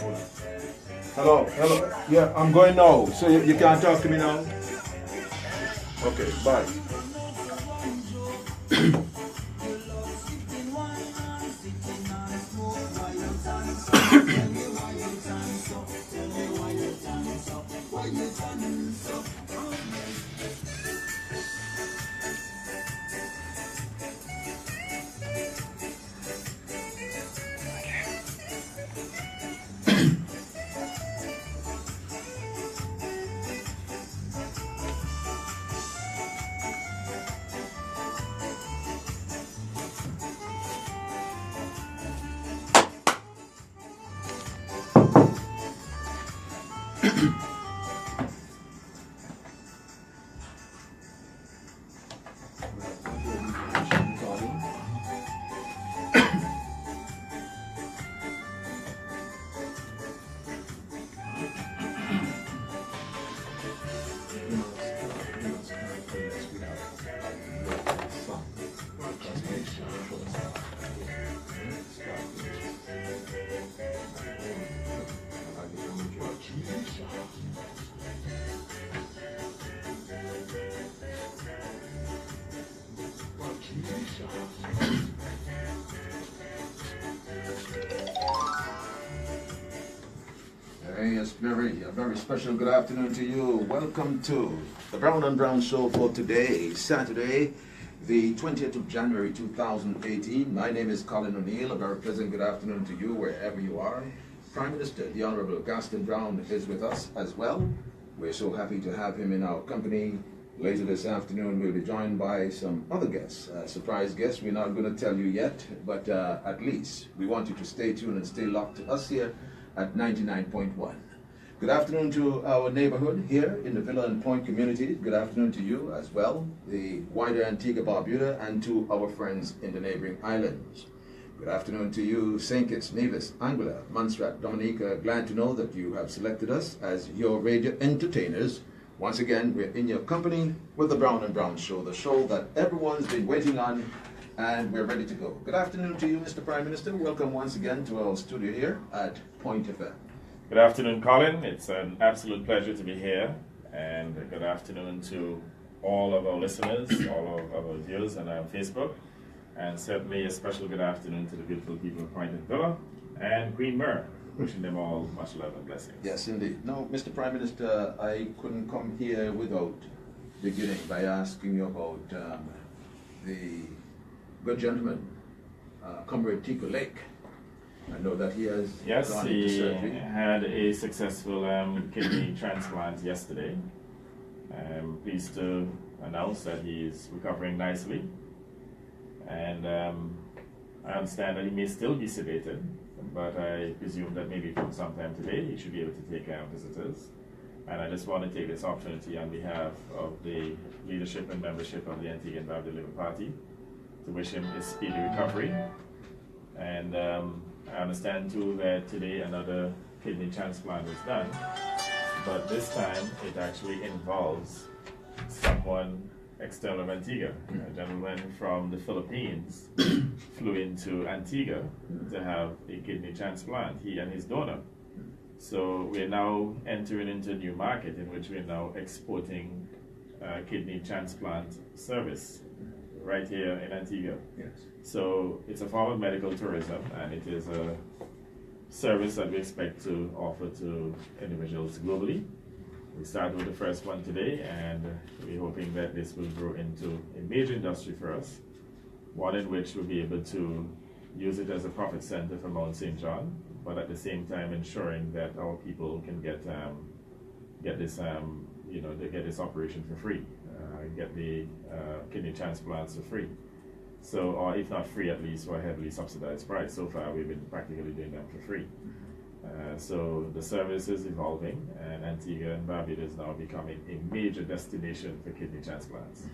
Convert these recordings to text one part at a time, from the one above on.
Hello, hello. Yeah, I'm going now. So you can't talk to me now? Okay, bye. Hey, a very special good afternoon to you. Welcome to the Browne and Browne show for today, Saturday, the 20th of January 2018. My name is Colin O'Neill. A very pleasant good afternoon to you wherever you are. Prime Minister, the Honourable Gaston Browne, is with us as well. We're so happy to have him in our company. Later this afternoon, we'll be joined by some other guests, surprise guests. We're not going to tell you yet, but at least we want you to stay tuned and stay locked to us here at 99.1. Good afternoon to our neighborhood here in the Villa and Point community. Good afternoon to you as well, the wider Antigua Barbuda, and to our friends in the neighboring islands. Good afternoon to you, St. Kitts, Nevis, Anguilla, Montserrat, Dominica. Glad to know that you have selected us as your radio entertainers. Once again, we're in your company with the Browne and Browne show, the show that everyone's been waiting on, and we're ready to go. Good afternoon to you, Mr. Prime Minister. Welcome once again to our studio here at Point FM. Good afternoon, Colin. It's an absolute pleasure to be here. And good afternoon to all of our listeners, all of our viewers on our Facebook. And certainly a special good afternoon to the beautiful people of Point and Villa and Queen Myrrh. Wishing them all much love and blessings. Yes, indeed. Now, Mr. Prime Minister, I couldn't come here without beginning by asking you about the good gentleman, Comrade Tico Lake. I know that he has gone into surgery. He had a successful kidney transplant yesterday. I'm pleased to announce that he is recovering nicely. And I understand that he may still be sedated, but I presume that maybe from sometime today he should be able to take care of visitors. And I just want to take this opportunity on behalf of the leadership and membership of the Antigua and Barbuda Labour Party to wish him a speedy recovery. And I understand too that today another kidney transplant was done, but this time it actually involves someone external of Antigua. A gentleman from the Philippines flew into Antigua to have a kidney transplant, he and his donor. So we're now entering into a new market in which we're now exporting kidney transplant service right here in Antigua. Yes. So it's a form of medical tourism, and it is a service that we expect to offer to individuals globally. We started with the first one today, and we're hoping that this will grow into a major industry for us, one in which we'll be able to use it as a profit center for Mount St. John, but at the same time ensuring that our people can get this they get this operation for free, get the kidney transplants for free. So, or if not free, at least for a heavily subsidized price. So far, we've been practically doing them for free. So the service is evolving, and Antigua and Barbuda is now becoming a major destination for kidney transplants.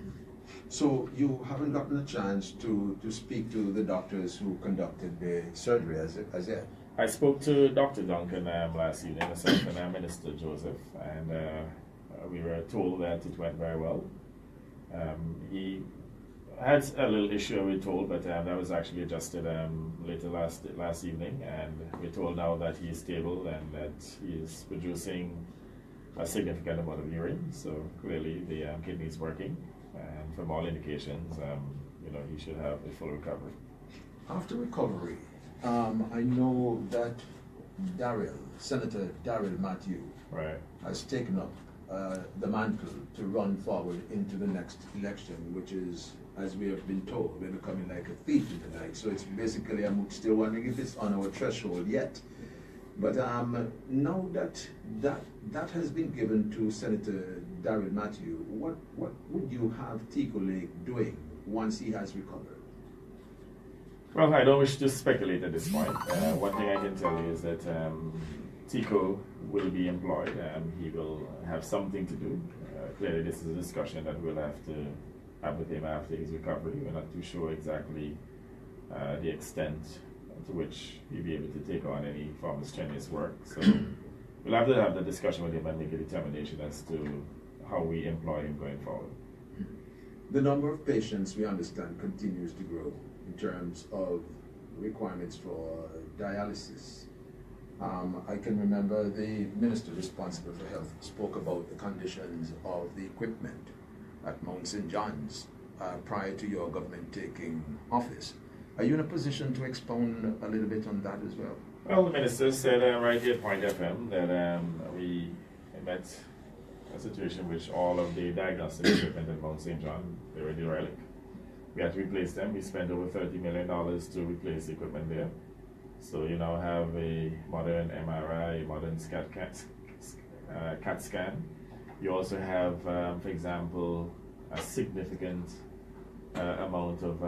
So you haven't gotten a chance to speak to the doctors who conducted the surgery as yet? I spoke to Dr. Duncan last evening, myself and Minister Joseph, and we were told that it went very well. He I had a little issue, we were told, but that was actually adjusted later last evening, and we're told now that he is stable and that he is producing a significant amount of urine. So clearly the kidney is working, and from all indications, he should have a full recovery. After recovery, I know that Senator Daryl Matthew, Right. has taken up the mantle to run forward into the next election, which is, as we have been told, we're becoming like a thief in the night. So it's basically, I'm still wondering if it's on our threshold yet. But now that has been given to Senator Daryl Matthew, what would you have Tico Lake doing once he has recovered? Well, I don't wish to speculate at this point. One thing I can tell you is that Tico will be employed. He will have something to do. Clearly, this is a discussion that we'll have to have with him after his recovery. We're not too sure exactly the extent to which he'll be able to take on any form of strenuous work. So we'll have to have the discussion with him and make a determination as to how we employ him going forward. The number of patients, we understand, continues to grow in terms of requirements for dialysis. I can remember the minister responsible for health spoke about the conditions of the equipment at Mount St. John's prior to your government taking office. Are you in a position to expound a little bit on that as well? Well, the minister said right here at Point FM that we met a situation in which all of the diagnostic equipment at Mount St. John, they were derelict. We had to replace them. We spent over $30 million to replace the equipment there. So you now have a modern MRI, a modern CAT scan. You also have, for example, a significant amount of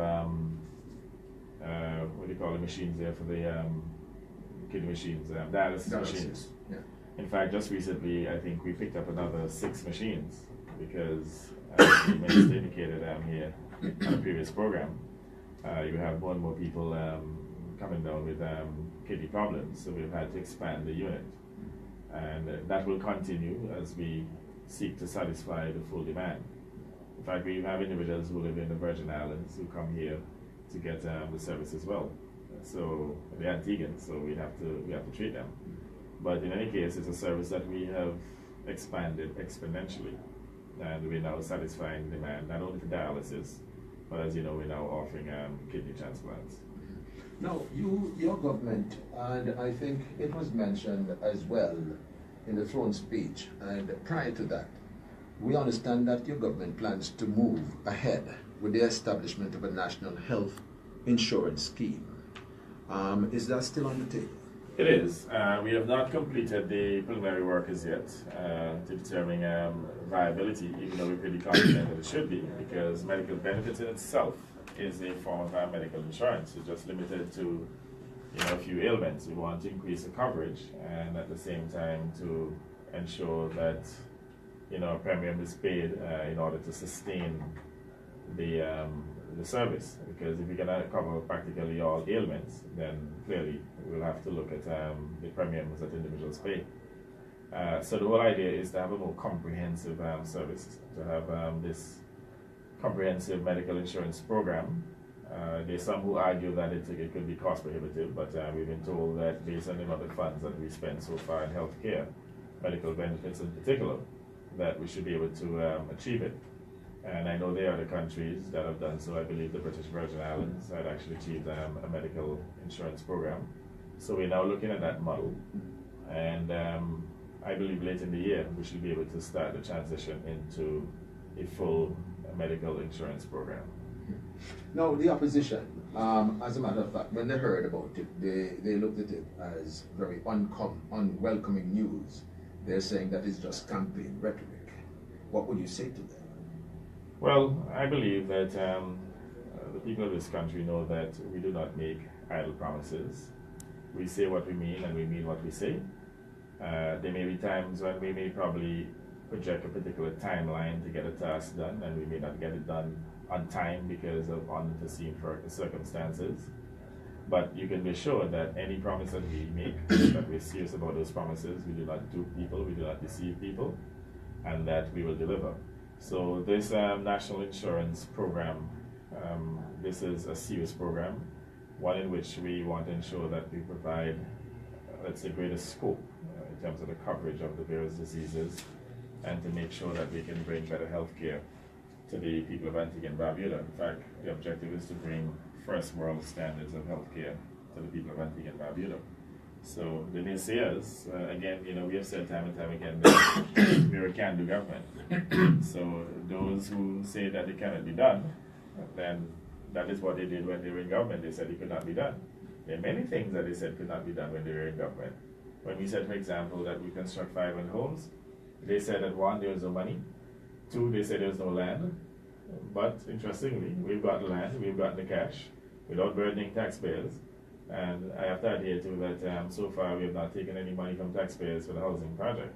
what do you call the machines there for the kidney machines, dialysis machines. Yeah. In fact, just recently, I think we picked up another 6 machines because, as the minister indicated here on a previous program, you have more and more people coming down with kidney problems, so we've had to expand the unit. And that will continue as we seek to satisfy the full demand. In fact, we have individuals who live in the Virgin Islands who come here to get the service as well. So they're Antiguans, so we have to treat them. But in any case, it's a service that we have expanded exponentially, and we're now satisfying demand not only for dialysis, but as you know, we're now offering kidney transplants. Now, your government, and I think it was mentioned as well in the throne speech, and prior to that, we understand that your government plans to move ahead with the establishment of a national health insurance scheme. Is that still on the table? It is. We have not completed the preliminary work as yet to determine viability, even though we're pretty confident that it should be, because medical benefits in itself is a form of medical insurance. It's just limited to a few ailments. We want to increase the coverage and at the same time to ensure that a premium is paid in order to sustain the service, because if you're going to cover practically all ailments, then clearly we'll have to look at the premiums that individuals pay. So the whole idea is to have a more comprehensive service, to have this comprehensive medical insurance program. There's some who argue that it could be cost prohibitive, but we've been told that based on the amount of funds that we spend so far in healthcare, medical benefits in particular, that we should be able to achieve it. And I know there are other countries that have done so. I believe the British Virgin Islands had actually achieved a medical insurance program. So we're now looking at that model. And I believe late in the year, we should be able to start the transition into a full medical insurance program. Now, the opposition, as a matter of fact, when they heard about it, they looked at it as very unwelcoming news. They're saying that it's just campaign rhetoric. What would you say to them? Well, I believe that the people of this country know that we do not make idle promises. We say what we mean and we mean what we say. There may be times when we may probably project a particular timeline to get a task done, and we may not get it done on time because of unforeseen circumstances. But you can be sure that any promise that we make, that we're serious about those promises, we do not dupe people, we do not deceive people, and that we will deliver. So this national insurance program This is a serious program, one in which we want to ensure that we provide, let's say, greater scope in terms of the coverage of the various diseases, and to make sure that we can bring better health care to the people of Antigua and Barbuda. In fact, the objective is to bring first world standards of health care to the people of Antigua and Barbuda. So the naysayers, again, we have said time and time again that we're a can-do government. So those who say that it cannot be done, then that is what they did when they were in government. They said it could not be done. There are many things that they said could not be done when they were in government. When we said, for example, that we construct 500 homes, they said that one, there was no money. Two, they said there was no land. But interestingly, we've got the land, we've got the cash, without burdening taxpayers. And I have to adhere to that so far we have not taken any money from taxpayers for the housing project.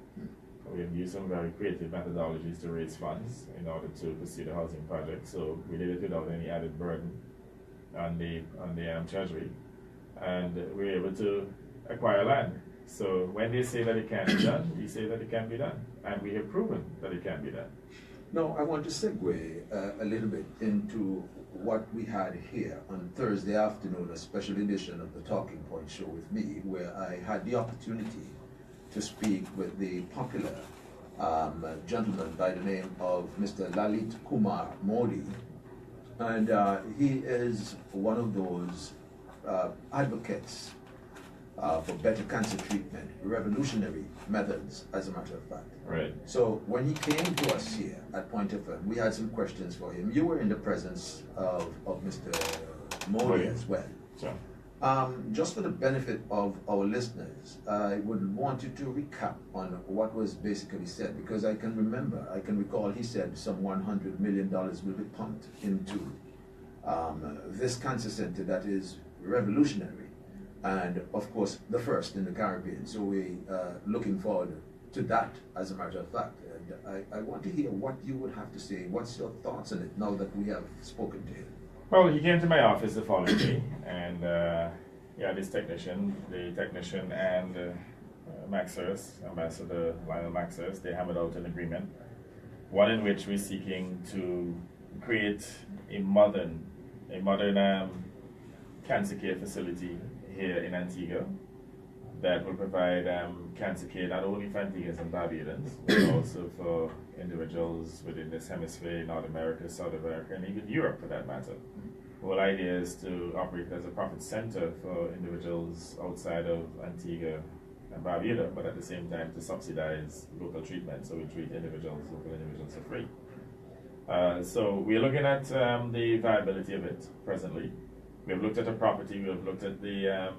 We have used some very creative methodologies to raise funds in order to pursue the housing project. So we did it without any added burden on the treasury, and we were able to acquire land. So when they say that it can be done, we say that it can be done, and we have proven that it can be done. Now, I want to segue a little bit into what we had here on Thursday afternoon, a special edition of the Talking Point Show with me, where I had the opportunity to speak with the popular gentleman by the name of Mr. Lalit Kumar Modi. And he is one of those advocates for better cancer treatment, revolutionary methods, as a matter of fact. Right. So when he came to us here at Point FM, we had some questions for him. You were in the presence of Mr. Modi as well. Sure. Just for the benefit of our listeners, I would want you to recap on what was basically said, because I can recall he said some $100 million will be pumped into this cancer center that is revolutionary, and of course the first in the Caribbean. So we looking forward to that, as a matter of fact. And I want to hear what you would have to say. What's your thoughts on it now that we have spoken to him? Well, he came to my office the following day, and the technician and Maxers, Ambassador Lionel Maxers, they hammered out an agreement, one in which we're seeking to create a modern cancer care facility here in Antigua that will provide cancer care not only for Antiguans and Barbudans, but also for individuals within this hemisphere, North America, South America, and even Europe for that matter. The whole idea is to operate as a profit center for individuals outside of Antigua and Barbuda, but at the same time to subsidize local treatment, so we treat local individuals for free. So we're looking at the viability of it presently. We have looked at the property, we have looked at the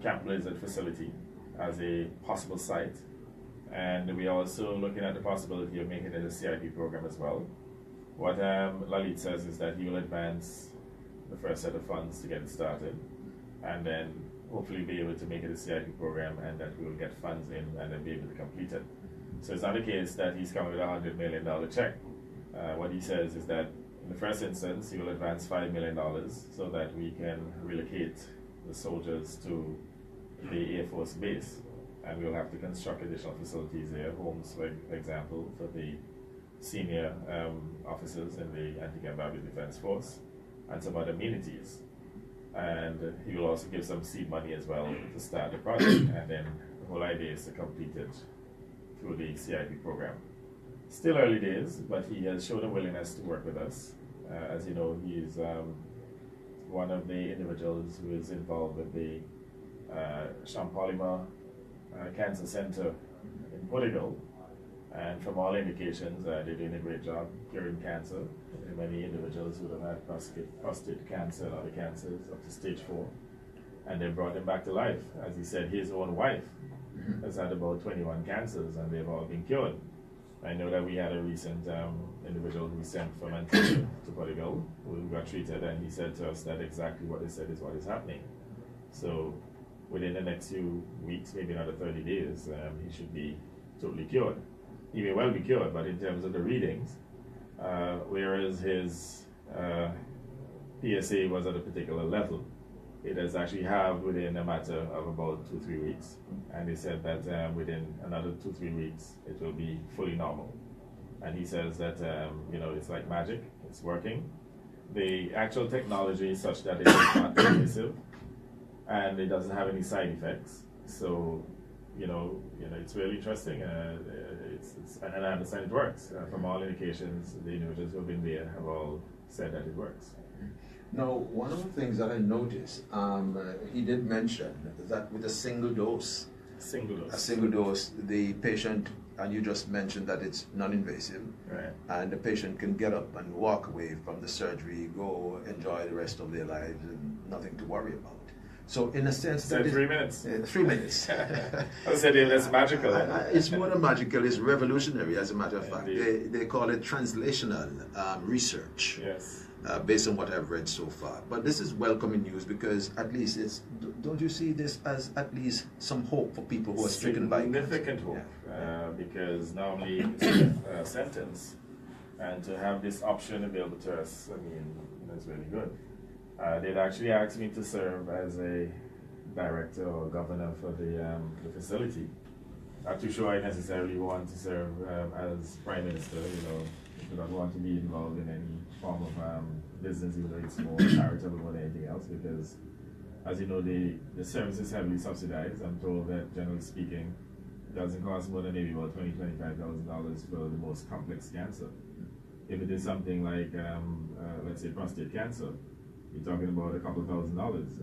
Camp Blizzard facility as a possible site, and we are also looking at the possibility of making it a CIP program as well. What Lalit says is that he will advance the first set of funds to get it started, and then hopefully be able to make it a CIP program, and that we will get funds in and then be able to complete it. So it's not the case that he's coming with a $100 million check. What he says is that in the first instance, he will advance $5 million so that we can relocate the soldiers to the Air Force base, and we'll have to construct additional facilities there, homes, for example, for the senior officers in the Antigua and Barbuda Defense Force, and some other amenities. And he will also give some seed money as well to start the project, and then the whole idea is to complete it through the CIP program. Still early days, but he has shown a willingness to work with us. As you know, he is one of the individuals who is involved with the Champollion Cancer Center in Portugal, and from all indications, they're doing a great job curing cancer. There are many individuals who have had prostate cancer and other cancers up to stage 4, and they brought them back to life. As he said, his own wife has had about 21 cancers, and they've all been cured. I know that we had a recent individual who we sent from Antigua to Portugal who got treated, and he said to us that exactly what they said is what is happening. So within the next few weeks, maybe another 30 days, he should be totally cured. He may well be cured, but in terms of the readings, whereas his PSA was at a particular level, it has actually halved within a matter of about 2-3 weeks. And he said that within another 2-3 weeks, it will be fully normal. And he says that, it's like magic, it's working. the actual technology is such that it is not invasive and it doesn't have any side effects. So, it's really interesting. And I understand it works. From all indications, the individuals who have been there have all said that it works. Now, one of the things that I noticed, he did mention that with a single dose, the patient, and you just mentioned that it's non-invasive, right, and the patient can get up and walk away from the surgery, go enjoy the rest of their lives, and nothing to worry about. So, in a sense, so 3 minutes. 3 minutes. I said that's magical. It's more than magical. It's revolutionary, as a matter of fact. Indeed. They call it translational research. Yes. Based on what I've read so far. But this is welcoming news because at least don't you see this as at least some hope for people who are stricken by significant hope, because normally it's a sentence, and to have this option available to us, that's really good. They'd actually asked me to serve as a director or governor for the facility. Not too sure I necessarily want to serve as prime minister, I don't want to be involved in any form of business, even though it's more charitable than anything else, because, as you know, the service is heavily subsidized. I'm told that, generally speaking, it doesn't cost more than maybe about $25,000 for the most complex cancer. If it is something like, let's say, prostate cancer, you're talking about a couple of $1,000s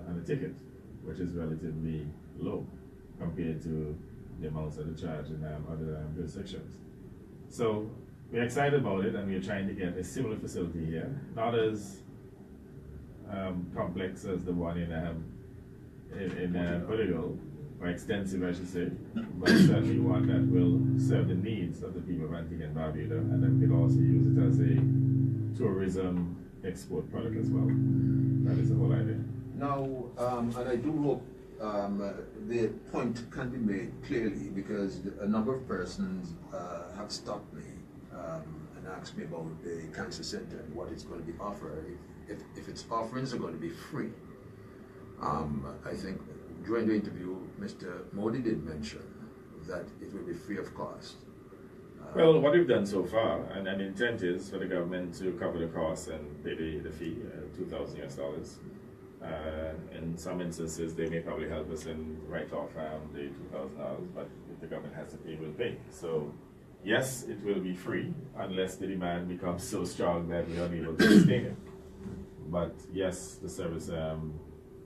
and a ticket, which is relatively low compared to the amounts that are charged in other jurisdictions. So we're excited about it, and we're trying to get a similar facility here, not as complex as the one in Portugal, or extensive, I should say, but certainly one that will serve the needs of the people of Antigua and Barbuda, and then we can also use it as a tourism export product as well. That is the whole idea. Now, and I do hope the point can be made clearly, because a number of persons have stopped me and asked me about the cancer center and what it's going to be offered, if its offerings are going to be free. I think during the interview, Mr. Modi did mention that it will be free of cost. Well, what we've done so far, and the intent is for the government to cover the cost and pay the fee, $2,000 US. In some instances, they may probably help us and write off the $2,000, but if the government has to pay, we'll pay. So, yes, it will be free unless the demand becomes so strong that we are unable to sustain it. But yes, the service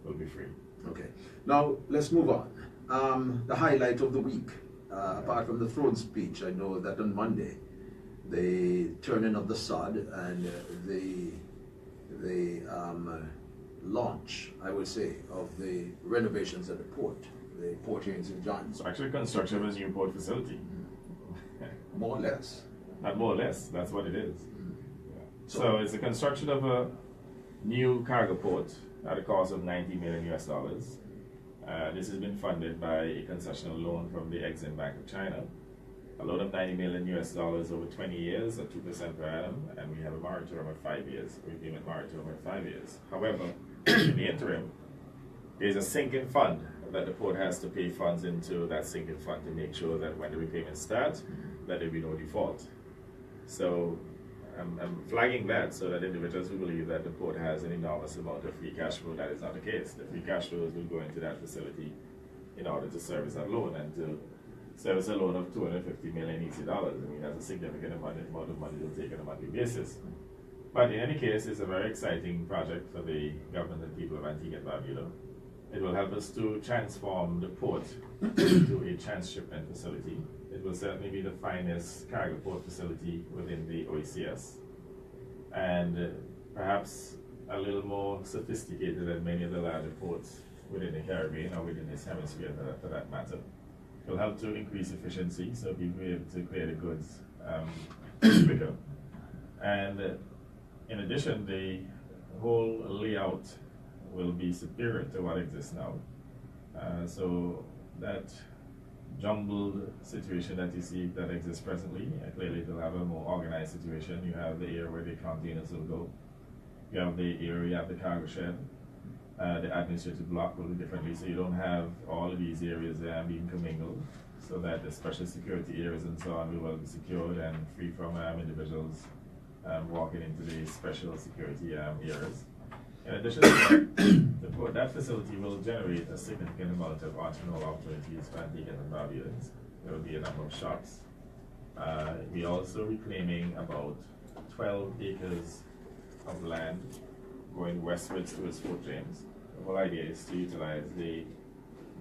will be free. Okay. Now, let's move on. The highlight of the week, apart from the throne speech, I know that on Monday, the turning of the sod and the launch, I would say, of the renovations at the port here in St. John's. So actually construction of a new port facility. More or less. Not more or less, that's what it is. Yeah. So it's the construction of a new cargo port at a cost of $90 million US. This has been funded by a concessional loan from the Exim Bank of China. A loan of $90 million US over 20 years at 2% per annum, and we have a moratorium of 5 years, repayment moratorium of 5 years. However, in the interim, there's a sinking fund that the port has to pay funds into that sinking fund to make sure that when the repayments start, that there will be no default. So I'm flagging that so that individuals who believe that the port has an enormous amount of free cash flow, that is not the case. The free cash flows will go into that facility in order to service that loan, and to service a loan of $250 million EC dollars. I mean, that's a significant amount of money to take on a monthly basis. But in any case, it's a very exciting project for the government and people of Antigua and Barbuda. It will help us to transform the port into a transshipment facility. It will certainly be the finest cargo port facility within the OECS, and perhaps a little more sophisticated than many of the larger ports within the Caribbean or within this hemisphere for that matter. It will help to increase efficiency, so people will be able to clear the goods quicker. And in addition, the whole layout will be superior to what exists now. So that jumbled situation that you see that exists presently, clearly it will have a more organized situation. You have the area where the containers will go. You have the area, you have the cargo shed. The administrative block will be differently, so you don't have all of these areas being commingled, so that the special security areas and so on will be secured and free from individuals walking into the special security areas. In addition to that, that facility will generate a significant amount of entrepreneurial opportunities for Antigua and Barbuda. There will be a number of shops. We're also reclaiming about 12 acres of land going westwards towards Fort James. The whole idea is to utilize the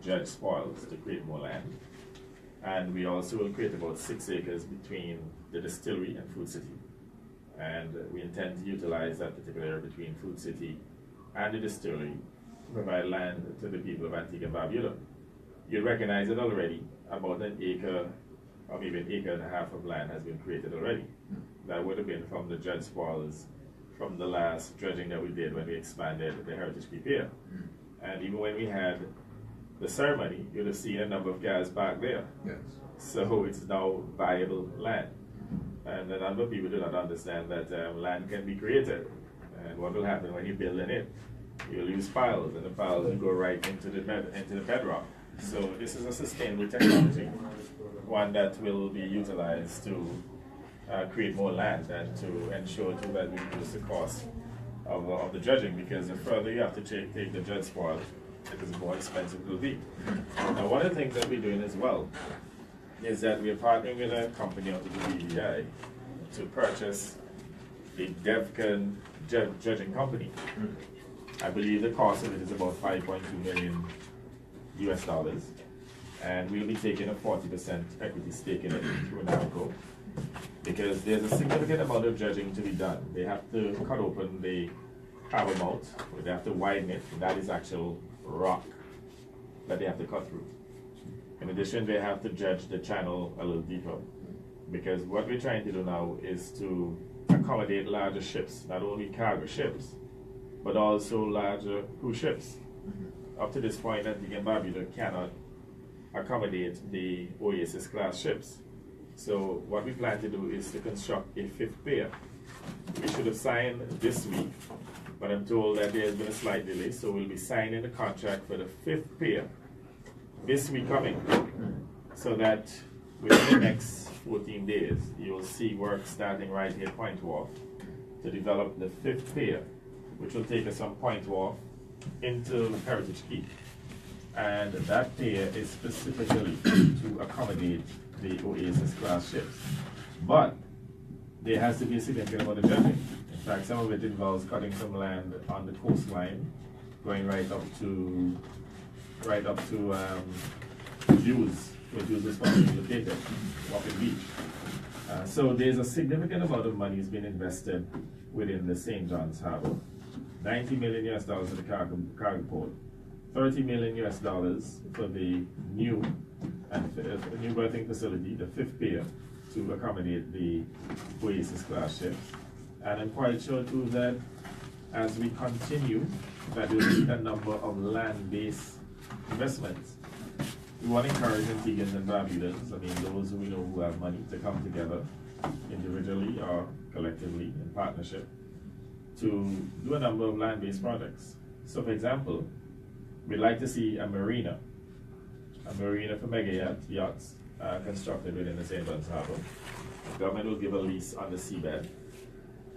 judge spoils to create more land. And we also will create about 6 acres between the distillery and Food City. And we intend to utilize that particular area between Food City and the distillery to provide land to the people of Antigua and Barbuda. You recognize it already, about an acre or maybe an acre and a half of land has been created already. That would have been from the judge spoils from the last dredging that we did when we expanded the Heritage Creek Pier. And even when we had the ceremony, you'd have seen a number of guys back there. Yes. So it's now viable land. And a number of people do not understand that land can be created. And what will happen when you build in it? You'll use piles, and the piles will go right into the bedrock. So this is a sustainable technology, one that will be utilized to create more land and to ensure too that we reduce the cost of the dredging, because the further you have to take the dredge spoil, it is more expensive it will be. Now, one of the things that we're doing as well is that we're partnering with a company out of the BVI to purchase a Devcon dredging company. I believe the cost of it is about $5.2 million US, and we'll be taking a 40% equity stake in it through NAMCO, because there's a significant amount of dredging to be done. They have to cut open the harbor mouth, they have to widen it, and that is actual rock that they have to cut through. In addition, they have to dredge the channel a little deeper, because what we're trying to do now is to accommodate larger ships, not only cargo ships, but also larger cruise ships. Up to this point, Antigua and Barbuda cannot accommodate the Oasis class ships. So what we plan to do is to construct a 5th pier. We should have signed this week, but I'm told that there's been a slight delay, so we'll be signing the contract for the 5th pier this week coming, so that within the next 14 days, you'll see work starting right here at Point Wharf to develop the 5th pier, which will take us from Point Wharf into Heritage Key. And that pier is specifically to accommodate the Oasis class ships. But there has to be a significant amount of dredging. In fact, some of it involves cutting some land on the coastline, going right up to Jews, where Jews is probably located, Walking Beach. So there's a significant amount of money has been invested within the St. John's Harbor. $90 million US in the cargo port, $30 million US for the new berthing facility, the 5th pier, to accommodate the Oasis class ships. And I'm quite sure too that as we continue, that we'll see a number of land-based investments. We want to encourage Antiguans and Barbudans, I mean those who we know who have money, to come together individually or collectively in partnership to do a number of land-based projects. So for example, we'd like to see a marina for mega yachts constructed within the St. John's Harbor. The government will give a lease on the seabed,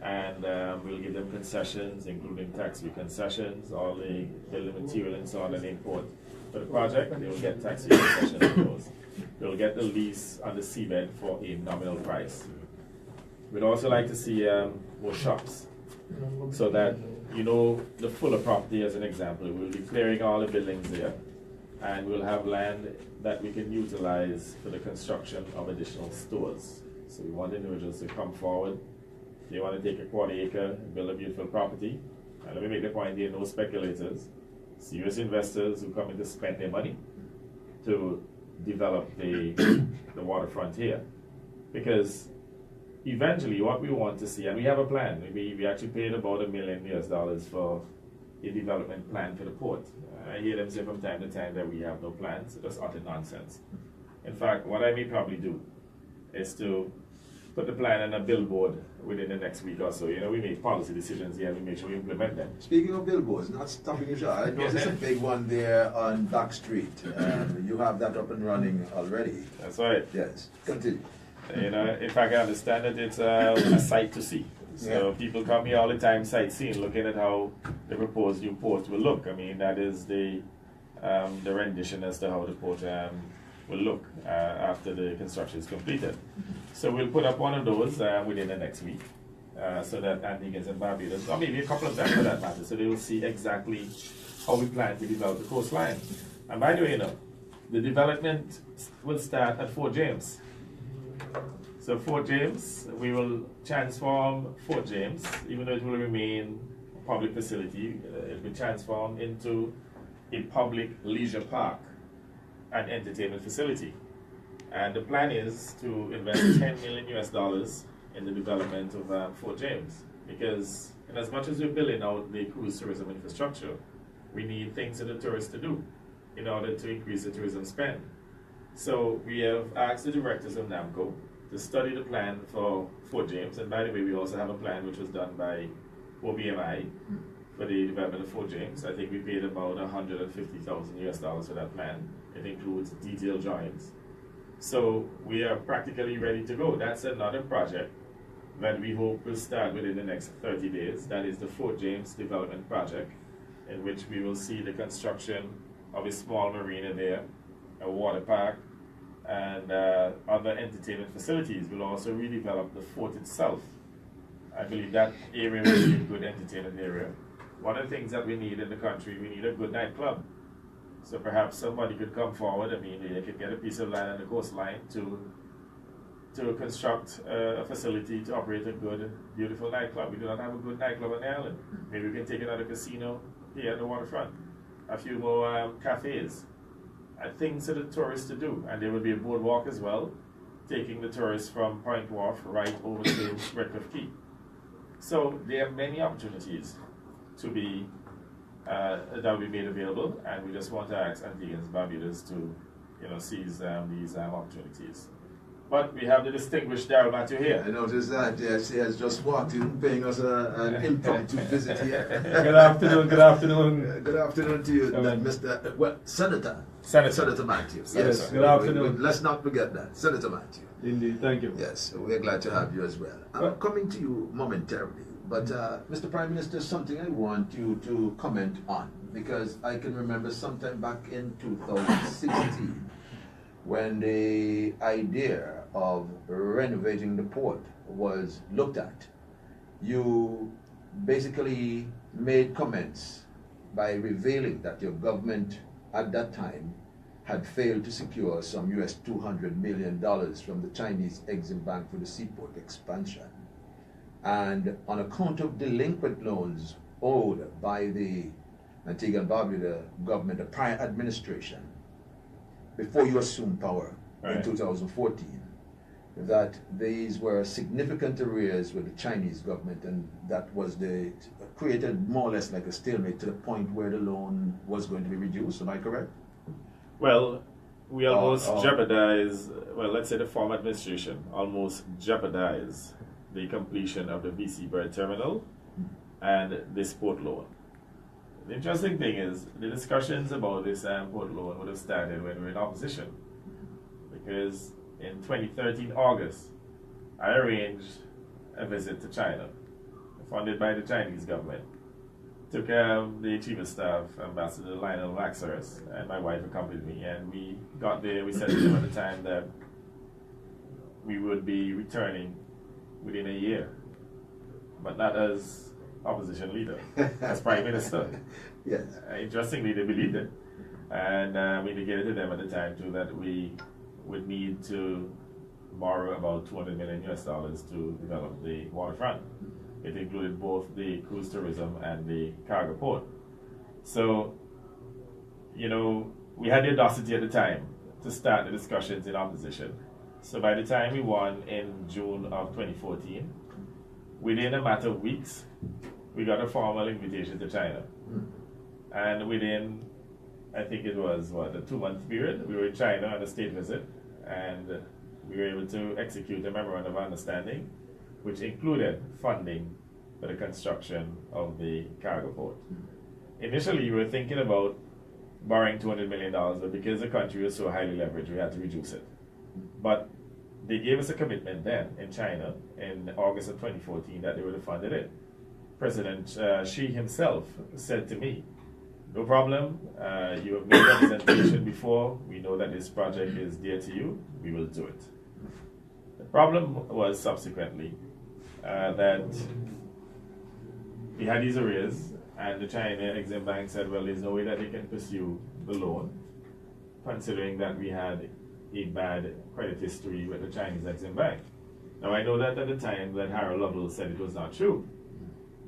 and we'll give them concessions, including tax-free concessions, all the building material and so on and import for the project. They will get tax-free concessions on those. They'll get the lease on the seabed for a nominal price. We'd also like to see more shops, so that the Fuller property as an example. We'll be clearing all the buildings there, and we'll have land that we can utilize for the construction of additional stores. So we want individuals to come forward. They want to take a 1/4 acre and build a beautiful property. And let me make the point here, no speculators, serious investors who come in to spend their money to develop the waterfront here. Because eventually what we want to see, and we have a plan, we actually paid about $1 million US for a development plan for the port. I hear them say from time to time that we have no plans. That's utter nonsense. In fact, what I may probably do is to put the plan on a billboard within the next week or so. We make policy decisions here and we make sure we implement them. Speaking of billboards, not stopping you short, I know there's a big one there on Back Street. You have that up and running already. That's right. Yes, continue. In fact, I understand that it's a sight to see. So people come here all the time sightseeing, looking at how the proposed new port will look. I mean, that is the rendition as to how the port will look after the construction is completed. So we'll put up one of those within the next week, so that Antiguans and Barbudas, or maybe a couple of them for that matter, so they will see exactly how we plan to develop the coastline. And by the way, the development will start at Fort James. So Fort James, we will transform Fort James, even though it will remain a public facility, it will transform into a public leisure park and entertainment facility. And the plan is to invest $10 million in the development of Fort James, because in as much as we're building out the cruise tourism infrastructure, we need things for the tourists to do in order to increase the tourism spend. So we have asked the directors of NAMCO to study the plan for Fort James, and by the way, we also have a plan which was done by OBMI for the development of Fort James. I think we paid about $150,000 for that plan. It includes detailed drawings. So we are practically ready to go. That's another project that we hope will start within the next 30 days. That is the Fort James Development Project, in which we will see the construction of a small marina there, a water park, and other entertainment facilities. We'll also redevelop the fort itself. I believe that area will be a good entertainment area. One of the things that we need in the country, we need a good nightclub. So perhaps somebody could come forward. I mean, they could get a piece of land on the coastline to construct a facility to operate a good, beautiful nightclub. We do not have a good nightclub on the island. Maybe we can take another casino here at the waterfront, a few more cafes, and things for the tourists to do. And there will be a boardwalk as well, taking the tourists from Point Wharf right over to Redcliffe Quay. So there are many opportunities to be that will be made available, and we just want to ask Antiguans and Barbudas to, seize these opportunities. But we have the distinguished Daryl Matthew here. I noticed that, yes, he has just walked in, paying us an impromptu visit here. Good afternoon, good afternoon. Good afternoon to you, Mr. Senator Matthew. Yes, good afternoon. Let's not forget that, Senator Matthew. Indeed, thank you. Yes, we're glad to have you as well. I'm coming to you momentarily, but Mr. Prime Minister, something I want you to comment on, because I can remember sometime back in 2016 when the idea of renovating the port was looked at. You basically made comments by revealing that your government at that time had failed to secure some US $200 million from the Chinese Exim Bank for the seaport expansion. And on account of delinquent loans owed by the Antigua and Barbuda government, the prior administration, before you assumed power in 2014, that these were significant arrears with the Chinese government, and that was created more or less like a stalemate to the point where the loan was going to be reduced. Am I correct? Well, we almost jeopardized, let's say the former administration almost jeopardized the completion of the VC Bird Terminal and this port loan. The interesting thing is the discussions about this port loan would have started when we were in opposition, because in 2013 August I arranged a visit to China funded by the Chinese government. Took the Chief of Staff, Ambassador Lionel Waxhurst, and my wife accompanied me, and we got there. We said to them at the time that we would be returning within a year, but not as opposition leader, as Prime Minister. Yes. Interestingly, they believed it, and we indicated to them at the time too that we would need to borrow about $200 million to develop the waterfront. It included both the cruise tourism and the cargo port. So, we had the audacity at the time to start the discussions in opposition. So by the time we won in June of 2014, within a matter of weeks, we got a formal invitation to China. And within, I think it was, a 2-month period, we were in China on a state visit, and we were able to execute a memorandum of understanding, which included funding for the construction of the cargo port. Initially, we were thinking about borrowing $200 million, but because the country was so highly leveraged, we had to reduce it. But they gave us a commitment then in China in August of 2014 that they would have funded it. President Xi himself said to me, no problem, you have made representation before, we know that this project is dear to you, we will do it. The problem was subsequently that we had these arrears, and the China Exim Bank said, well, there's no way that they can pursue the loan, considering that we had a bad credit history with the Chinese Exim Bank. Now, I know that at the time that Harold Lovell said it was not true,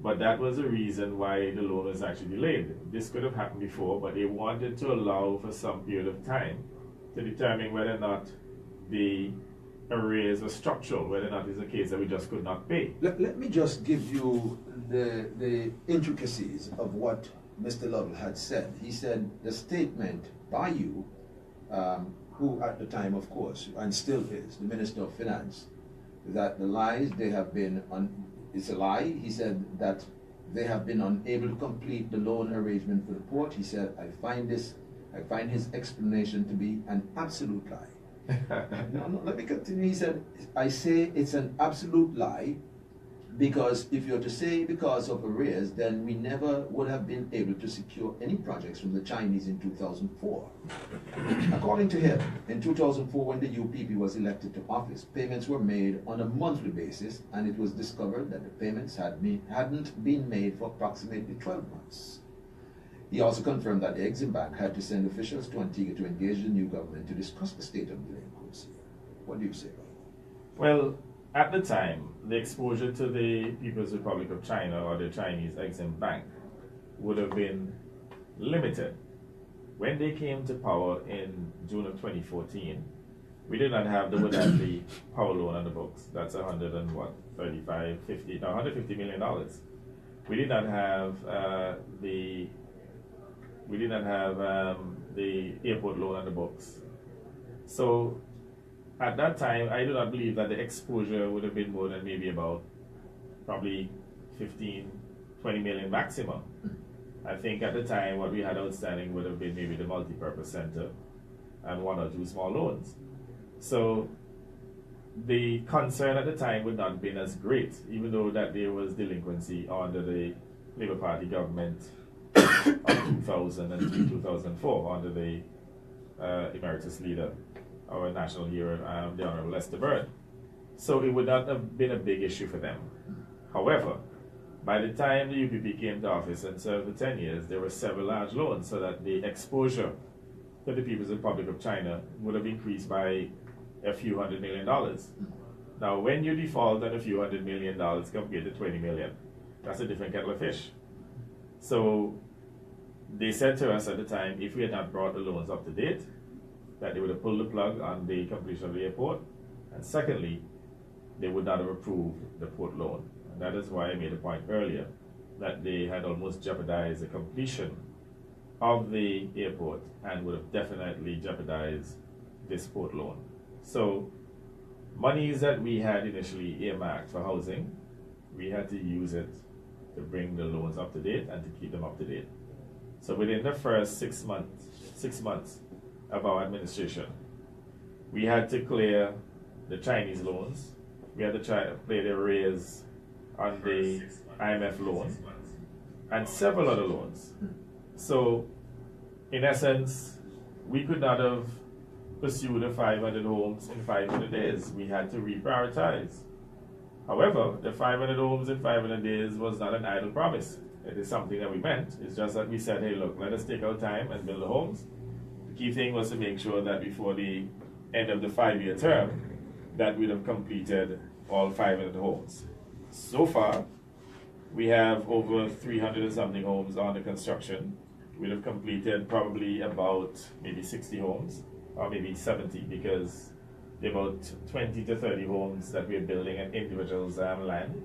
but that was the reason why the loan was actually delayed. This could have happened before, but they wanted to allow for some period of time to determine whether or not the arrears were structural, whether or not it's a case that we just could not pay. Let me just give you the intricacies of what Mr. Lovell had said. He said the statement by you, who at the time, of course, and still is, the Minister of Finance, that the lies they have been it's a lie. He said that they have been unable to complete the loan arrangement for the port. He said, I find his explanation to be an absolute lie. No, let me continue. He said, I say it's an absolute lie because if you're to say because of arrears, then we never would have been able to secure any projects from the Chinese in 2004. According to him, in 2004 when the UPP was elected to office, payments were made on a monthly basis, and it was discovered that the payments hadn't been made for approximately 12 months. He also confirmed that the Exim Bank had to send officials to Antigua to engage the new government to discuss the state of delinquency. What do you say about that? Well, at the time, the exposure to the People's Republic of China or the Chinese Exim Bank would have been limited. When they came to power in June of 2014, we did not have the Wadadli power loan on the books. That's $150 million. We did not have the airport loan on the books. So at that time, I do not believe that the exposure would have been more than maybe about probably 15, 20 million maximum. I think at the time what we had outstanding would have been maybe the multi-purpose center and one or two small loans. So the concern at the time would not have been as great, even though that there was delinquency under the Labour Party government of 2003, 2004 under the emeritus leader, our national hero, the Honorable Lester Byrd. So it would not have been a big issue for them. However, by the time the UPP came to office and served for 10 years, there were several large loans, so that the exposure to the People's Republic of China would have increased by a few $100 million. Now, when you default on a few $100 million compared to 20 million, that's a different kettle of fish. So they said to us at the time, if we had not brought the loans up to date, that they would have pulled the plug on the completion of the airport, and secondly, they would not have approved the port loan. And that is why I made a point earlier that they had almost jeopardized the completion of the airport and would have definitely jeopardized this port loan. So monies that we had initially earmarked for housing, we had to use it to bring the loans up to date and to keep them up to date. So within the first 6 months of our administration, we had to clear the Chinese loans, we had to clear the arrears on the IMF loan, and several other loans. So, in essence, we could not have pursued the 500 homes in 500 days. We had to reprioritize. However, the 500 homes in 500 days was not an idle promise. It is something that we meant. It's just that we said, hey, look, let us take our time and build the homes. The key thing was to make sure that before the end of the 5-year term, that we'd have completed all 500 homes. So far, we have over 300 and something homes under construction. We'd have completed probably about maybe 60 homes, or maybe 70, because there are about 20 to 30 homes that we're building at individuals' land.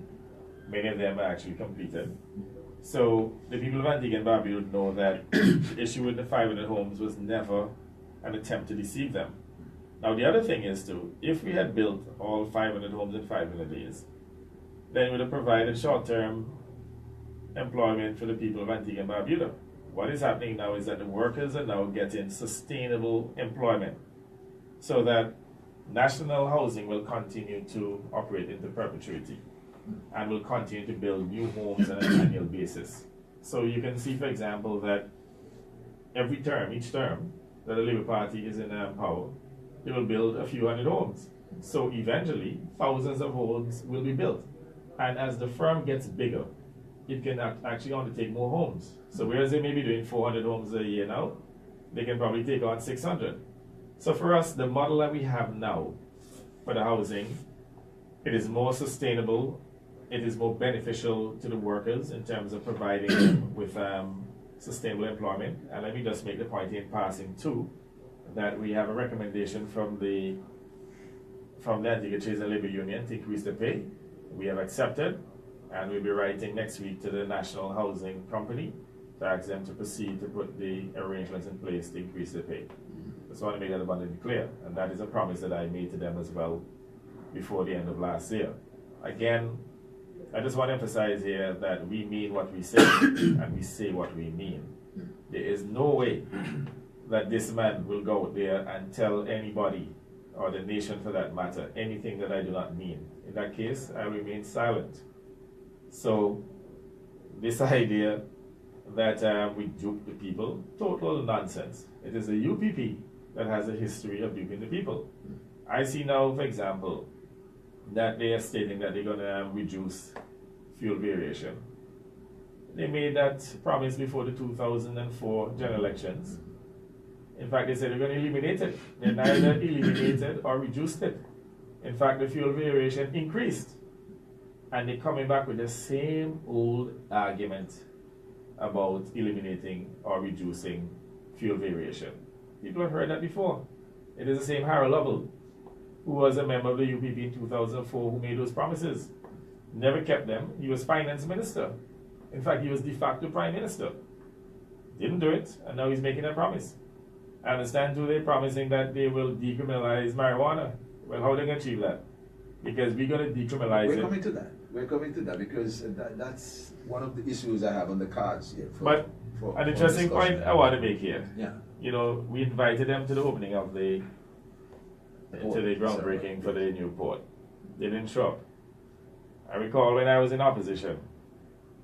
Many of them are actually completed. So the people of Antigua and Barbuda know that the issue with the 500 homes was never an attempt to deceive them. Now the other thing is too, if we had built all 500 homes in 500 days, then we would have provided short-term employment for the people of Antigua and Barbuda. What is happening now is that the workers are now getting sustainable employment, so that national housing will continue to operate into perpetuity and will continue to build new homes on an annual basis. So you can see, for example, that each term that the Labour Party is in power, they will build a few hundred homes. So eventually, thousands of homes will be built. And as the firm gets bigger, it can actually undertake more homes. So whereas they may be doing 400 homes a year now, they can probably take on 600. So for us, the model that we have now for the housing, it is more sustainable, it is more beneficial to the workers in terms of providing them with sustainable employment. And let me just make the point in passing too, that we have a recommendation from the Antigua Trades and Labor Union to increase the pay. We have accepted, and we'll be writing next week to the National Housing Company to ask them to proceed to put the arrangements in place to increase the pay. Just want to make that abundantly clear, and that is a promise that I made to them as well before the end of last year. Again, I just want to emphasize here that we mean what we say, and we say what we mean. There is no way that this man will go out there and tell anybody, or the nation for that matter, anything that I do not mean. In that case, I remain silent. So, this idea that we dupe the people, total nonsense. It is the UPP that has a history of duping the people. I see now, for example, that they are stating that they're going to reduce fuel variation. They made that promise before the 2004 general elections. In fact, they said they're going to eliminate it. They neither eliminated or reduced it. In fact, the fuel variation increased. And they're coming back with the same old argument about eliminating or reducing fuel variation. People have heard that before. It is the same Harold Lovell, who was a member of the UPP in 2004, who made those promises. Never kept them. He was finance minister. In fact, he was de facto prime minister. Didn't do it, and now he's making a promise. I understand too, they're promising that they will decriminalize marijuana. Well, how are they going to achieve that? Because we're going to decriminalize it. We're coming to that because that's one of the issues I have on the cards here. An interesting point I want to make here. Yeah. You know, we invited them to the opening of the groundbreaking for the new port. They didn't show up. I recall when I was in opposition,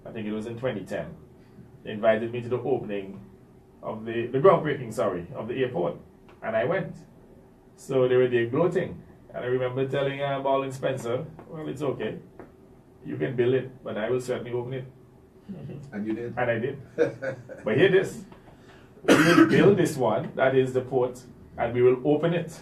I think it was in 2010, they invited me to the opening of the groundbreaking, of the airport, and I went. So they were there gloating, and I remember telling Baldwin Spencer, well, it's okay, you can build it, but I will certainly open it. And you did? And I did. But hear this, we will build this one, that is the port, and we will open it.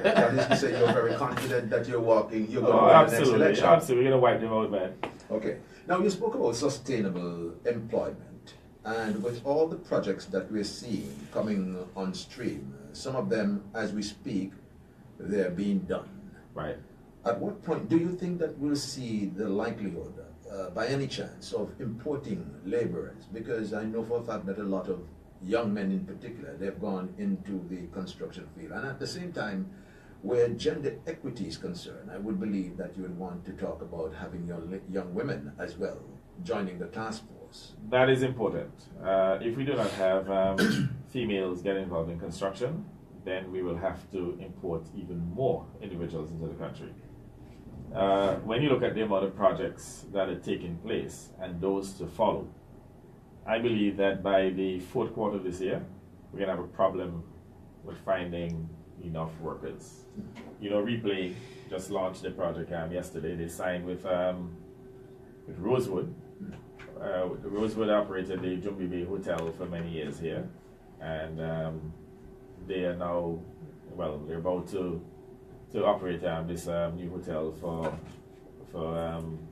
That is to say, you're very confident that you're going to win the next election. Absolutely, we're going to wipe them out, man. Okay. Now, you spoke about sustainable employment, and with all the projects that we're seeing coming on stream, some of them, as we speak, they're being done. Right. At what point do you think that we'll see the likelihood, by any chance, of importing laborers? Because I know for a fact that a lot of young men in particular, they've gone into the construction field. And at the same time, where gender equity is concerned, I would believe that you would want to talk about having your young women as well joining the task force. That is important. If we do not have females get involved in construction, then we will have to import even more individuals into the country. When you look at the amount of projects that are taking place and those to follow, I believe that by the fourth quarter of this year, we're going to have a problem with finding enough workers. You know, Replay just launched their project yesterday. They signed with Rosewood. Rosewood operated the Jumbi Bay Hotel for many years here. And they are now, well, they're about to operate this new hotel for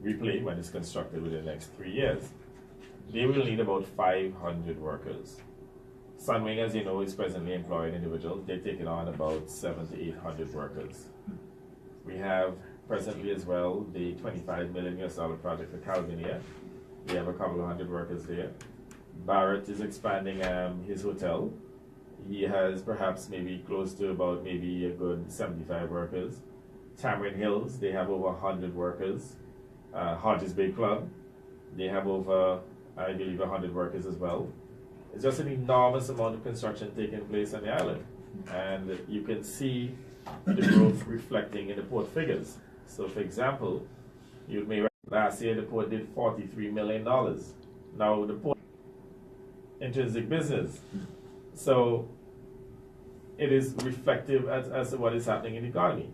Replay when it's constructed within the next 3 years. They will need about 500 workers. Sunwing, as you know, is presently employing individuals. They're taking on about 700 to 800 workers. We have presently as well the $25 million project for Calvinia. We have a couple of hundred workers there. Barrett is expanding his hotel. He has perhaps maybe close to about maybe a good 75 workers. Tamarind Hills, they have over 100 workers. Hodges Bay Club, they have over, I believe, 100 workers as well. It's just an enormous amount of construction taking place on the island. And you can see the growth reflecting in the port figures. So, for example, you may last year the port did $43 million. Now the port intrinsic business. So it is reflective as to what is happening in the economy.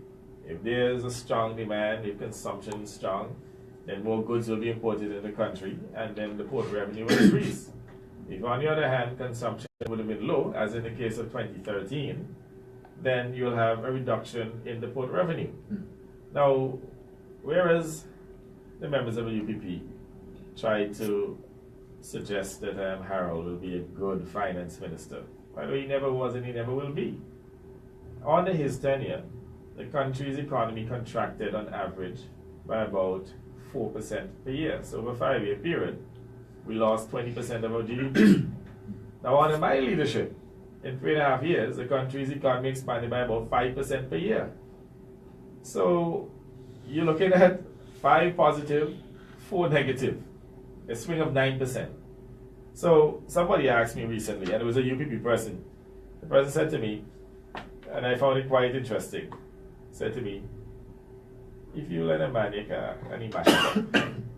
If there's a strong demand, if consumption is strong, then more goods will be imported in the country, and then the port revenue will increase. If on the other hand, consumption would have been low, as in the case of 2013, then you'll have a reduction in the port revenue. Now, whereas the members of the UPP tried to suggest that Harold will be a good finance minister, by the way, he never was and he never will be. Under his tenure, the country's economy contracted on average by about 4% per year. So over a 5-year period, we lost 20% of our GDP. Now under my leadership, in 3.5 years, the country's economy expanded by about 5% per year. So you're looking at 5 positive, 4 negative, a swing of 9%. So somebody asked me recently, and it was a UPP person. The person said to me, and I found it quite interesting, said to me, if you let a man make an image,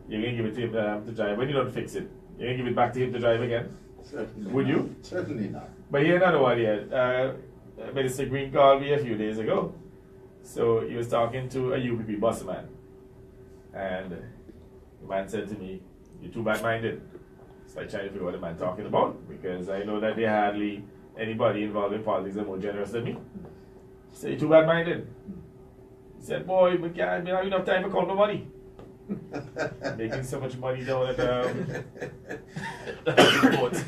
you're going to give it to him to drive. When you don't fix it, you're going to give it back to him to drive again? Certainly Would not. you? Certainly not. But here's another one here. Minister Green called me a few days ago. So he was talking to a UPP bus man. And the man said to me, you're too bad-minded. So I tried to figure out what the man talking about, because I know that there hardly anybody involved in politics are more generous than me. He said, you're too bad-minded. He said, boy, we can't have enough time to count my money. Making so much money down at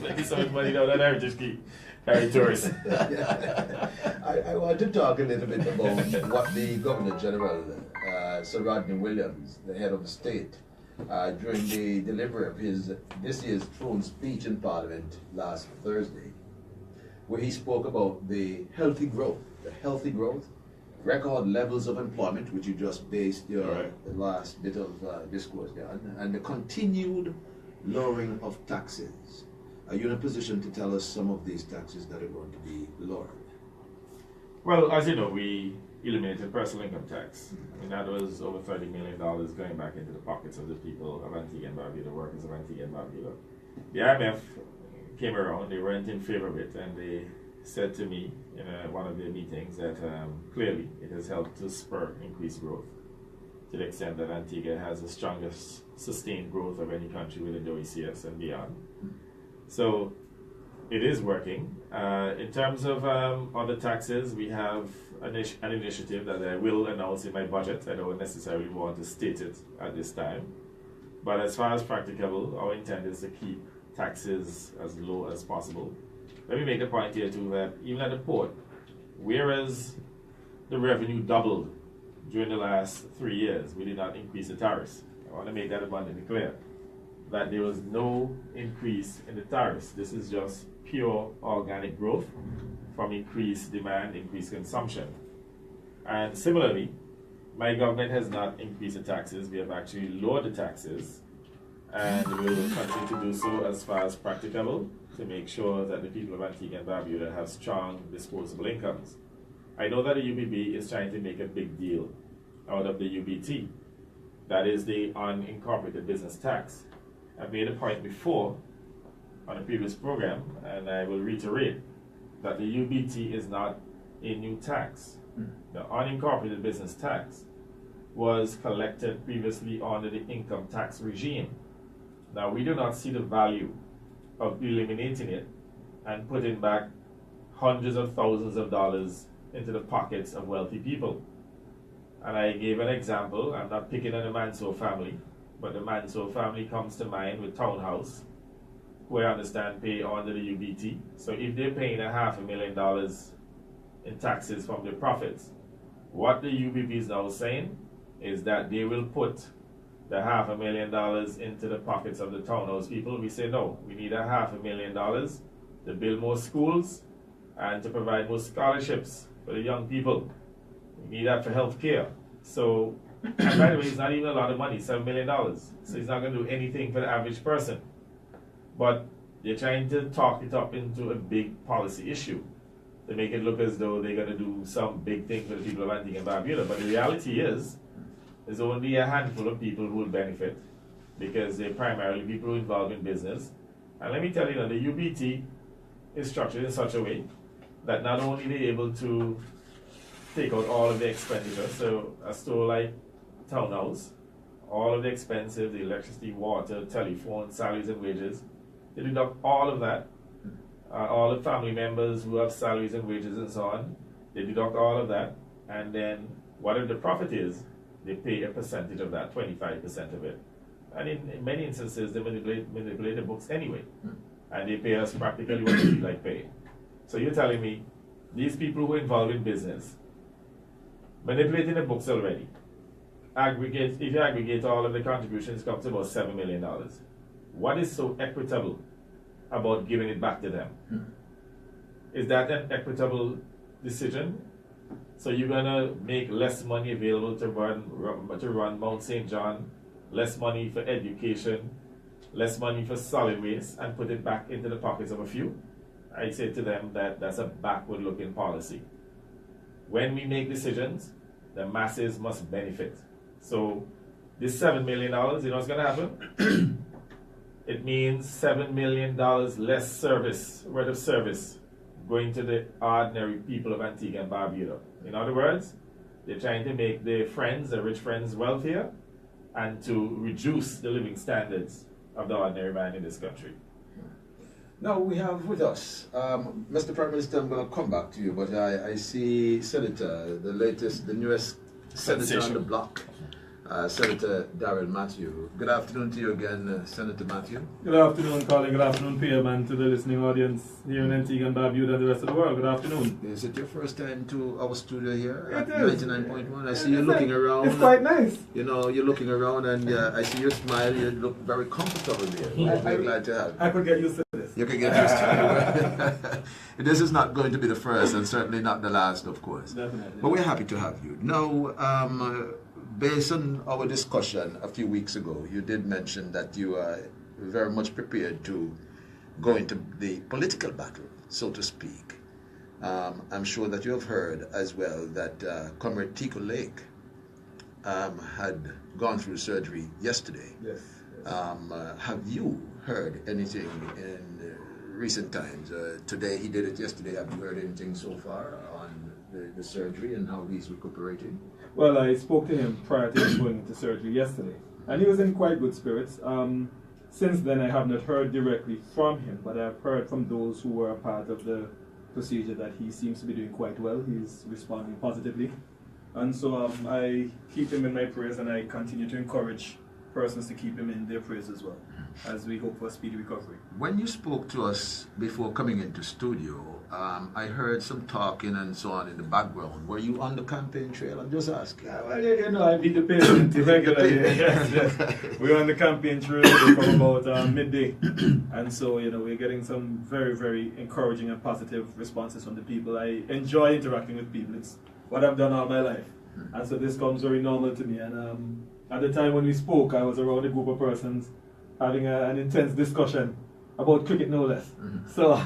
making so much money down at Heritage Key. Carry tourists. I want to talk a little bit about what the Governor General, Sir Rodney Williams, the head of the state, during the delivery of this year's throne speech in Parliament last Thursday, where he spoke about the healthy growth, record levels of employment, which you just based your last bit of discourse on, and the continued lowering of taxes. Are you in a position to tell us some of these taxes that are going to be lowered? Well, as you know, we eliminated personal income tax. I mean, that was over $30 million going back into the pockets of the people of Antigua and Barbuda, the workers of Antigua and Barbuda. The IMF came around, they weren't in favor of it, and they said to me in one of their meetings that clearly it has helped to spur increased growth, to the extent that Antigua has the strongest sustained growth of any country within the OECS and beyond. So it is working. In terms of other taxes, we have an initiative that I will announce in my budget. I don't necessarily want to state it at this time. But as far as practicable, our intent is to keep taxes as low as possible. Let me make the point here too that even at the port, whereas the revenue doubled during the last 3 years, we did not increase the tariffs. I want to make that abundantly clear, that there was no increase in the tariffs. This is just pure organic growth from increased demand, increased consumption. And similarly, my government has not increased the taxes. We have actually lowered the taxes, and we will continue to do so as far as practicable to make sure that the people of Antigua and Barbuda have strong disposable incomes. I know that the UBB is trying to make a big deal out of the UBT. That is the unincorporated business tax. I've made a point before on a previous program, and I will reiterate that the UBT is not a new tax. The unincorporated business tax was collected previously under the income tax regime. Now, we do not see the value of eliminating it and putting back hundreds of thousands of dollars into the pockets of wealthy people. And I gave an example. I'm not picking on the Mansour family, but the Mansour family comes to mind with Townhouse, who I understand pay under the UBT. So if they're paying $500,000 in taxes from their profits, what the UBP is now saying is that they will put the $500,000 into the pockets of the Townhouse people. We say no, we need $500,000 to build more schools and to provide more scholarships for the young people. We need that for health care. So, and by the way, it's not even a lot of money, $7 million. So it's not going to do anything for the average person. But they're trying to talk it up into a big policy issue. to make it look as though they're going to do some big thing for the people of Antigua and Barbuda. But the reality is, there's only a handful of people who will benefit because they're primarily people who are involved in business. And let me tell you that the UBT is structured in such a way that not only they're able to take out all of the expenditure, so a store like Townhouse, all of the expensive, the electricity, water, telephone, salaries and wages, they deduct all of that. All the family members who have salaries and wages and so on, they deduct all of that, and then whatever the profit is, they pay a percentage of that, 25% of it. And in many instances, they manipulate the books anyway, and they pay us practically what they feel like paying. So you're telling me, these people who are involved in business, manipulating the books already, if you aggregate all of the contributions, it comes to about $7 million. What is so equitable about giving it back to them? Is that an equitable decision? So you're gonna make less money available to run Mount St. John, less money for education, less money for solid waste, and put it back into the pockets of a few? I say to them that that's a backward-looking policy. When we make decisions, the masses must benefit. So this $7 million, you know what's gonna happen? It means $7 million less service, worth of service, going to the ordinary people of Antigua and Barbuda. In other words, they're trying to make their friends, their rich friends, wealthier, and to reduce the living standards of the ordinary man in this country. Now we have with us, Mr. Prime Minister, I'm going to come back to you, but I see Senator, the newest senator on the block, Senator Darrell Matthew. Good afternoon to you again, Senator Matthew. Good afternoon, Colin. Good afternoon, PM, and to the listening audience here in Antigua and Barbuda and the rest of the world. Good afternoon. Is it your first time to our studio here It at is. 99.1? I see you looking around. It's quite nice. You know, you're looking around and I see you smile. You look very comfortable here. We're glad to have you. I could get used to this. You can get used to it. This is not going to be the first and certainly not the last, of course. Definitely. But we're happy to have you. Now, based on our discussion a few weeks ago, you did mention that you are very much prepared to go into the political battle, so to speak. I'm sure that you have heard as well that Comrade Tico Lake had gone through surgery yesterday. Yes. Have you heard anything in recent times? Today he did it yesterday. Have you heard anything so far on the surgery and how he's recuperating? Well, I spoke to him prior to him going into surgery yesterday, and he was in quite good spirits. Since then, I have not heard directly from him, but I've heard from those who were a part of the procedure that he seems to be doing quite well. He's responding positively. And so I keep him in my prayers, and I continue to encourage persons to keep him in their prayers as well, as we hope for a speedy recovery. When you spoke to us before coming into studio, I heard some talking and so on in the background. Were you on the campaign trail? I'm just asking. Well, you know, I beat the pavement regularly. Yes. We're on the campaign trail from about midday. And so, you know, we're getting some very, very encouraging and positive responses from the people. I enjoy interacting with people. It's what I've done all my life. And so this comes very normal to me. And at the time when we spoke, I was around a group of persons having an intense discussion about cricket, no less. So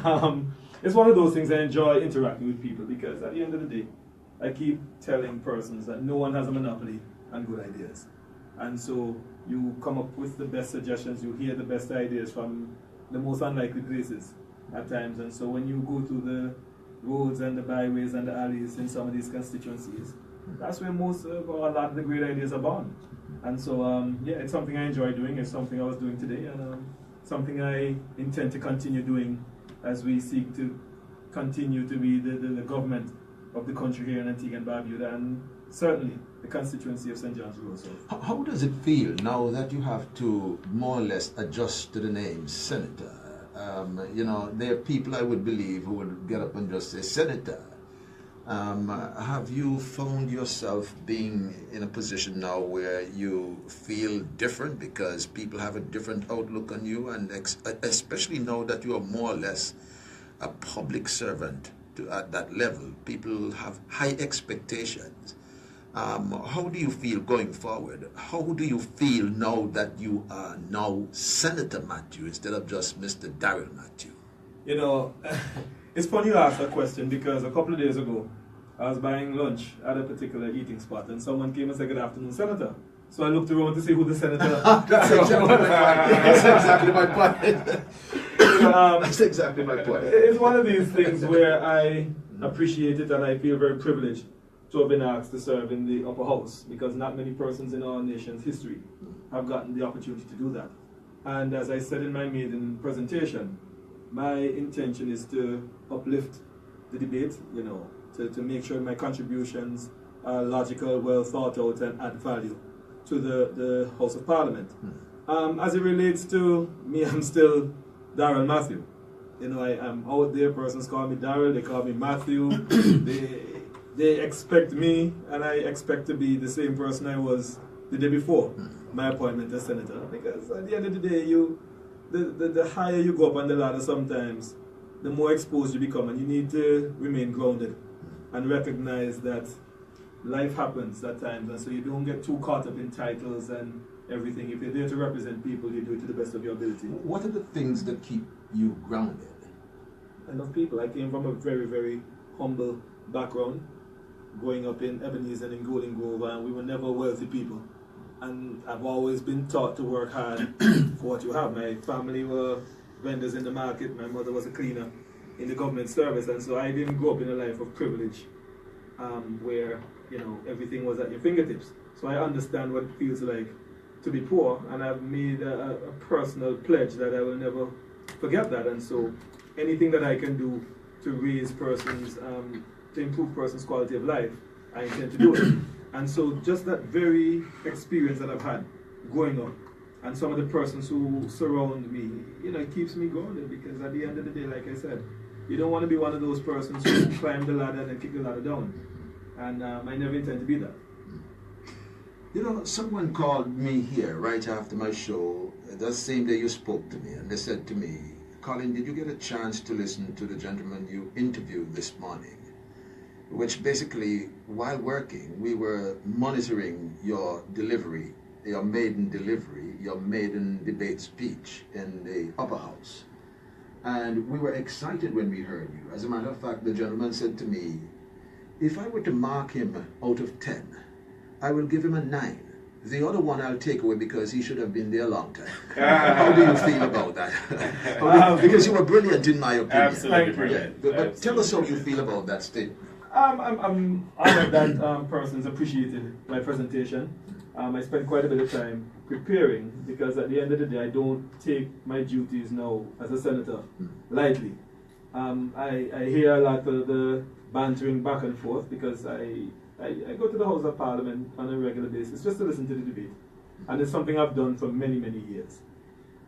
it's one of those things I enjoy interacting with people, because at the end of the day, I keep telling persons that no one has a monopoly on good ideas. And so you come up with the best suggestions, you hear the best ideas from the most unlikely places at times. And so when you go to the roads and the byways and the alleys in some of these constituencies, that's where most of a lot of the great ideas are born. And so, yeah, it's something I enjoy doing. It's something I was doing today, and something I intend to continue doing as we seek to continue to be the government of the country here in Antigua and Barbuda, and certainly the constituency of St. John's Wood. How does it feel now that you have to more or less adjust to the name Senator? You know, there are people, I would believe, who would get up and just say Senator. Have you found yourself being in a position now where you feel different because people have a different outlook on you, and especially now that you are more or less a public servant at that level, people have high expectations. How do you feel going forward? How do you feel now that you are now Senator Matthew instead of just Mr. Darrell Matthew? You know, It's funny you ask that question because a couple of days ago, I was buying lunch at a particular eating spot and someone came and said, "Good afternoon, Senator." So I looked around to see who the senator That's exactly my point. That's exactly my point. It's one of these things where I appreciate it and I feel very privileged to have been asked to serve in the upper house because not many persons in our nation's history have gotten the opportunity to do that. And as I said in my maiden presentation, my intention is to uplift the debate, to make sure my contributions are logical, well thought out, and add value to the House of Parliament. As it relates to me, I'm still Darrell Matthew. I'm out there, persons call me Darrell, they call me Matthew. they expect me, and I expect to be the same person I was the day before my appointment as senator. Because at the end of the day, the higher you go up on the ladder sometimes, the more exposed you become, and you need to remain grounded and recognize that life happens at times, and so you don't get too caught up in titles and everything. If you're there to represent people, you do it to the best of your ability. What are the things that keep you grounded? I love people. I came from a very, very humble background, growing up in Ebenezer and in Golden Grove, and we were never wealthy people. And I've always been taught to work hard for what you have. My family were vendors in the market. My mother was a cleaner in the government service, and so I didn't grow up in a life of privilege where everything was at your fingertips. So I understand what it feels like to be poor, and I've made a personal pledge that I will never forget that. And so anything that I can do to raise persons, to improve persons' quality of life, I intend to do it. And so just that very experience that I've had growing up, and some of the persons who surround me, it keeps me grounded, because at the end of the day, like I said, you don't want to be one of those persons who climb the ladder and then kick the ladder down. And I never intend to be that. Someone called me here right after my show, the same day you spoke to me, and they said to me, "Colin, did you get a chance to listen to the gentleman you interviewed this morning?" Which basically, while working, we were monitoring your delivery, your maiden debate speech in the upper house. And we were excited when we heard you. As a matter of fact, the gentleman said to me, "If I were to mark him out of 10, I will give him a 9. The other one I'll take away because he should have been there a long time." How do you feel about that? Because you were brilliant in my opinion. Absolutely brilliant. Yeah. But tell us how you feel about that statement. I'm honored that persons appreciated my presentation. I spent quite a bit of time preparing, because at the end of the day, I don't take my duties now as a senator lightly. I hear a lot of the bantering back and forth, because I go to the House of Parliament on a regular basis just to listen to the debate. And it's something I've done for many, many years.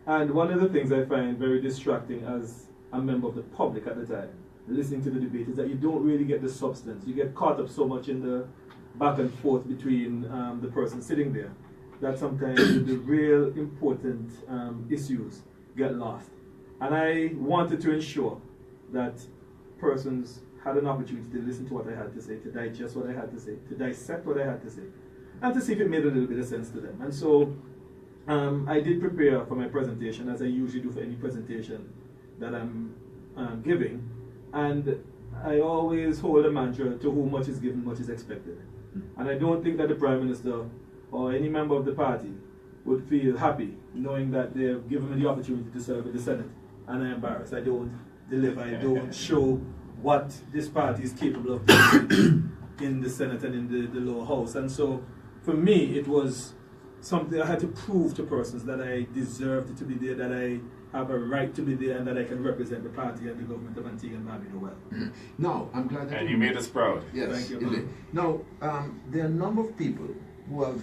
And one of the things I find very distracting as a member of the public at the time, listening to the debate, is that you don't really get the substance. You get caught up so much in the back and forth between the person sitting there, that sometimes the real important issues get lost. And I wanted to ensure that persons had an opportunity to listen to what I had to say, to digest what I had to say, to dissect what I had to say, and to see if it made a little bit of sense to them. And so I did prepare for my presentation, as I usually do for any presentation that I'm giving. And I always hold a mantra: to whom much is given, much is expected. And I don't think that the Prime Minister or any member of the party would feel happy knowing that they've given me the opportunity to serve in the Senate, and I'm embarrassed. I don't deliver, I don't show what this party is capable of doing in the Senate and in the lower house. And so for me, it was something I had to prove to persons that I deserved to be there, that I have a right to be there, and that I can represent the party and the government of Antigua and Barbuda well. No, I'm glad that And you made us proud. Yes, Thank you. indeed. Now, there are a number of people who have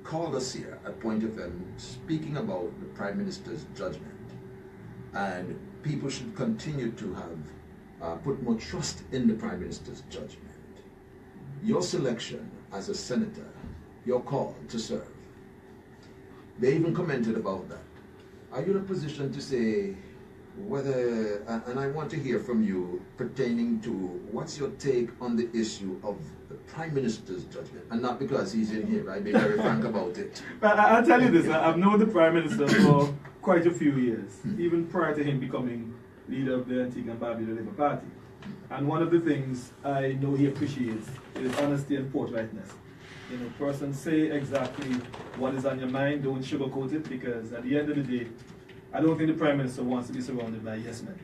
called us here at Point FM speaking about the Prime Minister's judgment, and people should continue to have put more trust in the Prime Minister's judgment. Your selection as a senator, your call to serve, they even commented about that. Are you in a position to say whether, and I want to hear from you pertaining to what's your take on the issue of the Prime Minister's judgment? And not because he's in here, I'll be very frank about it. But I'll tell you this, I've known the Prime Minister for quite a few years, even prior to him becoming leader of the Antigua and Barbuda Labour Party. And one of the things I know he appreciates is honesty and forthrightness. You know, person, say exactly what is on your mind, don't sugarcoat it, because at the end of the day, I don't think the Prime Minister wants to be surrounded by yes men.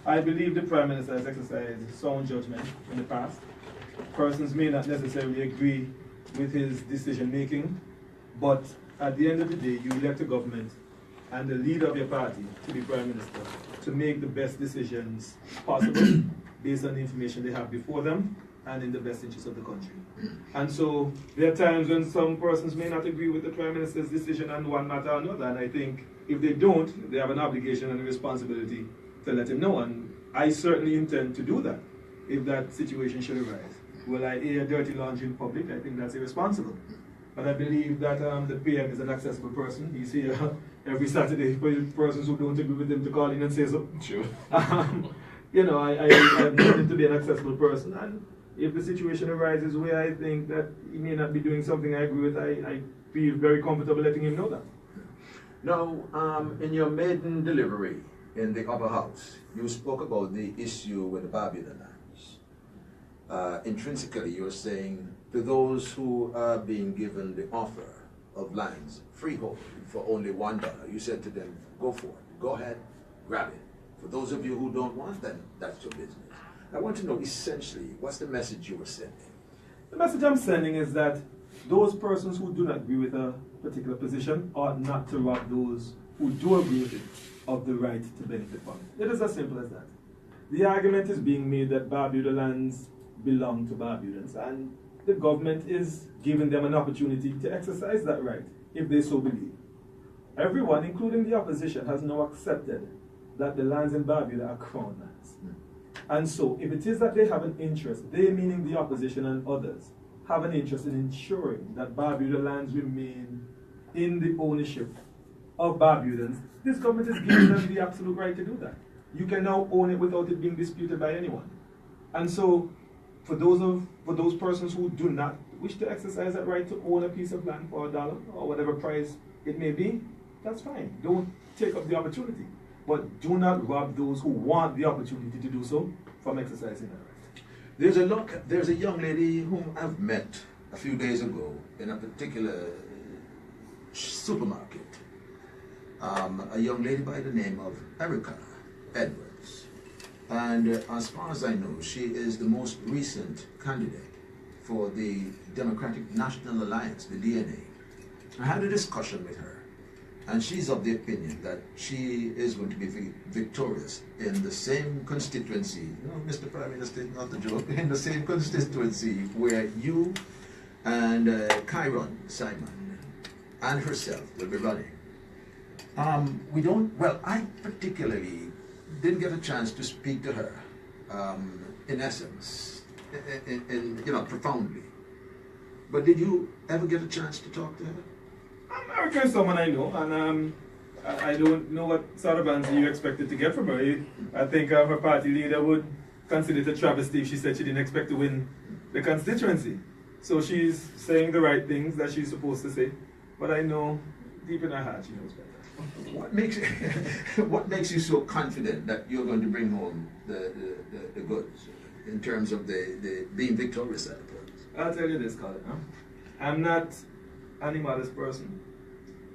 I believe the Prime Minister has exercised sound judgment in the past. Persons may not necessarily agree with his decision making, but at the end of the day, you elect a government and the leader of your party to be Prime Minister to make the best decisions possible based on the information they have before them and in the best interest of the country. And so there are times when some persons may not agree with the Prime Minister's decision on one matter or another, and I think if they don't, they have an obligation and a responsibility to let him know, and I certainly intend to do that if that situation should arise. Will I air dirty laundry in public? I think that's irresponsible. But I believe that the PM is an accessible person. He's here every Saturday for persons who don't agree with him to call in and say so. Sure. You know, I've known him to be an accessible person, and if the situation arises where I think that he may not be doing something I agree with, I feel very comfortable letting him know that. Now, in your maiden delivery in the upper house, you spoke about the issue with the Barbuda lands. Intrinsically, you're saying to those who are being given the offer of lands freehold for only $1, you said to them, go for it, go ahead, grab it. For those of you who don't want them, that's your business. I want to know essentially, what's the message you were sending? The message I'm sending is that those persons who do not agree with a particular position ought not to rob those who do agree with it of the right to benefit from it. It is as simple as that. The argument is being made that Barbuda lands belong to Barbudans, and the government is giving them an opportunity to exercise that right, if they so believe. Everyone, including the opposition, has now accepted that the lands in Barbuda are crown lands. And so, if it is that they have an interest, they meaning the opposition and others, have an interest in ensuring that Barbuda lands remain in the ownership of Barbudans, this government is giving them the absolute right to do that. You can now own it without it being disputed by anyone. And so, for those persons who do not wish to exercise that right to own a piece of land for $1 or whatever price it may be, that's fine. Don't take up the opportunity. But do not rob those who want the opportunity to do so from exercising that right. There's a young lady whom I've met a few days ago in a particular supermarket. A young lady by the name of Erica Edwards. And as far as I know, she is the most recent candidate for the Democratic National Alliance, the DNA. I had a discussion with her, and she's of the opinion that she is going to be victorious in the same constituency, Mr. Prime Minister, not the joke, in the same constituency where you and Chiron Simon and herself will be running. I particularly didn't get a chance to speak to her, in essence, profoundly. But did you ever get a chance to talk to her? Erica is someone I know, and I don't know what sort of answer you expected to get from her. I think her party leader would consider it a travesty if she said she didn't expect to win the constituency. So she's saying the right things that she's supposed to say, but I know deep in her heart she knows better. What makes you so confident that you're going to bring home the goods in terms of the being victorious at the polls? I'll tell you this, Colin. I'm not an immodest person.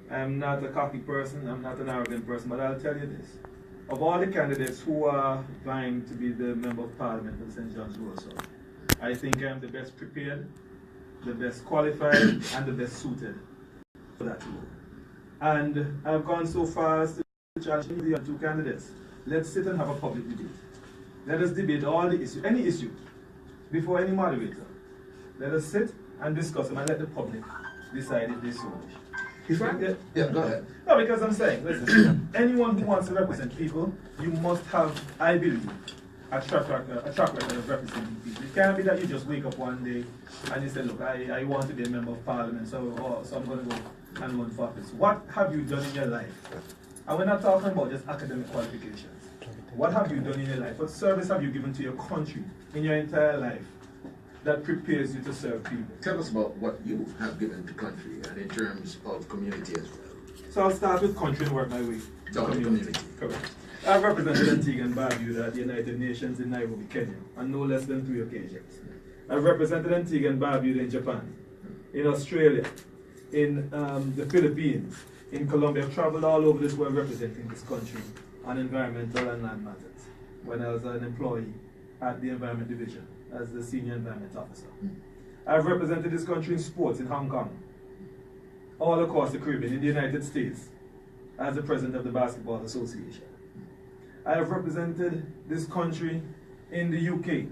I'm not a cocky person. I'm not an arrogant person. But I'll tell you this. Of all the candidates who are vying to be the Member of Parliament of St. John's Warsaw, I think I'm the best prepared, the best qualified, and the best suited for that role. And I've gone so far as to challenge the other two candidates. Let's sit and have a public debate. Let us debate all the issues, any issue, before any moderator. Let us sit and discuss them and let the public decide if they so wish. Yeah, go ahead. No, because I'm saying, listen, anyone who wants to represent people, you must have, I believe, a track record of representing people. It can't be that you just wake up one day and you say, look, I want to be a member of parliament, so I'm going to go and run for office. What have you done in your life? And we're not talking about just academic qualifications. What have you done in your life? What service have you given to your country in your entire life that prepares you to serve people? Tell us about what you have given to country and in terms of community as well. So I'll start with country and work my way down to community. Correct. I've represented Antigua and Barbuda at the United Nations in Nairobi, Kenya, on no less than 3 occasions. I've represented Antigua and Barbuda in Japan, in Australia, in the Philippines, in Colombia. I've traveled all over this world representing this country on environmental and land matters when I was an employee at the Environment Division as the Senior Environment Officer. I've represented this country in sports in Hong Kong, all across the Caribbean, in the United States, as the President of the Basketball Association. I have represented this country in the UK,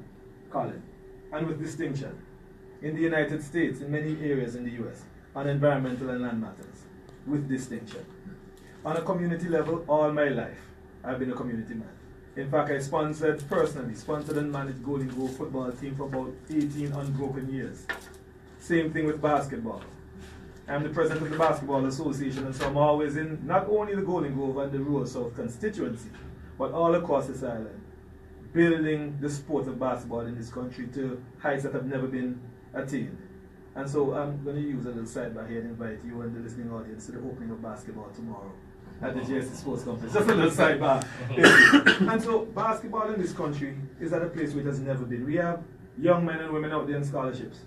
Colin, and with distinction, in the United States, in many areas in the US, on environmental and land matters, with distinction. On a community level, all my life, I've been a community man. In fact, I personally sponsored and managed Golden Grove football team for about 18 unbroken years. Same thing with basketball. I'm the president of the Basketball Association, and so I'm always in not only the Golden Grove and the Rural South constituency, but all across this island, building the sport of basketball in this country to heights that have never been attained. And so I'm going to use a little sidebar here and invite you and the listening audience to the opening of basketball tomorrow at the JSC Sports Complex. Just a little sidebar. And so basketball in this country is at a place where it has never been. We have young men and women out there in scholarships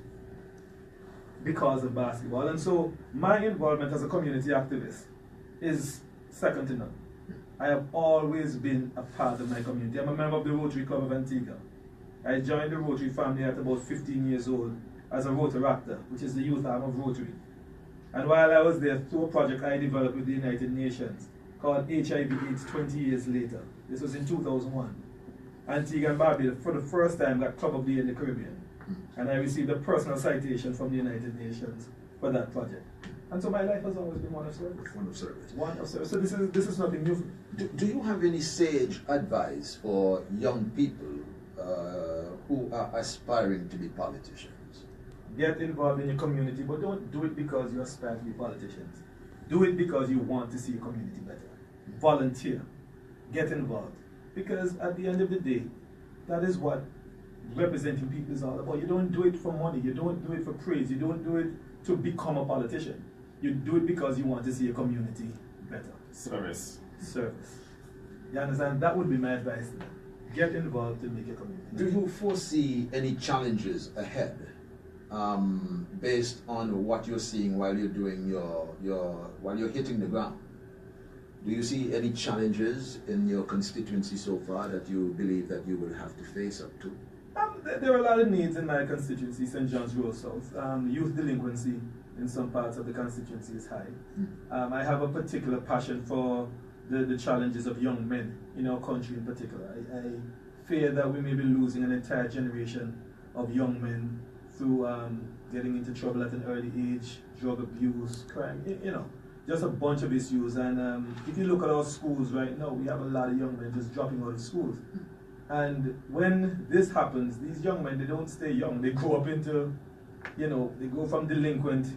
because of basketball. And so my involvement as a community activist is second to none. I have always been a part of my community. I'm a member of the Rotary Club of Antigua. I joined the Rotary family at about 15 years old as a Rotaractor, which is the youth arm of Rotary. And while I was there, through a project I developed with the United Nations called HIV/AIDS 20 years later. This was in 2001. Antigua and Barbuda, for the first time, got Club of the Year in the Caribbean. And I received a personal citation from the United Nations for that project. And so my life has always been one of service. One of service. One of service. So this is nothing new for me. Do you have any sage advice for young people who are aspiring to be politicians? Get involved in your community, but don't do it because you aspire to be politicians. Do it because you want to see your community better. Volunteer. Get involved. Because at the end of the day, that is what representing people is all about. You don't do it for money. You don't do it for praise. You don't do it to become a politician. You do it because you want to see your community better. Service. Service. You understand? That would be my advice to them. Get involved to make your community better. Do you foresee any challenges ahead based on what you're seeing while you're doing while you're hitting the ground? Do you see any challenges in your constituency so far that you believe that you will have to face up to? There are a lot of needs in my constituency, St. John's Rural South. Youth delinquency in some parts of the constituency is high. I have a particular passion for the challenges of young men in our country in particular. I fear that we may be losing an entire generation of young men through getting into trouble at an early age, drug abuse, crime, just a bunch of issues. And if you look at our schools right now, we have a lot of young men just dropping out of schools. And when this happens, these young men, they don't stay young. They grow up into, they go from delinquent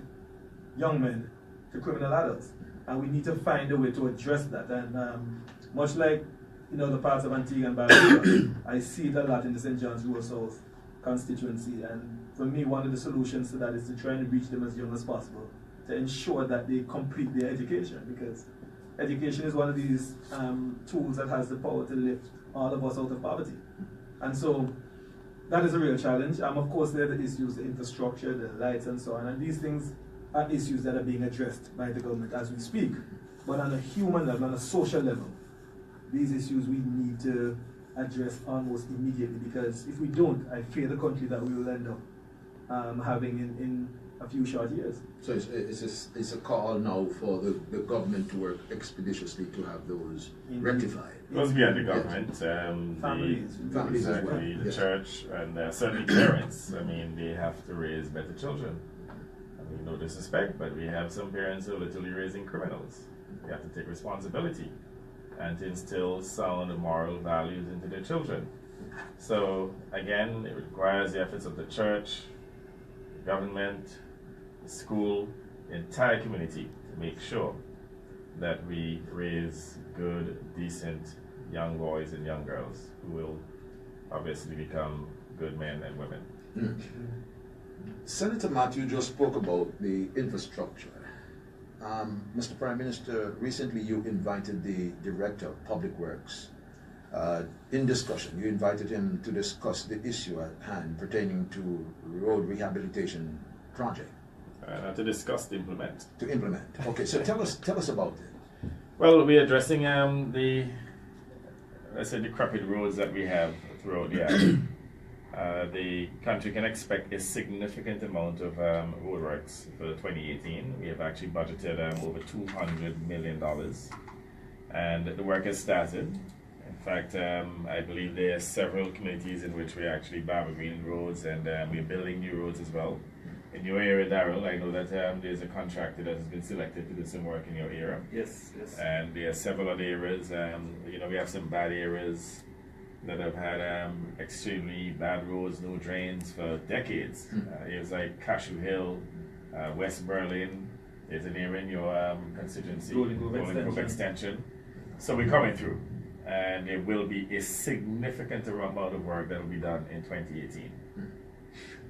young men to criminal adults. And we need to find a way to address that. And much like, the parts of Antigua and Barbuda, I see it a lot in the St. John's Rural South constituency. And for me, one of the solutions to that is to try and reach them as young as possible, to ensure that they complete their education. Because education is one of these tools that has the power to lift all of us out of poverty. And so that is a real challenge. Of course, there are the issues, the infrastructure, the lights and so on. And these things are issues that are being addressed by the government as we speak. But on a human level, on a social level, these issues we need to address almost immediately, because if we don't, I fear the country that we will end up having in a few short years. So it's a call now for the government to work expeditiously to have those rectified. It goes beyond the government, Families exactly, well. the church, and certainly parents. I mean, they have to raise better children. I mean, no disrespect, but we have some parents who are literally raising criminals. They have to take responsibility and to instill sound moral values into their children. So again, it requires the efforts of the church, the government, the school, the entire community to make sure that we raise good, decent young boys and young girls who will obviously become good men and women. Senator Matthew just spoke about the infrastructure. Mr. Prime Minister, recently you invited the Director of Public Works in discussion. You invited him to discuss the issue at hand pertaining to road rehabilitation project. To discuss, to implement. To implement. Okay, so tell us about it. Well, we're addressing the, let's say, decrepit roads that we have throughout the island. The country can expect a significant amount of roadworks for 2018. We have actually budgeted over $200 million, and the work has started. In fact, I believe there are several communities in which we're actually barber-greening roads, and we're building new roads as well. In your area, Daryl, I know that there's a contractor that has been selected to do some work in your area. Yes, yes. And there are several other areas. We have some bad areas that have had extremely bad roads, no drains for decades. Areas like Cashew Hill, West Berlin. There's an area in your constituency, Rolling Grove Extension. So we're coming through, and there will be a significant amount of work that will be done in 2018.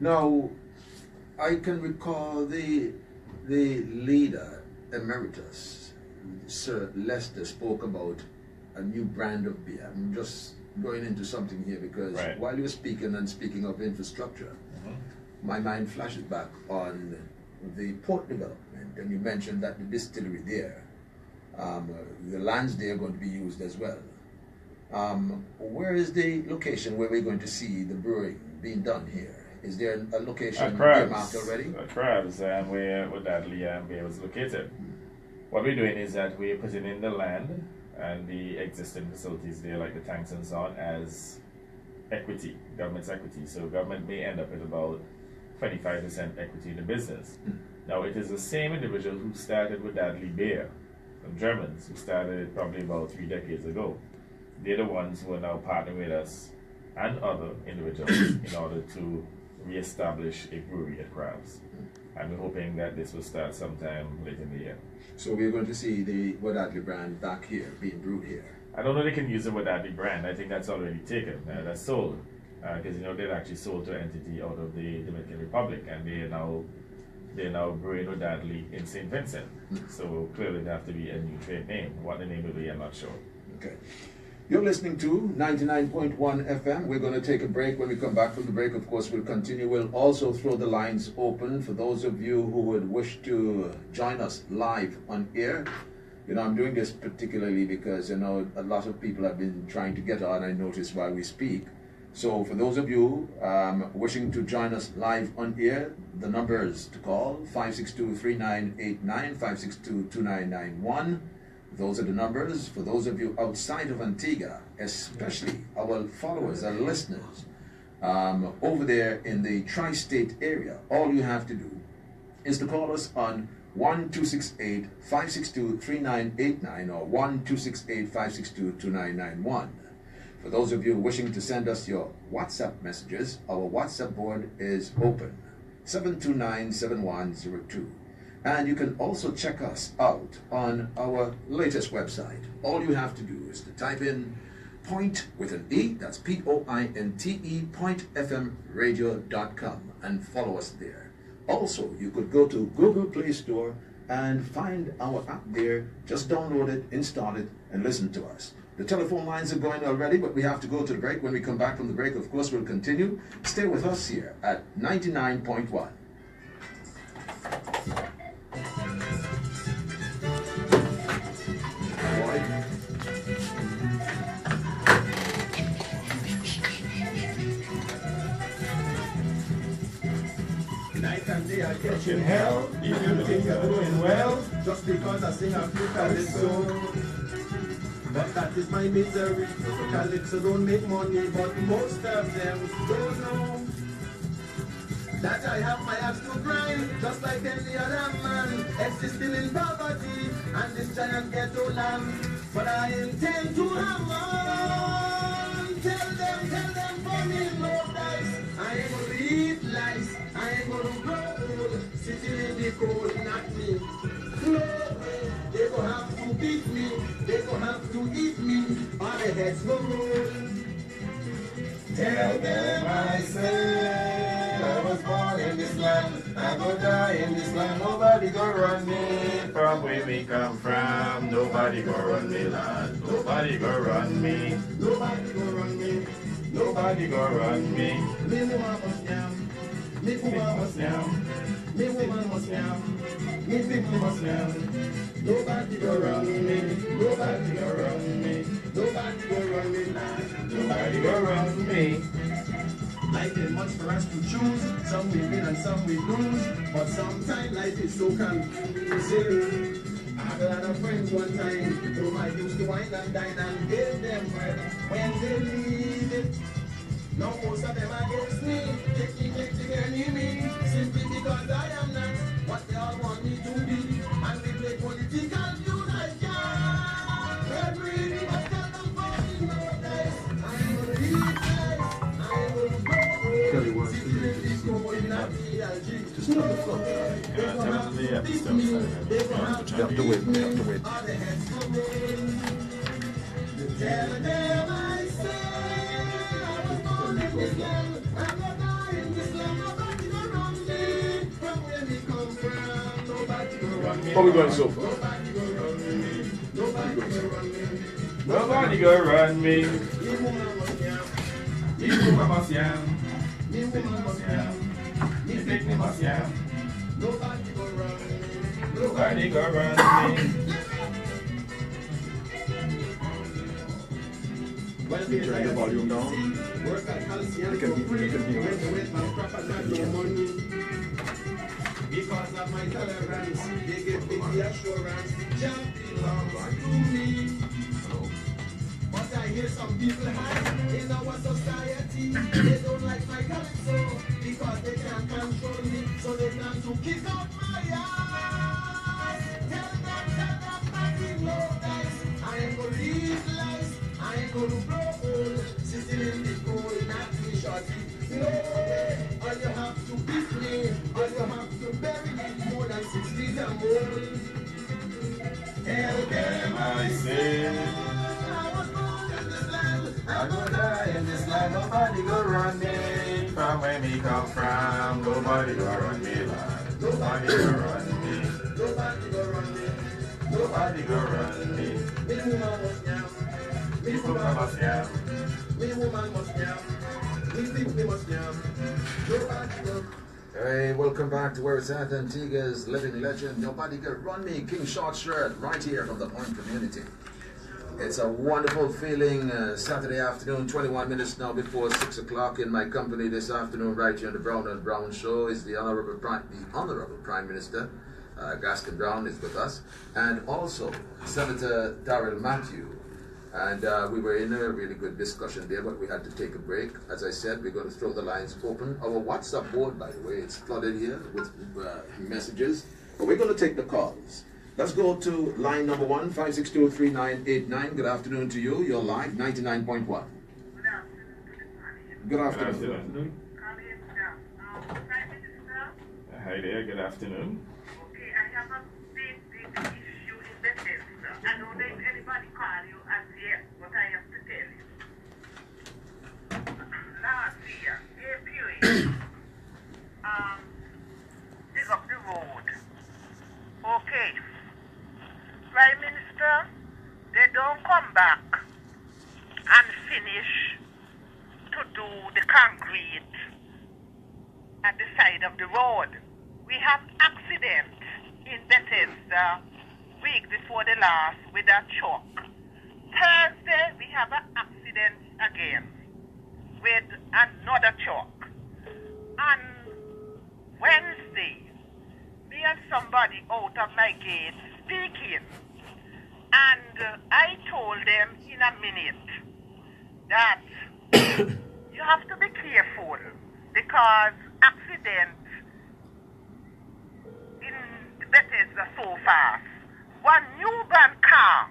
Now, I can recall the leader emeritus, Sir Lester, spoke about a new brand of beer. I'm just going into something here because while you were speaking of infrastructure, my mind flashes back on the port development, and you mentioned that the distillery there, the lands there are going to be used as well. Where is the location where we're going to see the brewing being done here? Is there a location earmarked already? Crabs, where Dudley Beer was located. What we're doing is that we're putting in the land and the existing facilities there, like the tanks and so on, as equity, government's equity. So government may end up with about 25% equity in the business. Now, it is the same individual who started with Dudley Beer, from Germans, who started it probably about 3 decades ago. They're the ones who are now partnering with us and other individuals in order to re-establish a brewery at Crabs. And we're hoping that this will start sometime late in the year. So we're going to see the Wadadley brand back here, being brewed here. I don't know if they can use the Wadadley brand. I think that's already taken. That's sold. Because they're actually sold to an entity out of the Dominican Republic, and they're now brewing Wadadley in St. Vincent. So clearly there have to be a new trade name. What the name will be, I'm not sure. Okay. You're listening to 99.1 FM. We're going to take a break. When we come back from the break, of course, we'll continue. We'll also throw the lines open for those of you who would wish to join us live on air. I'm doing this particularly because, a lot of people have been trying to get on, I notice, while we speak. So for those of you wishing to join us live on air, the numbers to call, 562-3989, 562-2991. Those are the numbers. For those of you outside of Antigua, especially our followers, our listeners, over there in the tri-state area, all you have to do is to call us on 1-268-562-3989 or 1-268-562-2991. For those of you wishing to send us your WhatsApp messages, our WhatsApp board is open, 729-7102. And you can also check us out on our latest website. All you have to do is to type in point with an E, that's P-O-I-N-T-E, pointfmradio.com, and follow us there. Also, you could go to Google Play Store and find our app there. Just download it, install it, and listen to us. The telephone lines are going already, but we have to go to the break. When we come back from the break, of course, we'll continue. Stay with us here at 99.1. Night and day I catching hell. If you think you're doing well, just because I sing a few calypso. But that is my misery. Calypso don't make money, but most of them don't know that I have my axe to grind, just like any other man, existing in poverty and this giant ghetto land. But I intend to hammer. Tell them for me no dice. I ain't gonna eat lice. I ain't gonna grow old, sitting in the cold, not me. No way, they gon' have to beat me, they gon' have to eat me, or their heads will roll. Tell them I said I was born in this land, I will die in this land. Nobody Nobody go run me from where we come from. Nobody go run me, lad. Nobody go run me. Nobody go run me. Nobody go run me. Me woman must yam. Me woman must yam. Me woman must yam. Me people must yam. Nobody go run me. Nobody go run me. Nobody go run me. Nobody go run me. Life is much for us to choose. Some we win and some we lose. But sometimes life is so confusing. I had a lot of friends one time whom I used to wine and dine and give them bread when they leave it. Now most of them against me, taking any me, simply because I am not what they all want me to be. And we play political views like yeah. Every must tell them fucking no dice. I will leave dice. I will go. Secretly going at DLG. Just on the floor. They gonna have to beat me. They gonna have to You have to wait. You have to wait. all the heads coming. Tell them I say I was born in this land. I'm gonna die in this land. Nobody gonna run me from where we come from. Nobody gonna run me. How we going so far? Nobody gonna run me. Nobody gonna run me. Nobody go run me. Me woman must yam. Me woman must yam. Me woman must yam. Me Me must yam. Nobody gonna run me. Nobody go run me. Well, Turn the volume down. work at Calcium They can for hear- free. they can hear When us. the wait man crap and not no money. Because of my tolerance, they give me the assurance the job belongs to me. But I hear some people hide in our society. They don't like my calypso because they can't control me. So they plan to kick out my ass. Tell them, nothing, no dice. I ain't gonna leave lies. I ain't gonna blow hole. Sitting in the cold, not me shorty. No way. All you have to beat me. All you have to bury me more than 6 feet and more. Tell them I say I was born in this land. I go die in this land. Nobody go run me from where me come from. Nobody go run me, lad. Nobody go run me. Nobody go run me. Nobody go run me. Me woman must yam. Me People woman must yam. Me woman must yam. Me people must yam. Nobody go. Hey, welcome back to where it's at. Antigua's living legend. Nobody can run me. King Short Shirt, right here from the Point community. It's a wonderful feeling. Saturday afternoon, 21 minutes now before 6 o'clock. In my company this afternoon, right here on the Browne and Browne Show, is the Honorable Prime Minister Gaston Browne is with us, and also Senator Darrell Matthew. And we were in a really good discussion there, but we had to take a break. As I said, we're going to throw the lines open. Our WhatsApp board, by the way, it's flooded here with messages. But we're going to take the calls. Let's go to line number 1, 562-3989. Good afternoon to you. You're live, 99.1. Good afternoon. Hi there, good afternoon. Okay, I have a big issue in Bethesda. I don't know if anybody called you as yet, but I have to tell you. Last year, April, dig up the road. Okay. Prime Minister, they don't come back and finish to do the concrete at the side of the road. We have accident in Bethesda week before the last with a truck. Thursday we have an accident again with another truck. On Wednesday, me and somebody out of my gate speaking, and I told them in a minute that you have to be careful because accident in Bethesda so fast. One newborn car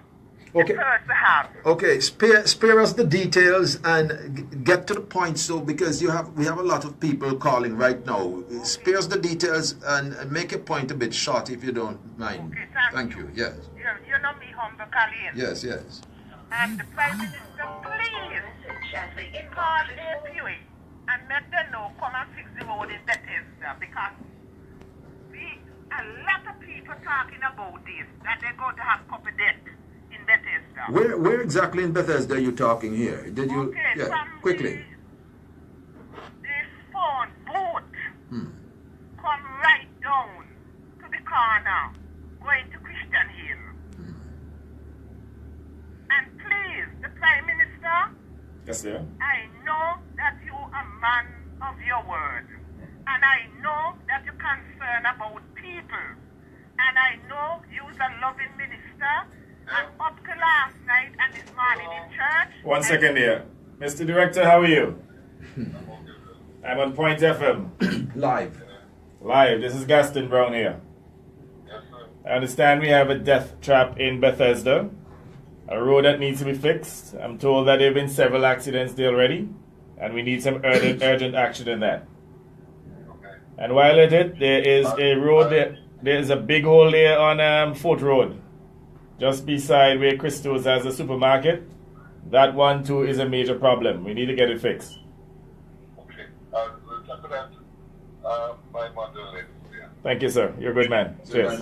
Okay. the person has. Okay, spare us the details and get to the point. So because we have a lot of people calling right now. Spare us the details and make your point a bit short if you don't mind. Okay, Thank you. Yes. You know me, humble Colleen. Yes. Yes. And the Prime Minister, please call APA and let them know come and fix the road in Bethesda because a lot of people talking about this, that they're going to have copy debt in Bethesda. Where exactly in Bethesda are you talking here? Did you? Okay, Yeah, from quickly. the phone booth, come right down to the corner, going to Christian Hill. And please, the Prime Minister, Yes, sir. I know that you are a man of your word. And I know that you're concerned about people. And I know you're a loving minister. And up to last night and this morning in church. 1 second here. Mr. Director, how are you? I'm on Point FM. Live. Live. This is Gaston Browne here. I understand we have a death trap in Bethesda. A road that needs to be fixed. I'm told that there have been several accidents there already. And we need some urgent action in that. And while at it, there is a road there. There is a big hole there on Fort Road. Just beside where Christos has a supermarket. That one too is a major problem. We need to get it fixed. Okay. We'll tackle that by Monday later. Yeah. Thank you, sir. You're a good man. Cheers.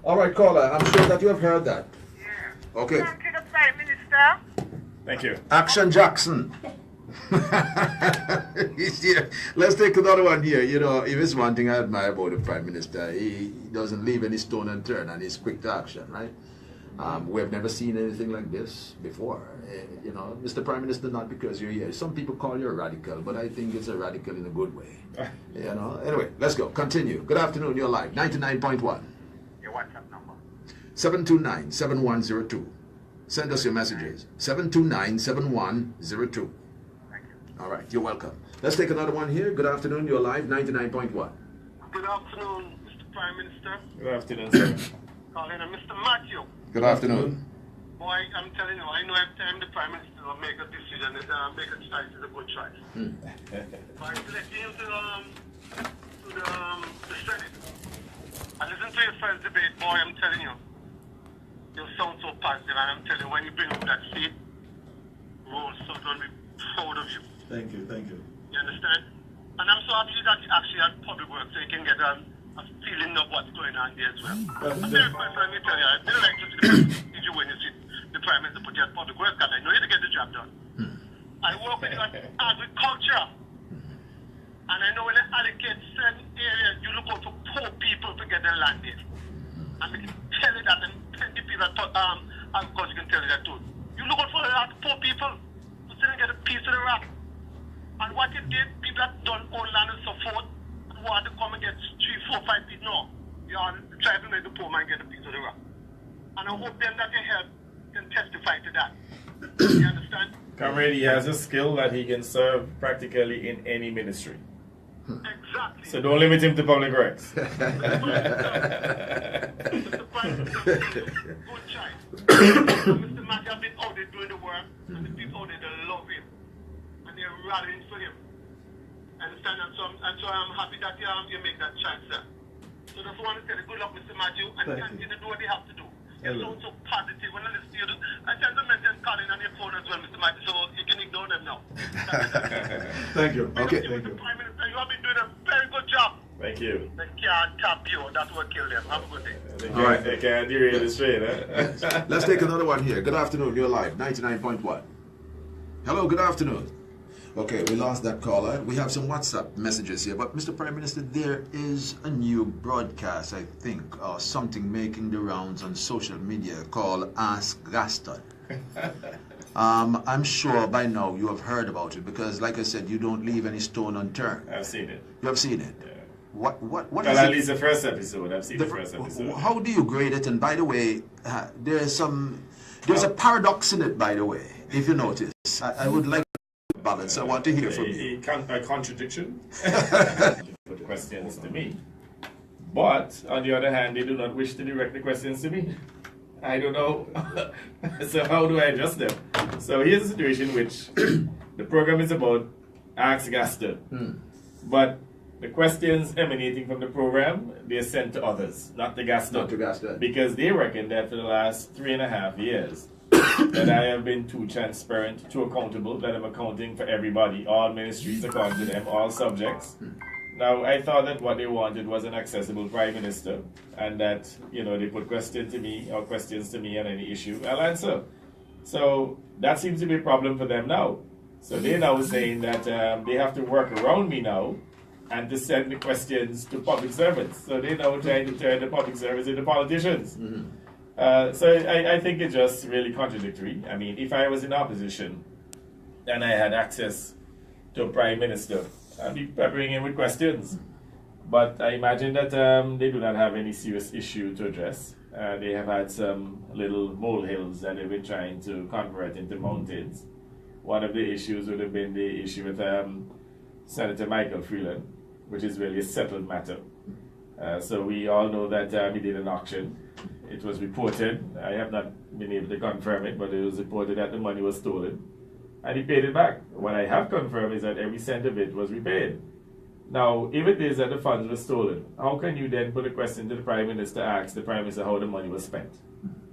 All right, caller. I'm sure that you have heard that. Yeah. Okay. Thank you, the Prime Minister. Thank you. Action Jackson. He's here. Let's take another one here. You know, if it's one thing I admire about the Prime Minister, he doesn't leave any stone unturned and he's quick to action, right? We have never seen anything like this before. You know, Mr. Prime Minister, not because you're here. Some people call you a radical, but I think it's a radical in a good way. You know, anyway, let's go. Continue. Good afternoon. You're live. 99.1. Your WhatsApp number. 729-7102. Send us your messages. 729-7102. All right, you're welcome. Let's take another one here. Good afternoon, you're live, 99.1. Good afternoon, Mr. Prime Minister. Good afternoon, sir. Calling Mr. Matthew. Good afternoon. Boy, I'm telling you, I know every time the Prime Minister will make a decision, make a choice is a good choice. By selecting you to the Senate, I listened to your first debate, boy, I'm telling you, you sound so positive, and I'm telling you, when you bring up that seat, we're so going to be proud of you. Thank you, thank you. You understand? And I'm so happy that you actually had public work so you can get a feeling of what's going on there as well. I'm very grateful, let me tell you, I didn't like to see you when you see the Prime Minister put you at public work, because I know you to get the job done. I work with you at agriculture. And I know when they allocate certain areas, you look out for poor people to get their land there. And I can tell you that, and plenty people at agriculture can tell you that too. You look out for a lot of poor people who didn't get a piece of the rock. And what you did, people that don't own land and so forth, who want to come and get 3, 4, 5 feet, no. You are trying to make the poor man get a piece of the rock. And I hope then that they help can testify to that. You understand? Comrade, he has a skill that he can serve practically in any ministry. Exactly. So don't limit him to public works. Mr. Prime Minister, good child. Mr. Matthew have been out there doing the work, and the people out there, they love him. And they're rallying for him. Understand? And so I'm happy that you make that chance, sir. So that's what I want to tell you. Good luck, Mr. Matthew, and continue to do what they have to do. You sound so positive when I listen to you. I send a message calling on your phone as well, Mr. Matthew, so you can ignore them now. Thank you. Okay. Mr. Prime Minister, you have been doing a very good job. Thank you. They can't tap you. That's what killed them. Have a good day. All right. They can't derail the straight, huh? Let's take another one here. Good afternoon, you're live, 99.1. Hello, good afternoon. Okay, we lost that caller. We have some WhatsApp messages here, but Mr. Prime Minister, there is a new broadcast, I think, or something making the rounds on social media called Ask Gaston. I'm sure by now you have heard about it because, like I said, you don't leave any stone unturned. I've seen it. You have seen it? Yeah. What Well, is at it? least the first episode. I've seen the first episode. How do you grade it? And by the way, there's a paradox in it, by the way, if you notice. I would like balance. I want to hear from you. A contradiction. Put questions to me. But, on the other hand, they do not wish to direct the questions to me. I don't know. So how do I adjust them? So here's a situation in which the program is about Ask Gaston. But the questions emanating from the program, they're sent to others, not to Gaston. Not to Gaston. Because they reckon that for the last 3.5 years, that I have been too transparent, too accountable, that I'm accounting for everybody, all ministries according to them, all subjects. Now, I thought that what they wanted was an accessible prime minister, and that, you know, they put questions to me on any issue, I'll answer. So that seems to be a problem for them now. So they're now saying that they have to work around me now and to send the questions to public servants. So they're now trying to turn the public servants into politicians. So I think it's just really contradictory. I mean, if I was in opposition and I had access to a prime minister, I'd be peppering him with questions. But I imagine that they do not have any serious issue to address. They have had some little molehills that they've been trying to convert into mountains. One of the issues would have been the issue with Senator Michael Freeland, which is really a settled matter. So we all know that he did an auction. It was reported, I have not been able to confirm it, but it was reported that the money was stolen. And he paid it back. What I have confirmed is that every cent of it was repaid. Now, if it is that the funds were stolen, how can you then put a question to the Prime Minister, ask the Prime Minister how the money was spent?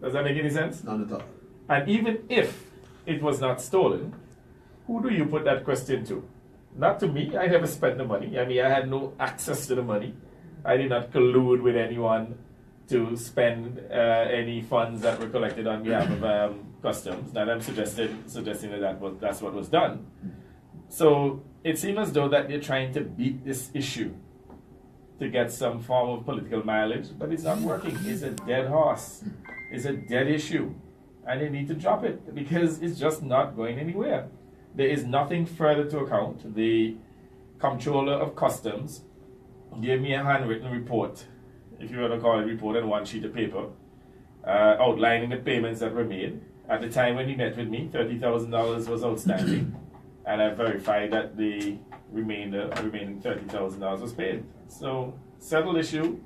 Does that make any sense? None at all. And even if it was not stolen, who do you put that question to? Not to me. I never spent the money. I mean, I had no access to the money. I did not collude with anyone to spend any funds that were collected on behalf of customs. Now I'm suggesting that's what was done. So it seems as though that they're trying to beat this issue to get some form of political mileage, but it's not working. It's a dead horse. It's a dead issue. And they need to drop it because it's just not going anywhere. There is nothing further to account. The Comptroller of Customs gave me a handwritten report, if you want to call it a report, on one sheet of paper, outlining the payments that were made. At the time when he met with me, $30,000 was outstanding, and I verified that the remaining $30,000 was paid. So, settled issue.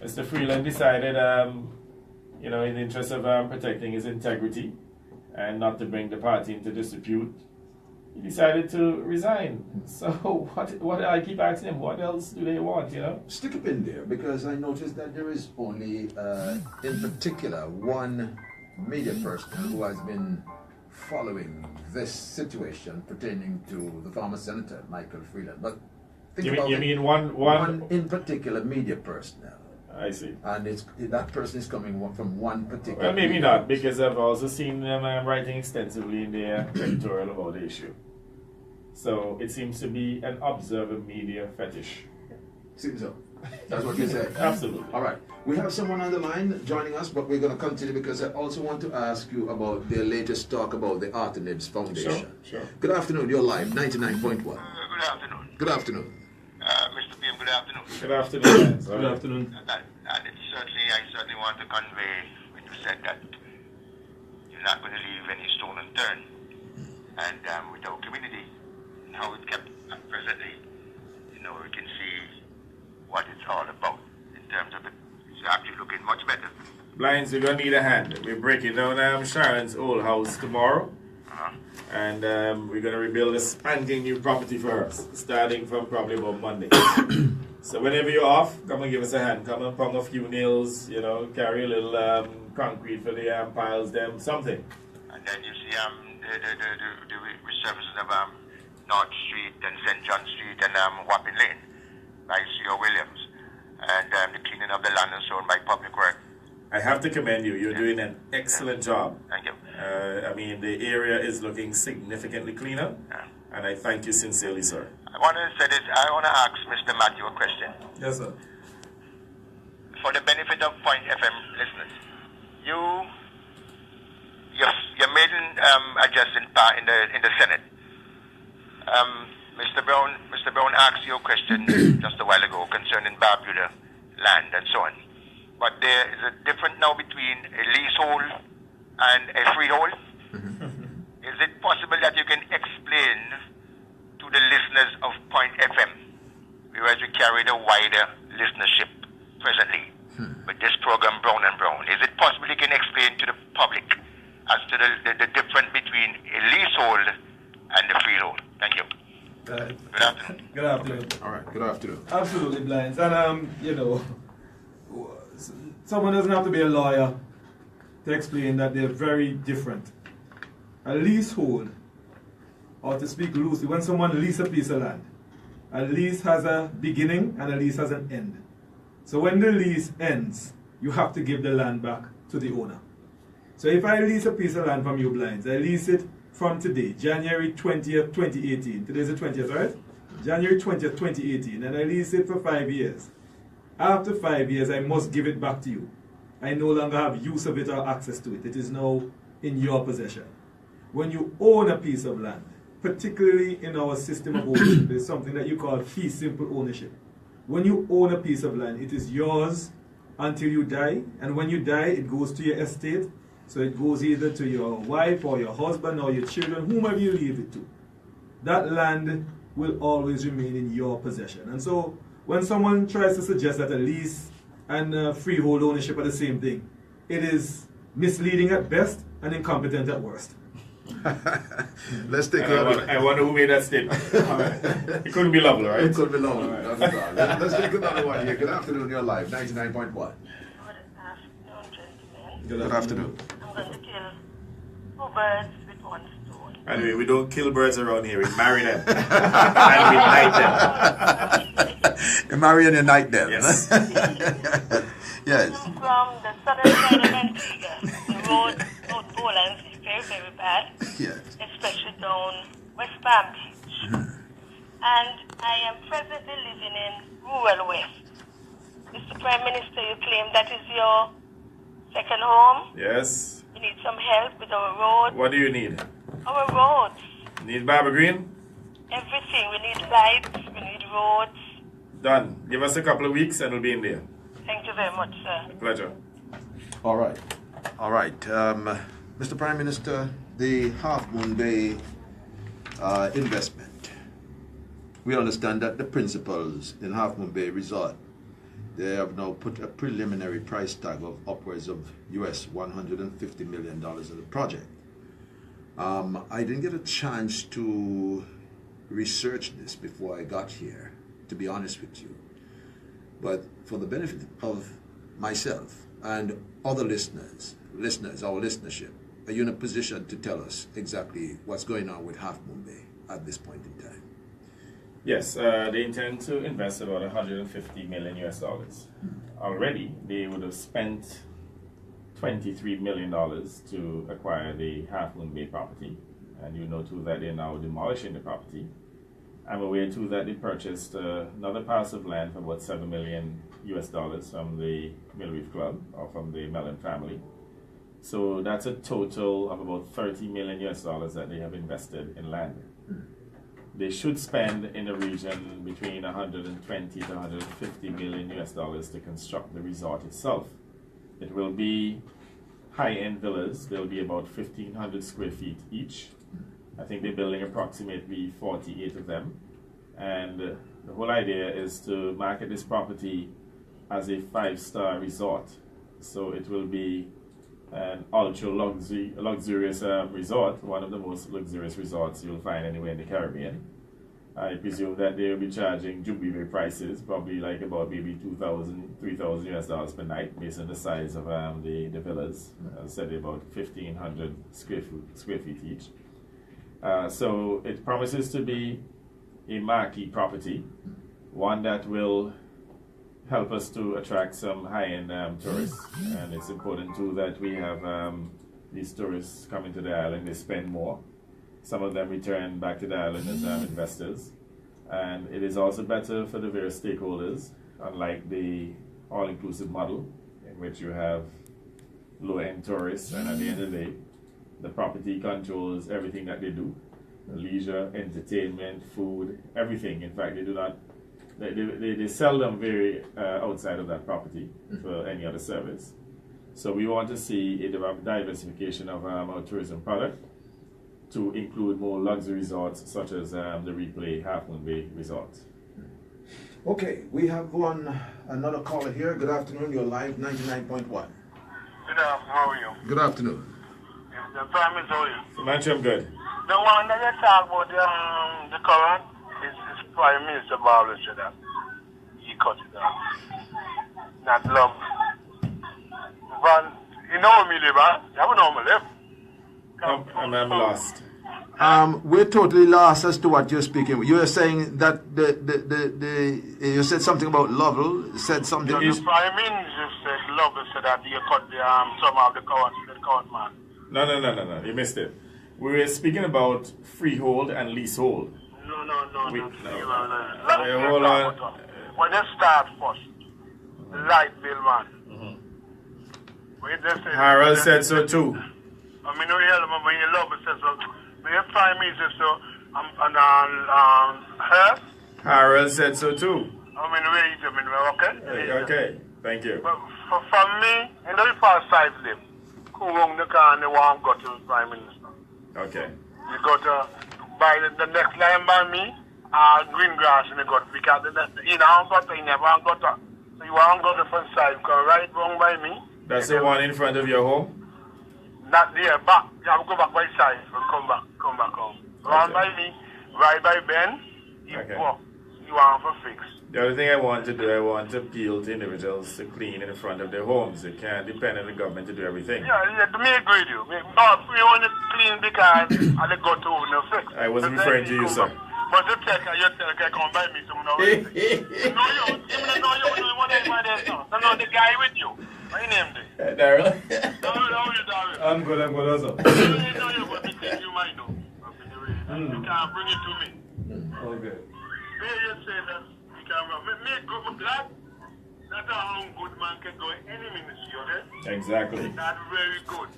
Mr. Freeland decided, in the interest of protecting his integrity and not to bring the party into disrepute, he decided to resign. So what I keep asking him, what else do they want, you know? Stick a pin there, because I noticed that there is only, in particular, one media person who has been following this situation pertaining to the former senator, Michael Freeland. But think about you mean one in particular media personnel. I see. And that person is coming from one particular... Well, maybe not, because I've also seen them writing extensively in their editorial about the issue. So it seems to be an observer media fetish. Seems so. That's what you say. Absolutely. All right. We have someone on the line joining us, but we're going to continue because I also want to ask you about their latest talk about the Artenibs Foundation. Sure. Good afternoon. You're live, 99.1. Good afternoon. Good afternoon. Mr. PM, good afternoon. Good afternoon. Good afternoon. And I certainly want to convey when you said that you're not going to leave any stone unturned. And with our community, how it's kept presently, we can see what it's all about in terms of it's actually looking much better. Blinds, we're going to need a hand. We're breaking down Sharon's old house tomorrow. And we're going to rebuild a spanking new property for her, starting from probably about Monday. So whenever you're off, come and give us a hand. Come and pump a few nails, carry a little concrete for the piles, something. And then you see the resurfacing of North Street and St. John Street and Wapping Lane by C.O. Williams. And the cleaning of the land and so on by Public Works. I have to commend you. You're doing an excellent job. Thank you. The area is looking significantly cleaner, and I thank you sincerely, sir. I want to say this. I want to ask Mr. Matthew a question. Yes, sir. For the benefit of Point FM listeners, your maiden address in the Senate, Mr. Browne asked you a question just a while ago concerning Barbuda land and so on. But there is a difference now between a leasehold and a freehold. Is it possible that you can explain to the listeners of Point FM, whereas we carry the wider listenership presently with this program Browne and Browne? Is it possible you can explain to the public as to the difference between a leasehold and the freehold? Thank you. Good afternoon. Good afternoon. All right. Good afternoon. Absolutely, Blinds. And, someone doesn't have to be a lawyer to explain that they're very different. A leasehold, or to speak loosely, when someone leases a piece of land, A lease has a beginning and a lease has an end. So when the lease ends, you have to give the land back to the owner. So if I lease a piece of land from you, Blinds, I lease it from today, January 20th, 2018. Today's the 20th, right? January 20th, 2018. And I lease it for 5 years. After 5 years, I must give it back to you. I no longer have use of it or access to it. It is now in your possession. When you own a piece of land, particularly in our system of ownership, there's something that you call fee simple ownership. When you own a piece of land, it is yours until you die. And when you die, it goes to your estate. So it goes either to your wife or your husband or your children, whomever you leave it to. That land will always remain in your possession. And so when someone tries to suggest that a lease and freehold ownership are the same thing, it is misleading at best and incompetent at worst. Let's take I wonder who made that statement. It couldn't be Lovell, right? It could be long. All Right. Let's take another one here. Good afternoon, you're live. 99.1. Good afternoon, gentlemen. Good afternoon. I'm going to kill 2 birds with 1 stone. Anyway, we don't kill birds around here. We marry them. And we knight them. You marry and you knight them. Yes. Yes. I'm from the southern side of Antigua. The road out Poland is very, very bad. Yes. Especially down West Palm Beach. And I am presently living in rural West. Mr. Prime Minister, you claim that is your second home. Yes. We need some help with our roads. What do you need? Our roads. Need Barbara Green? Everything. We need lights. We need roads. Done. Give us a couple of weeks and we'll be in there. Thank you very much, sir. Pleasure. All right. All right. Mr. Prime Minister, the Half Moon Bay investment. We understand that the principals in Half Moon Bay Resort, they have now put a preliminary price tag of upwards of US $150 million in the project. I didn't get a chance to research this before I got here, to be honest with you. But for the benefit of myself and other listeners, our listenership, are you in a position to tell us exactly what's going on with Half Moon Bay at this point in time? Yes, they intend to invest about $150 million US. Already, they would have spent $23 million to acquire the Half Moon Bay property. And you know too that they're now demolishing the property. I'm aware too that they purchased another parcel of land for about $7 million US from the Mill Reef Club or from the Mellon family. So that's a total of about $30 million US that they have invested in land. They should spend in the region between 120 to 150 million US dollars to construct the resort itself. It will be high-end villas. They'll be about 1,500 square feet each. I think they're building approximately 48 of them. And the whole idea is to market this property as a 5-star resort. So it will be an ultra-luxurious resort, one of the most luxurious resorts you'll find anywhere in the Caribbean. I presume that they'll be charging Jubilee prices, probably like about maybe $2,000, $3,000 US dollars per night, based on the size of the villas. I said about 1,500 square feet each. So it promises to be a marquee property, one that will help us to attract some high-end tourists. And it's important too that we have these tourists coming to the island. They spend more. Some of them return back to the island as investors. And it is also better for the various stakeholders, unlike the all-inclusive model, in which you have low-end tourists, and at the end of the day, the property controls everything that they do. Leisure, entertainment, food, everything. In fact, they do not, they seldom vary outside of that property for any other service. So we want to see a diversification of our tourism product to include more luxury resorts such as the Replay Half Moon Bay Resort. Okay, we have another caller here. Good afternoon, you're live, 99.1. Good afternoon, how are you? Good afternoon. The Prime Minister, how are you? Manchu, I'm good. The one that you talk about, the current, is Prime Minister Barbara said that he cut it off. Not love. But you know me live, huh? You haven't know me live. I'm lost. We're totally lost as to what you're speaking. You're saying that you said something about Lovell. Said something. The Prime Minister said, Lovell said that you cut the some of the count, man. No. You missed it. We were speaking about freehold and leasehold. No. Hold on. When they start first, the light bill, man. When they say, Harold said so too. I mean, when you love it, says so. When you Prime Minister, so, her. Harold said so too. Okay? Thank you. But for me, in the far side live, who won the car and they want to go to the Prime Minister. Okay. You got to buy the next line by me, green grass and you got because you know got you never got to. So you want to go to the front side, go right wrong by me. That's the one in front of your home? Not there, back. You have to go back by side and come back home. Round by me, right by Ben, you walk. You want to fix. The other thing I want to do, I want to appeal to individuals to clean in front of their homes. They can't depend on the government to do everything. Yeah, me agree with you. But we want to clean because and they go to no fix. I wasn't referring to you, sir. But you come by me, so no, you want anybody else. No, the guy with you. What your name there? Daryl? No, I'm good also. You might know. You can't bring it to me. Okay. You say that you can run. Me glad that a good man can go in any ministry, okay? Exactly. That's very good.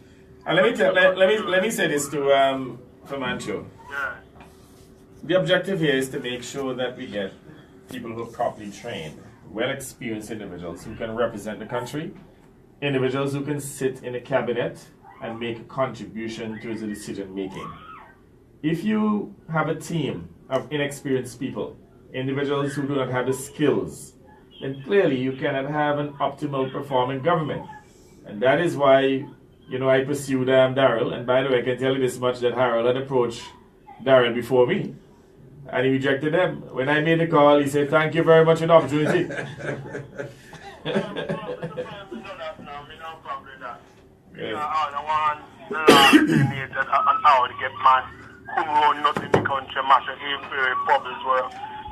And let me say this to Famancho. Yeah. The objective here is to make sure that we get people who are properly trained, well-experienced individuals who can represent the country, individuals who can sit in a cabinet and make a contribution to the decision making. If you have a team of inexperienced people, individuals who do not have the skills, then clearly you cannot have an optimal performing government. And that is why, I pursued Daryl. And by the way, I can tell you this much, that Harold had approached Daryl before me. And he rejected them. When I made the call, he said, "Thank you very much for the opportunity."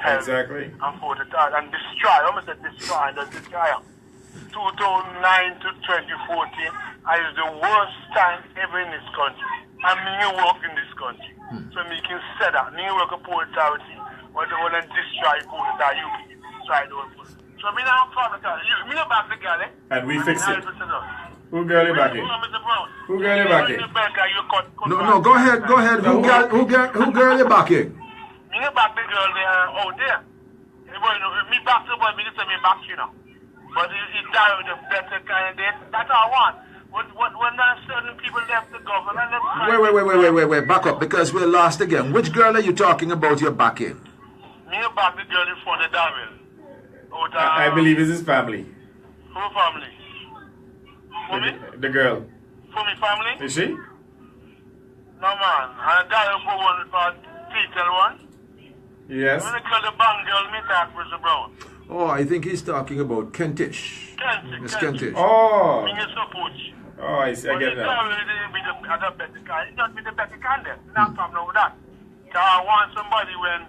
Exactly. And destroy, almost said destroy, and destroy. 2009 to 2014 is the worst time ever in this country. I mean, you work in this country. So me can say that. Me work a poor authority, or they want to destroy poor authority, you can destroy the whole poor. So me now problem with you. Me not back the girl, And we fix it. Who girl you back in? Who girl you back in? No, go ahead. Who girl you back in? Me not back the girl there out there. Me back the boy, me just say me back, But he died with a better candidate. That's all I want. When certain people left the government... Wait. Back up, because we're lost again. Which girl are you talking about you're back in? Me back the girl in front of Darrell. I believe it's his family. Who family? For me? The girl. For me family? Is she? No, man. And Darrell for one for detail one. Yes. When they call the bang girl, me talk with the Browne. Oh, I think he's talking about Kentish. Miss Kentish. Oh. Me support you. Oh, I see. I get that. Not be the better candidate. Not problem with that. So I want somebody when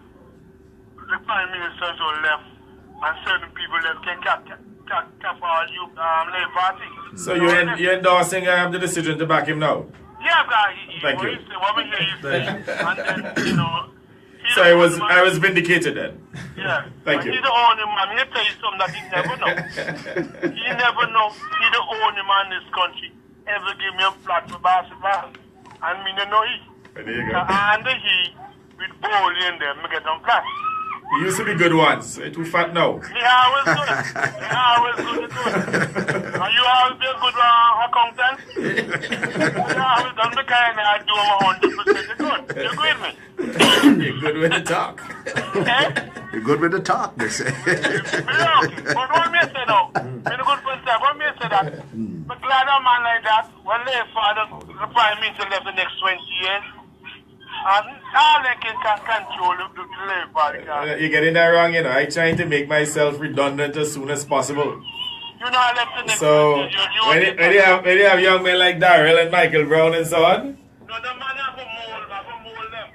the Prime Minister left and certain people left can cap all you Labour Party. So you're endorsing the decision to back him now? Yeah, guy. Thank you. What we hear you say, and then So I was vindicated then. Yeah. Thank you. He's the only man. Let me tell you something that he never know. He never know. He's the only man in this country ever give me a flat for basketball. And me don't know he. There you go. And he with ball in there, me get them flat. You used to be good once. Too fat now. Yeah, I was good. And you always be a good accountant? Yeah, I was done the kind I do 100% good. You agree with me? You're good with the talk. Eh? You're good with the talk, they say. But what me say now? Me the good person, what me say that? But glad a man like that, when their father, the Prime Minister left the next 20 years, and all they can control the Labour Party. You're getting that wrong, I'm trying to make myself redundant as soon as possible. You know, I left the next So, 20 years. when you have young men like Daryl and Michael Browne and so on? No, the man have a mole them.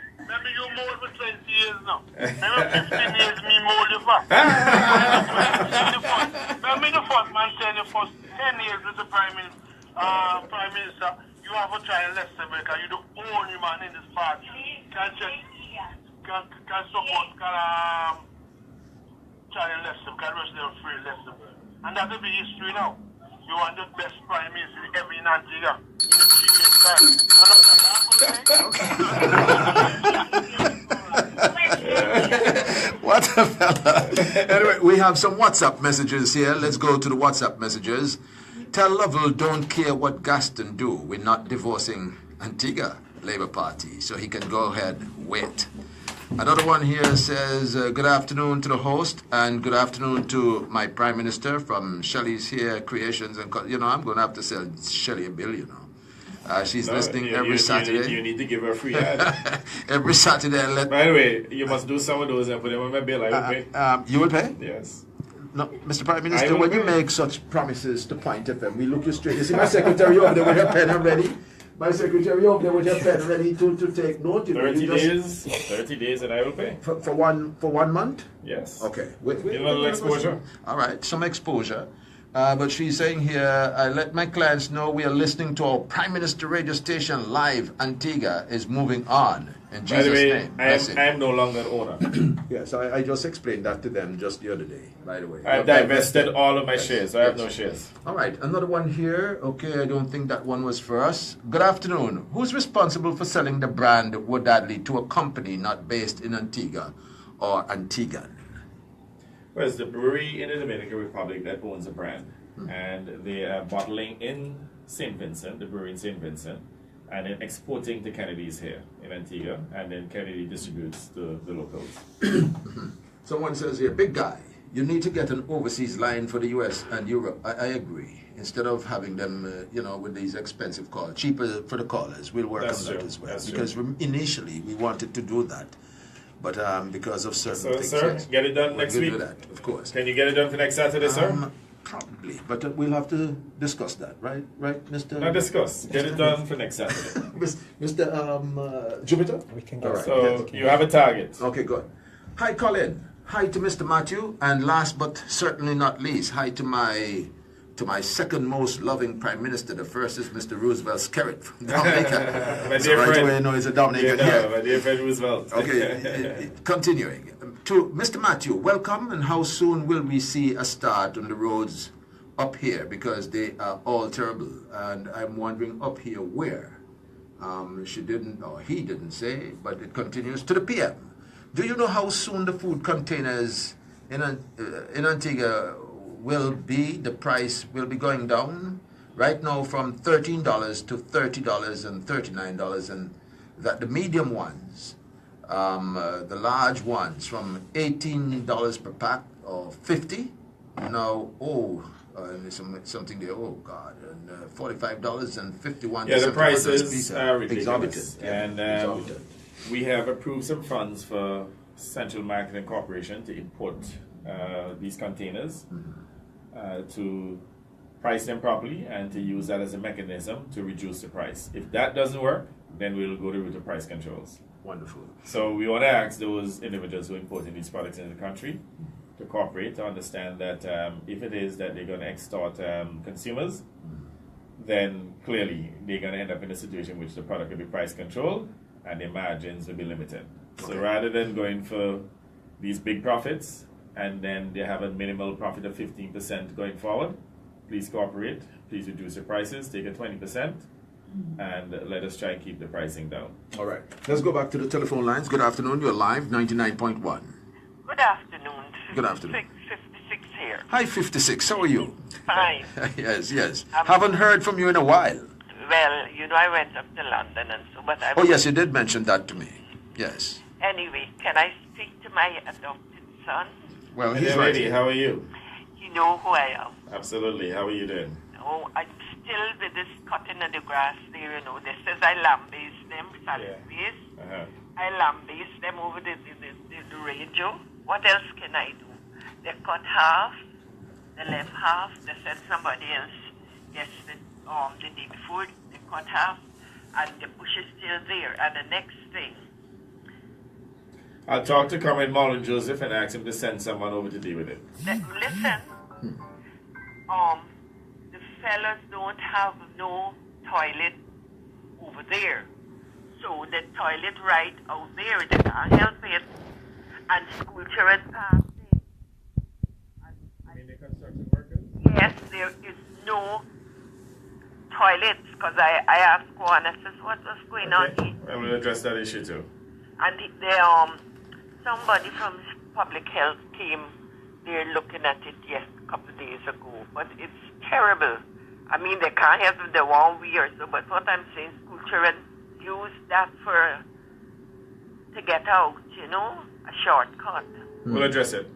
mold for 20 years now. Remember 15 years me mold you for. Me the first man saying the first 10 years with the Prime Minister, you have to try and less America. You're the only man in this party. Can support, try and less them, can rush them free less them. And that will be history now. You want the best Prime Minister ever in Antigua. In the previous time. What a fella. Anyway, we have some WhatsApp messages here. Let's go to the WhatsApp messages. Tell Lovell don't care what Gaston do. We're not divorcing Antigua Labour Party, so he can go ahead, wait. Another one here says, good afternoon to the host and good afternoon to my Prime Minister from Shelley's Here Creations. And I'm going to have to sell Shelley a bill, She's listening every Saturday. You need to give her a free ad. Every Saturday. By the way, you must do some of those and put them on my bill. I will pay. You will pay? Yes. No, Mr. Prime Minister, when you make such promises to Point FM, we look you straight. You see my secretary over there with her pen already? My secretary over there with her pen ready to take note. 30 days and I will pay. For 1 month? Yes. Okay. Give a little exposure. All right, some exposure. But she's saying here, I let my clients know we are listening to our Prime Minister radio station live. Antigua is moving on. In Jesus' name. I am no longer an owner. Yes, I just explained that to them just the other day, by the way. I've divested all of my shares. I have no shares. All right, another one here. Okay, I don't think that one was for us. Good afternoon. Who's responsible for selling the brand Wodadley to a company not based in Antigua or Antiguan? Well, it's the brewery in the Dominican Republic that owns the brand. And they are bottling in St. Vincent, the brewery in St. Vincent, and then exporting to Kennedy's here in Antigua, and then Kennedy distributes to the locals. Someone says here, big guy, you need to get an overseas line for the US and Europe. I agree. Instead of having them, with these expensive calls, cheaper for the callers, we'll work on that as well. Because initially we wanted to do that. But because of certain things, sir, get it done next week. Do that, of course. Can you get it done for next Saturday, sir? Probably, but we'll have to discuss that, right, Mr. Not discuss. Get it done for next Saturday. Mr. Jupiter. We can get right. So you have a target. Okay, good. Hi, Colin. Hi to Mr. Matthew, and last but certainly not least, hi to my second most loving Prime Minister. The first is Mr. Roosevelt Skerritt from Dominica. My dear friend. Away, he's a Dominican. My dear friend Roosevelt. Okay, continuing. To Mr. Matthew, welcome, and how soon will we see a start on the roads up here? Because they are all terrible, and I'm wondering up here where? He didn't say, but it continues to the PM. Do you know how soon the food containers in Antigua the price will be going down? Right now from $13 to $30 and $39, and that the medium ones, the large ones from $18 per pack or $50, now something there, oh God, and $45 and $51. Yeah, the prices are ridiculous. Exorbitant. And we have approved some funds for Central Marketing Corporation to import these containers to price them properly and to use that as a mechanism to reduce the price. If that doesn't work, then we'll go the route of price controls. Wonderful. So we want to ask those individuals who are importing these products into the country to cooperate, to understand that if it is that they're going to extort consumers, then clearly they're going to end up in a situation in which the product will be price controlled and their margins will be limited. Okay. So rather than going for these big profits and then they have a minimal profit of 15% going forward, please cooperate, please reduce your prices, take a 20%, and let us try and keep the pricing down. All right. Let's go back to the telephone lines. Good afternoon. You're live, 99.1. Good afternoon. Good afternoon. 56 here. Hi, 56. How are you? Fine. Yes. Haven't heard from you in a while. Well, I went up to London and so, but I... Oh, yes, you did mention that to me. Yes. Anyway, can I speak to my adopted son? Well, he's right here. How are you? You know who I am. Absolutely. How are you doing? Oh, I'm still with this cutting of the grass there, This says I lambaste them, salad-based. Uh-huh. I lambaste them over the radio. What else can I do? They cut half, the left half. They said somebody else yesterday, the day before, they cut half, and the bush is still there. And the next thing, I'll talk to Comrade Marlon Joseph and ask him to send someone over to deal with it. Listen, the fellas don't have no toilet over there. So the toilet right out there, they can't help it. And school children pass it. You mean the construction workers? Yes, there is no toilets because I asked one, I says, what was going on here? Well, we'll address that issue too. And somebody from public health came there looking at it a couple of days ago. But it's terrible. I mean, they can't help if they want we or so. But what I'm saying, school children use that to get out, a shortcut. We'll address it.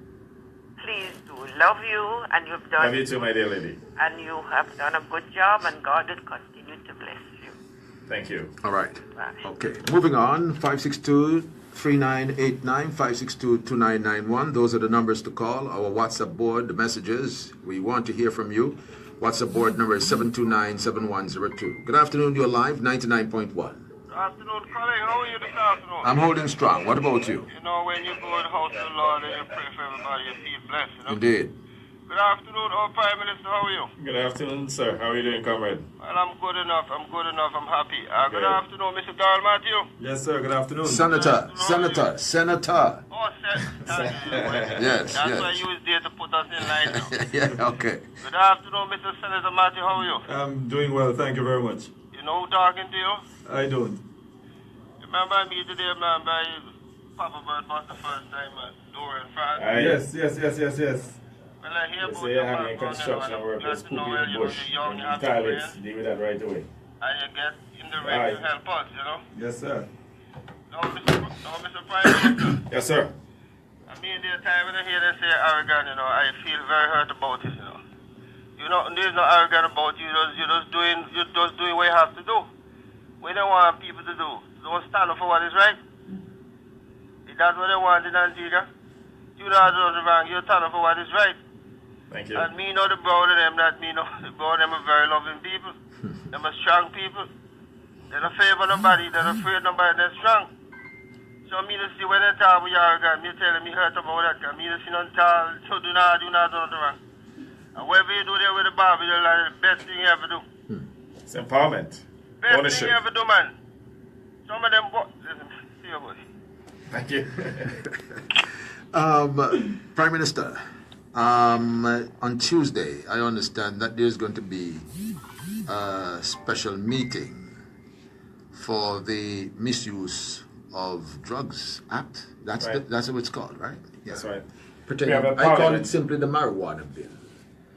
Please do. Love you, and you've done. Love you too, my dear lady. And you have done a good job, and God will continue to bless you. Thank you. All right. Bye. Okay. Moving on. 562-3989, 562-2991. Those are the numbers to call. Our WhatsApp board, the messages. We want to hear from you. WhatsApp board number is 729-7102. Good afternoon. You're live, 99.1. Good afternoon, Colin. How are you this afternoon? I'm holding strong. What about you? You know, when you go to the house of the Lord and you pray for everybody, you feel blessed, Indeed. Good afternoon, our Prime Minister. How are you? Good afternoon, sir. How are you doing, comrade? Well, I'm good enough. I'm happy. Good afternoon, Mr. Darrell Matthew. Yes, sir. Good afternoon. Senator. Oh, Senator. Yes, That's yes. why you was there to put us in line now. Yeah, okay. Good afternoon, Mr. Senator Matthew. How are you? I'm doing well. Thank you very much. You know who talking to you? I don't. Remember me today, man, by Papa Bird was the first time at Door in France? Yes. Well, I hear They about say your you're having background, construction and I'm workers glad to pooping know in the you're bush young, and you the have toilets. experience, Deal with that right away. and you get in the ready to help us, Yes, sir. Now, Mr. Prime Minister, Yes, sir. I mean, the time when I hear they say arrogant, I feel very hurt about it, there's no arrogant about you. You're just doing what you have to do. What they want people to do. Don't stand up for what is right. If that's what they want in Antigua, you don't do nothing wrong. You stand up for what is right. Thank you. And me know the Browne of them, that me know the Browne of them are very loving people. Them are strong people. They don't favor nobody. They don't afraid nobody. They're strong. So me to see when they talk with you arrogant, me tell them me hurt about that. Cause me to see none talk, so do not do nothing wrong. And whatever you do there with the Bible, you're like the best thing you ever do. It's empowerment. Best Ownership. thing you ever do, man. Some of them, listen, see your voice. Thank you. Prime Minister, on Tuesday, I understand that there's going to be a special meeting for the Misuse of Drugs Act. That's Right. that's what it's called, right? Yeah. That's right. Pertaining, We have a I call it parliament. simply the marijuana bill.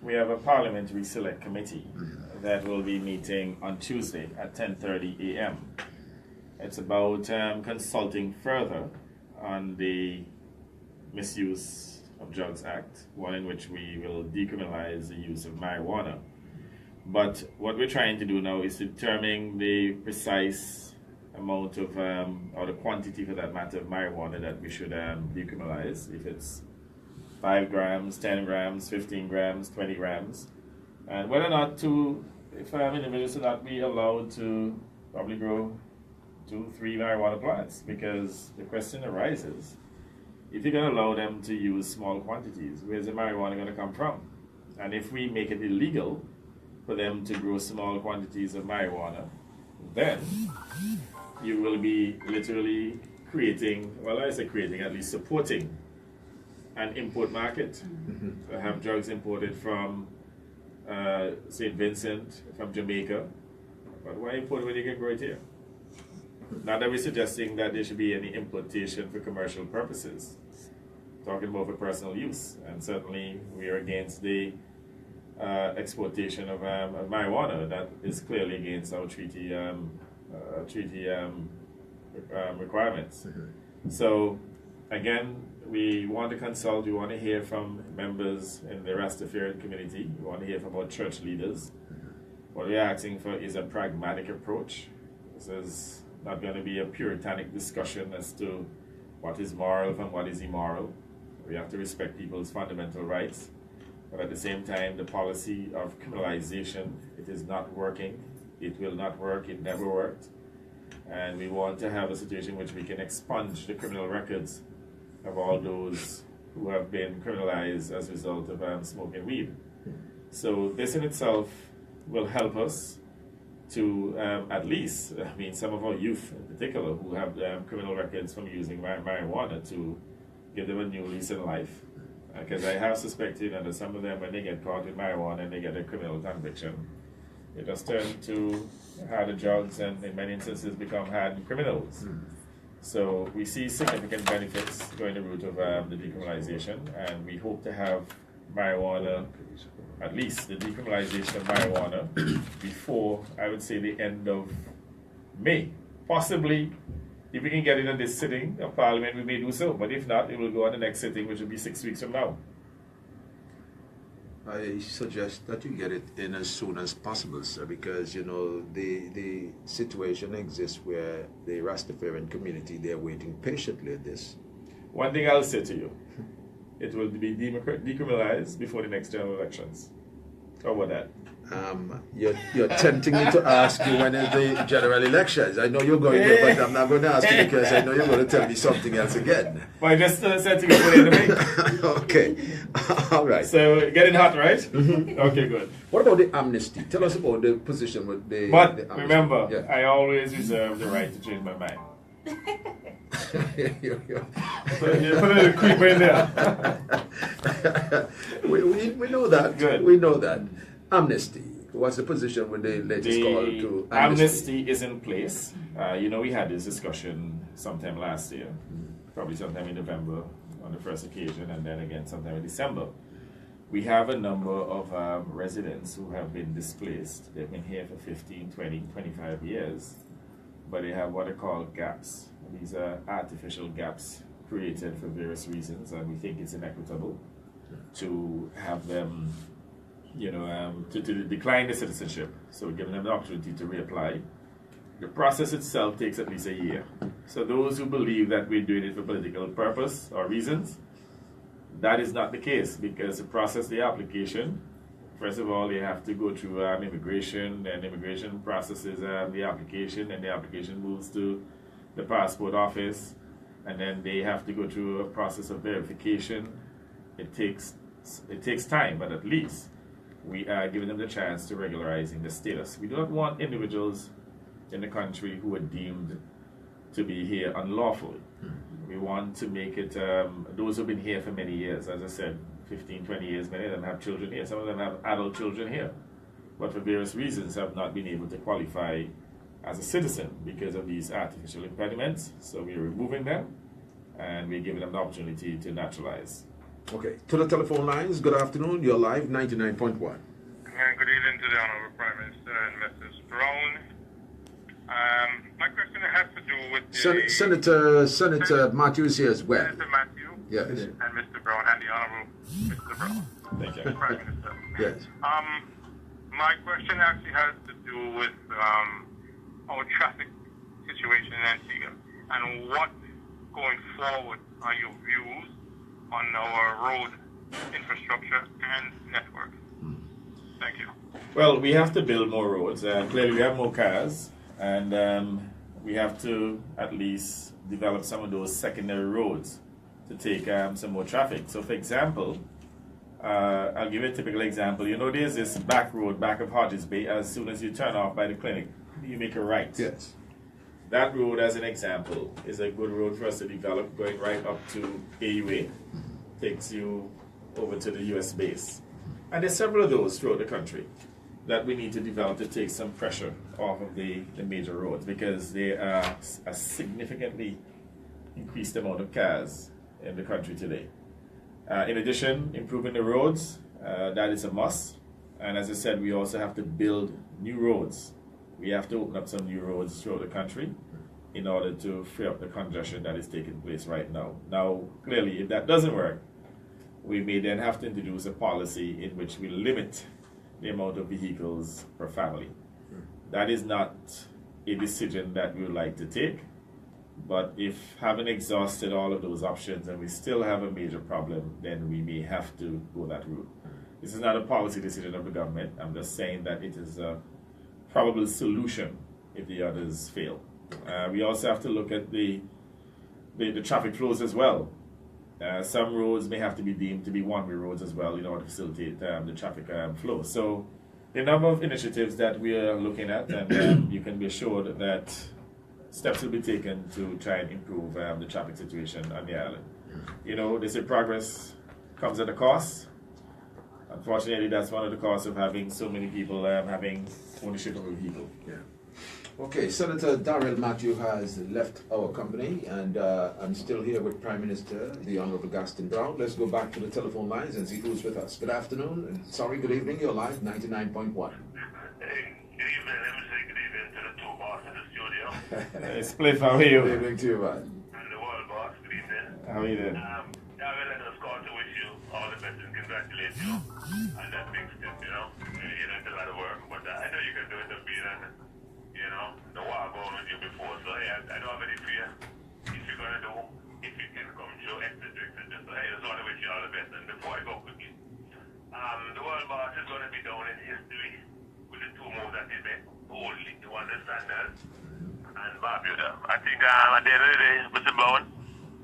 We have a parliamentary select committee that will be meeting on Tuesday at 10:30 a.m. It's about consulting further on the Misuse of Drugs Act, one in which we will decriminalize the use of marijuana. But what we're trying to do now is determine the precise amount of, or the quantity for that matter, of marijuana that we should decriminalize. If it's 5 grams, 10 grams, 15 grams, 20 grams, and whether or not if individuals should not be allowed to probably grow 2-3 marijuana plants, because the question arises, if you're going to allow them to use small quantities, where's the marijuana going to come from? And if we make it illegal for them to grow small quantities of marijuana, then you will be literally creating, well, I say creating, at least supporting an import market. To have drugs imported from St. Vincent, from Jamaica. But why import when you can grow it here? Not that we're suggesting that there should be any importation for commercial purposes. Talking about for personal use. And certainly we are against the exportation of marijuana. That is clearly against our treaty requirements. So again, we want to consult, we want to hear from members in the Rastafarian community, we want to hear from our church leaders. What we're asking for is a pragmatic approach. This is not going to be a puritanic discussion as to what is moral and what is immoral. We have to respect people's fundamental rights, but at the same time, the policy of criminalization, it is not working, it will not work, it never worked. And we want to have a situation in which we can expunge the criminal records of all those who have been criminalized as a result of smoking weed. So this in itself will help us to at least, I mean, some of our youth in particular who have criminal records from using marijuana, to give them a new lease in life. Because I have suspected that some of them, when they get caught with marijuana and they get a criminal conviction, they just turn to harder drugs and in many instances become hardened criminals. So we see significant benefits going the route of the decriminalization, and we hope to have marijuana, at least the decriminalization of marijuana, before, I would say, the end of May. Possibly, if we can get it in this sitting of Parliament, we may do so. But if not, it will go on the next sitting, which will be 6 weeks from now. I suggest that you get it in as soon as possible, sir, because, you know, the situation exists where the Rastafarian community, they're waiting patiently at this. One thing I'll say to you, it will be decriminalized before the next general elections. How about that? You're tempting me to ask you when is the general elections. I know you're going there, but I'm not going to ask you because I know you're going to tell me something else again. But I just said to go for the debate. Okay. All right. So getting hot, right? Okay, good. What about the amnesty? Tell us about the position with the But amnesty. remember, Yeah. I always reserve the right to change my mind. So you put a little creeper in there. we know that. Good. We know that. Amnesty. What's the position with the latest call to The amnesty? amnesty is in place. You know, we had this discussion sometime last year, probably sometime in November on the first occasion, and then again sometime in December. We have a number of residents who have been displaced. They've been here for 15, 20, 25 years, but they have what are called gaps. These are artificial gaps created for various reasons, and we think it's inequitable to have them, you know, to decline the citizenship. So giving them the opportunity to reapply. The process itself takes at least a year. So those who believe that we're doing it for political purpose or reasons, that is not the case, because to process the application, first of all, they have to go through immigration, and immigration processes the application, and the application moves to the passport office, and then they have to go through a process of verification. It takes time, but at least we are giving them the chance to regularizing the status. We do not want individuals in the country who are deemed to be here unlawfully. We want to make it, those who have been here for many years, as I said, 15, 20 years, many of them have children here. Some of them have adult children here, but for various reasons have not been able to qualify as a citizen because of these artificial impediments. So we're removing them, and we're giving them the opportunity to naturalize. Okay. To the telephone lines, good afternoon. You're live, 99.1. Good evening to the Honorable Prime Minister and Mrs. Browne. My question has to do with the Senator Matthews here as well. Senator Matthew Yes. and Mr. Browne and the Honorable Mr. Browne. Thank you. Prime Minister. Yes. My question actually has to do with our traffic situation in Antigua and what, going forward, are your views on our road infrastructure and network? Thank you. Well, we have to build more roads. Clearly, we have more cars, and we have to at least develop some of those secondary roads to take some more traffic. So, for example, I'll give you a typical example. You know, there's this back road back of Hodges Bay. As soon as you turn off by the clinic, you make a right. Yes. That road, as an example, is a good road for us to develop, going right up to AUA. Takes you over to the US base. And there's several of those throughout the country that we need to develop to take some pressure off of the major roads, because there are a significantly increased amount of cars in the country today. In addition, improving the roads, that is a must. And as I said, we also have to build new roads. We have to open up some new roads throughout the country in order to free up the congestion that is taking place right now. Now, clearly, if that doesn't work, we may then have to introduce a policy in which we limit the amount of vehicles per family. That is not a decision that we would like to take, but if having exhausted all of those options and we still have a major problem, then we may have to go that route. This is not a policy decision of the government. I'm just saying that it is a probable solution if the others fail. We also have to look at the traffic flows as well. some roads may have to be deemed to be one-way roads as well in order to facilitate the traffic flow. So the number of initiatives that we are looking at, and you can be assured that steps will be taken to try and improve the traffic situation on the island. You know, they say progress comes at a cost. Unfortunately, that's one of the costs of having so many people having ownership of a vehicle. Yeah. Okay, Senator Darrell Matthew has left our company, and I'm still here with Prime Minister, the Honorable Gaston Browne. Let's go back to the telephone lines and see who's with us. Good afternoon, and sorry, good evening, you're live, 99.1. Hey, good evening, let me say good evening to the two boss in the studio. Hey, Spliff, how are you? Good evening to you, man. And the world boss, good evening. How are you doing? Darrell, let us call to wish you all the best and congratulate you on that big step, you know. You know, it's a lot of work, but I know you can do it, you know, the war going with you before, so hey, I don't have any fear. If you're going to do, if you can come through, etc. So hey, I just want to wish you all the best. And before I go quickly, the world boss is going to be down in history with the two moves that he made, only to understand that. And Barbuda. I think at the end of the day, Mr. Browne,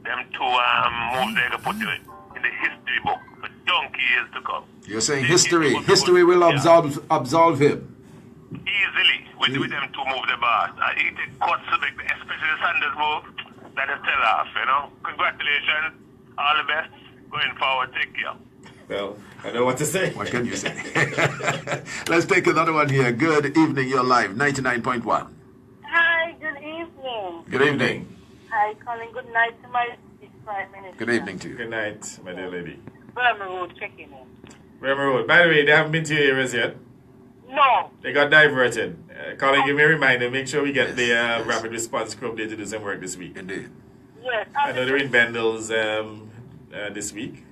them two moves they're going to put in the history book for donkey years to come. You're saying history will absolve him. Easily, with them two move the boss. He take cuts to make, especially the Sanders move, that is tell off, you know. Congratulations, all the best, going forward, take care. Well, I know what to say. What can you say? Let's take another one here. Good evening, you're live, 99.1. Hi, good evening. Good evening. Hi, calling good night to my Prime Minister. Good evening to you. Good night, my dear lady. Browne Road checking in. Bremer Road. By the way, they haven't been to your areas yet. No. They got diverted. Colin, give me a reminder. Make sure we get the rapid response crew there to do some work this week. Indeed. Yes. I know they're in Bendels this week,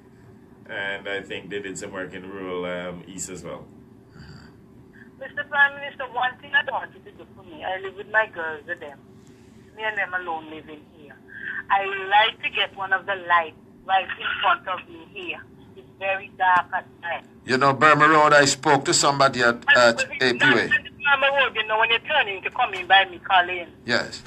and I think they did some work in rural East as well. Mr. Prime Minister, one thing I want you to do for me, I live with my girls with them. Me and them alone living here. I would like to get one of the lights right in front of me here. It's very dark at night. You know, Burma Road, I spoke to somebody at APA. Burma Road, you know, when you're turning to come in by me, Colin. Yes.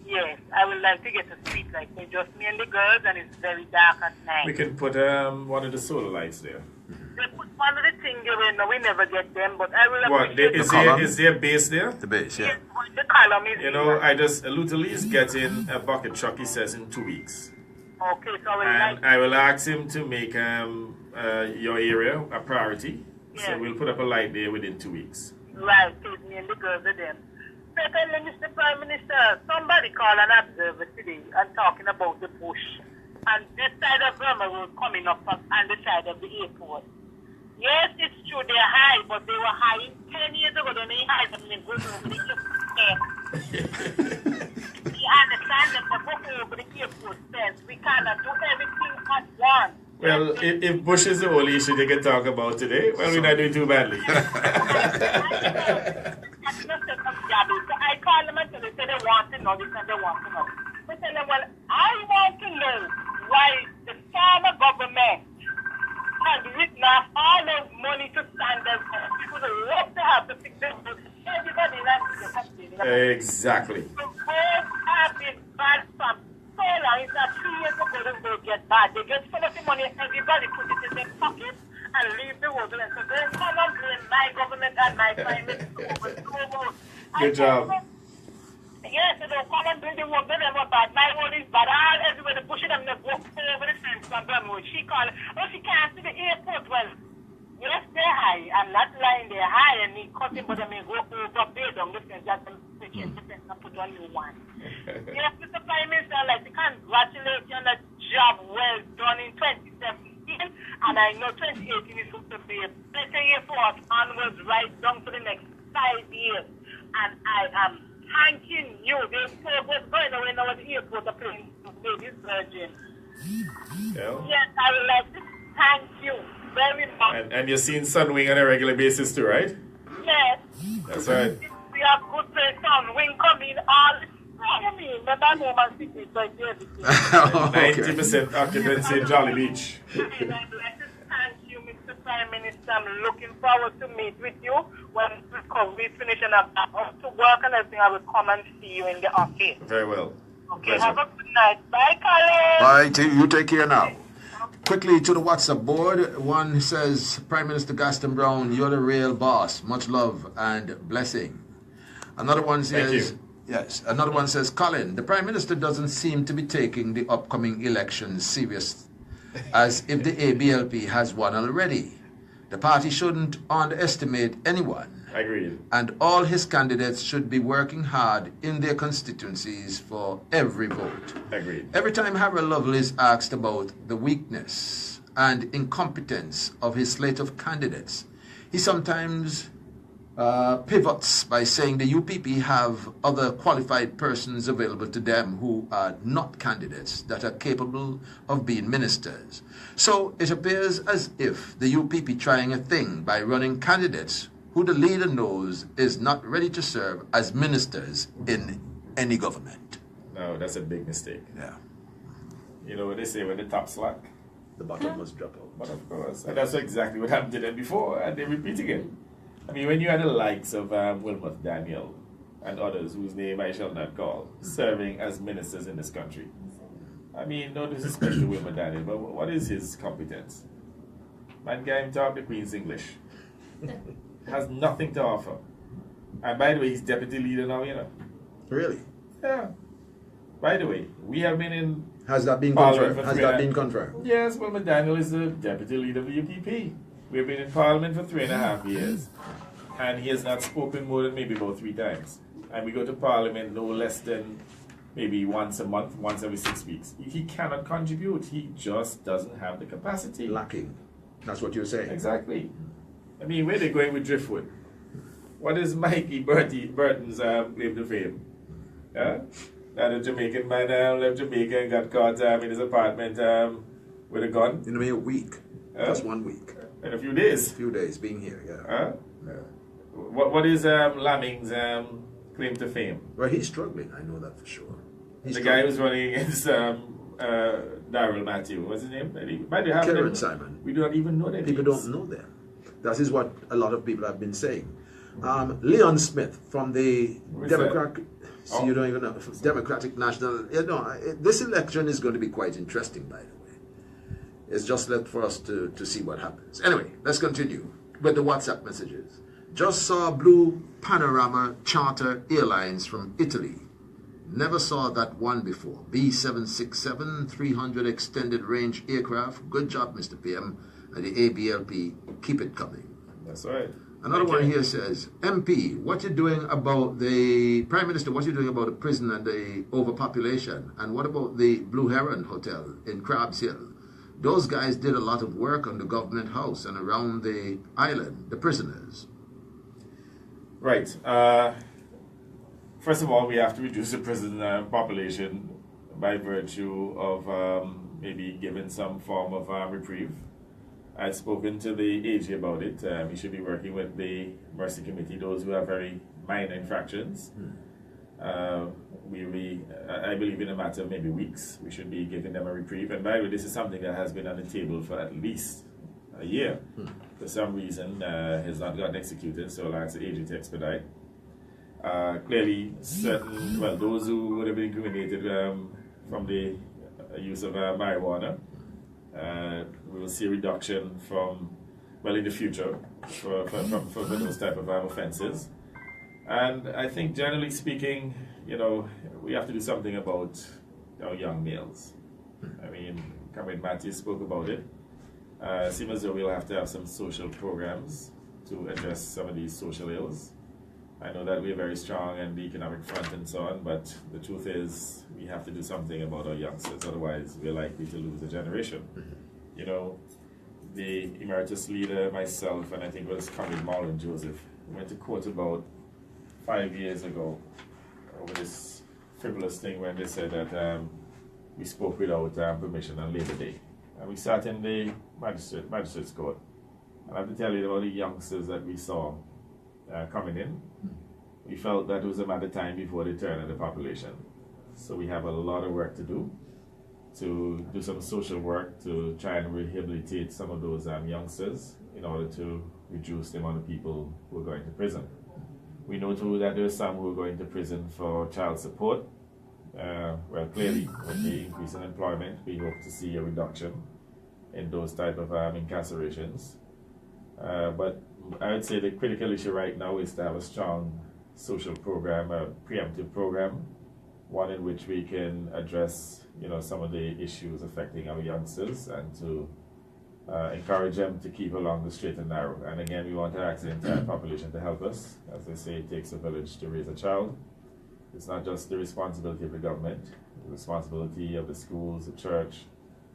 Yes, I would like to get a street light for just me and the girls, and it's very dark at night. We can put one of the solar lights there. They put one of the things there, no, we never get them, but I will What, is there a base there? The base, yeah. Yes, the column is You know, Luther is getting a bucket truck, he says, in 2 weeks. Okay, so I will ask him to make your area a priority. Yes. So we'll put up a light there within 2 weeks. Right, please, me and the girls are them. Secondly, Mr. Prime Minister, somebody called an observer today and talking about the bush. And this side of Burma Road coming up on the side of the airport. Yes, it's true, they're high, but they were high 10 years ago, then they high, and they go over the airport. You understand that the book over the airport says we cannot do everything at once. Well, if Bush is the only issue they can talk about today, well, we're not doing too badly. I call them and they say they want to know this and they want to know. I tell them, well, I want to know why the former government has written off all the money to standards. People would love to have to fix it. Everybody likes to complaining about it. Exactly. The roads have been bad from so long. It's not 3 years ago the roads get bad. They get so much money, everybody put it in their pocket and leave the road. So they come and blame my government and my prime minister over the roads. Good job. Yes, they don't come and build the road. They never bad. My road is bad. All everywhere they push it and they walk over the fence from Browne Road. She called, oh, she can't see the airport well. Yes, they're high. I'm not lying, they're high and he cut him, but they may go over there down the fence. Just change the fence and put one new one. Yes, Mr. Prime Minister, I'd like to congratulate you on a job well done in 2017. And I know 2018 is going to be a better year for us onwards right down to the next 5 years. And I am thanking you. There's progress going on in our airport, the plane Ladies Virgin. Yeah. Yes, I would like to thank you very much. And you're seeing Sunwing on a regular basis too, right? Yes. That's right. We have good place on wing coming all I mean, remember home and city, so it's everything. 90% occupancy in Jolly Beach. I'd like to thank you, Mr. Prime Minister. I'm looking forward to meet with you when we finish and I'm up to work and everything. I will come and see you in the office. Very well. Okay, Pleasure. have a good night. Bye, Colin. Bye, you take care now. Quickly to the WhatsApp board. One says, Prime Minister Gaston Browne, you're the real boss. Much love and blessing. Another one says, yes. Another one says, Colin, the Prime Minister doesn't seem to be taking the upcoming elections serious, as if the ABLP has won already. The party shouldn't underestimate anyone. Agreed. And all his candidates should be working hard in their constituencies for every vote. Agreed. Every time Harold Lovell is asked about the weakness and incompetence of his slate of candidates, he sometimes pivots by saying the UPP have other qualified persons available to them who are not candidates that are capable of being ministers. So it appears as if the UPP trying a thing by running candidates who the leader knows is not ready to serve as ministers in any government. No, that's a big mistake. Yeah. You know what they say, when the top slack, The bottom must drop out. but of course, and that's exactly what happened to them before, and they're repeating it. I mean, when you had the likes of Wilmot Daniel and others whose name I shall not call, serving as ministers in this country. I mean, no disrespect to Wilmot Daniel, but what is his competence? Man can't talk the Queen's English. Has nothing to offer. And by the way, he's deputy leader now, you know. Really? Yeah. By the way, we have been in Has that been Parliament confirmed? for Has that been confirmed? Yes, well, McDaniel is the deputy leader of the UPP. We've been in Parliament for 3.5 years. And he has not spoken more than maybe about 3 times. And we go to Parliament no less than maybe once a month, once every 6 weeks. He cannot contribute. He just doesn't have the capacity. Lacking. That's what you're saying. Exactly. I mean, where they going with Driftwood? What is Mikey Burton's claim to fame? Yeah? That a Jamaican man left Jamaica and got caught in his apartment with a gun. In a week. Just 1 week. In a few days. A few days being here, yeah. Huh? Yeah. What is Lamming's claim to fame? Well, he's struggling, I know that for sure. He's The guy who's running against Daryl Matthew, what's his name? Karen Simon. We do not even know that. People don't know them. That is what a lot of people have been saying. Leon Smith from the Democratic, you don't even know, Democratic National. You know, this election is going to be quite interesting, by the way. It's just left for us to see what happens. Anyway, let's continue with the WhatsApp messages. Just saw Blue Panorama Charter Airlines from Italy. Never saw that one before. B767 300 extended range aircraft. Good job, Mr. PM. And the ABLP, keep it coming. That's right. Another one here says, MP, what you doing about the Prime Minister? What you doing about the prison and the overpopulation? And what about the Blue Heron Hotel in Crabs Hill? Those guys did a lot of work on the government house and around the island, the prisoners. Right. First of all, we have to reduce the prison population by virtue of maybe giving some form of reprieve. I've spoken to the AG about it. We should be working with the Mercy Committee, those who have very minor infractions. I believe in a matter of maybe weeks, we should be giving them a reprieve. And by the way, this is something that has been on the table for at least a year. For some reason, has not gotten executed, so I'll ask the AG to expedite. Clearly, those who would have been incriminated from the use of marijuana, we will see a reduction in the future for those type of offenses. And I think generally speaking, we have to do something about our young males. I mean, Comrade Matthew spoke about it. Seems as though we'll have to have some social programs to address some of these social ills. I know that we're very strong on the economic front and so on, but the truth is we have to do something about our youngsters, otherwise we're likely to lose a generation. The emeritus leader, myself, and I think it was Comrade Marlon Joseph, went to court about 5 years ago over this frivolous thing when they said that we spoke without permission on Labor Day. And we sat in the magistrate's court. And I have to tell you about the youngsters that we saw coming in. We felt that it was a matter of time before the turn of the population. So we have a lot of work to do some social work to try and rehabilitate some of those youngsters in order to reduce the amount of people who are going to prison. We know too that there are some who are going to prison for child support. Clearly, with the increase in employment, we hope to see a reduction in those type of incarcerations. But I would say the critical issue right now is to have a strong social program, a preemptive program, one in which we can address, some of the issues affecting our youngsters and to encourage them to keep along the straight and narrow. And again, we want to ask the entire population to help us. As they say, it takes a village to raise a child. It's not just the responsibility of the government, the responsibility of the schools, the church,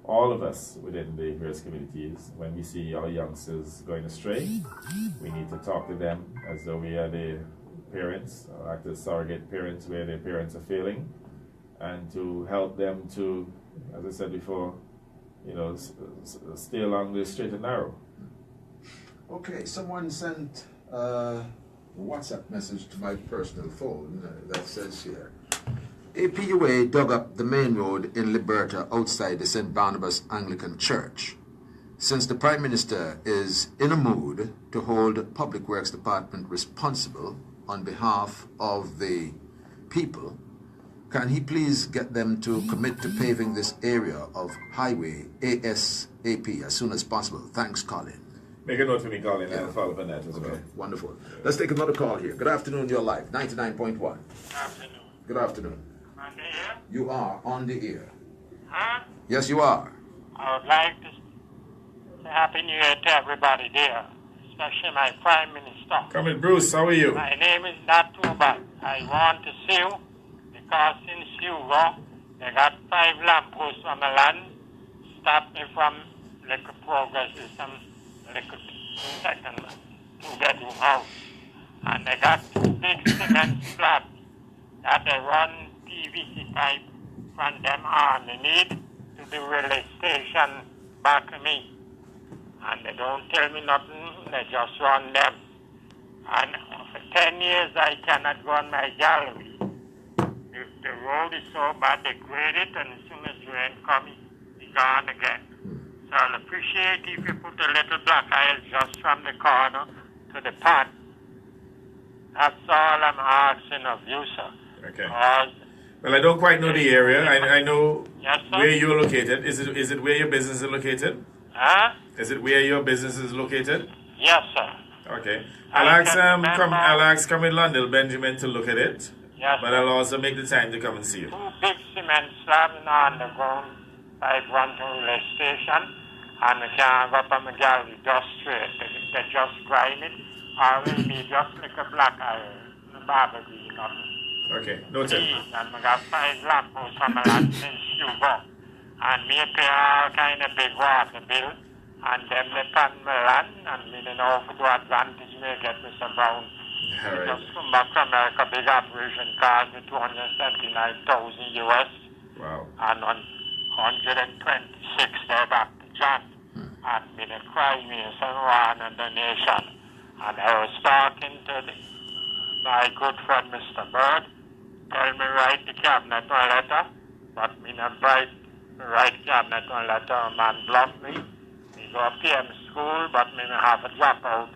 all of us within the various communities. When we see our youngsters going astray, we need to talk to them as though we are their parents, or act as surrogate parents where their parents are failing, and to help them to, as I said before, stay along the straight and narrow. Okay, someone sent a WhatsApp message to my personal phone that says here, APUA dug up the main road in Liberta outside the St. Barnabas Anglican Church. Since the Prime Minister is in a mood to hold Public Works Department responsible on behalf of the people, can he please get them to commit to paving this area of highway ASAP as soon as possible? Thanks, Colin. Make a note for me, Colin, and follow up on that as well. Okay, wonderful. Let's take another call here. Good afternoon, you're live, 99.1. Afternoon. Good afternoon. On the air? You are on the air. Huh? Yes, you are. I would like to say Happy New Year to everybody there, especially my Prime Minister. Come in, Bruce. How are you? My name is not too bad. I want to sue because since you go, they got 5 lampposts on the land, stop me from little progress in some little second 2-bedroom house. And they got 2 big cement slabs that they run PVC pipe from them on the need to the relay station back to me. And they don't tell me nothing, they just run them. And for 10 years I cannot go on my gallery. The road is so bad, they grade it, and as soon as rain comes, it's gone again. So I'll appreciate if you put a little black aisle just from the corner to the pond. That's all I'm asking of you, sir. Okay. Because Well, I don't quite know the area. I know yes, sir? where you're located. Is it where your business is located? Huh? Is it where your business is located? Yes, sir. Okay. I can remember- I'll ask Comrade Londell Benjamin to look at it. Yes, But I'll also make the time to come and see you. 2 big cement slabs on the ground, pipe run to the station, and we can't go up on the gallery just straight. They just grind it, or maybe just like a black iron, the barber green, nothing. Okay, noted. Please, and we got 5 lampposts from the land since you go. And me pay all kind of big water bill, and them they pan my land, and me don't know for what advantage me get Mr. Browne. All right. Just come back from America, big operation cost me $279,000 US, Wow. and on 126 there back to John. And me they cry me and say, "One and donation." And I was talking to my good friend Mr. Bird, tell me write the cabinet one letter, but me not write cabinet one letter, a man bluff me. Me go to PM school, but me have a dropout,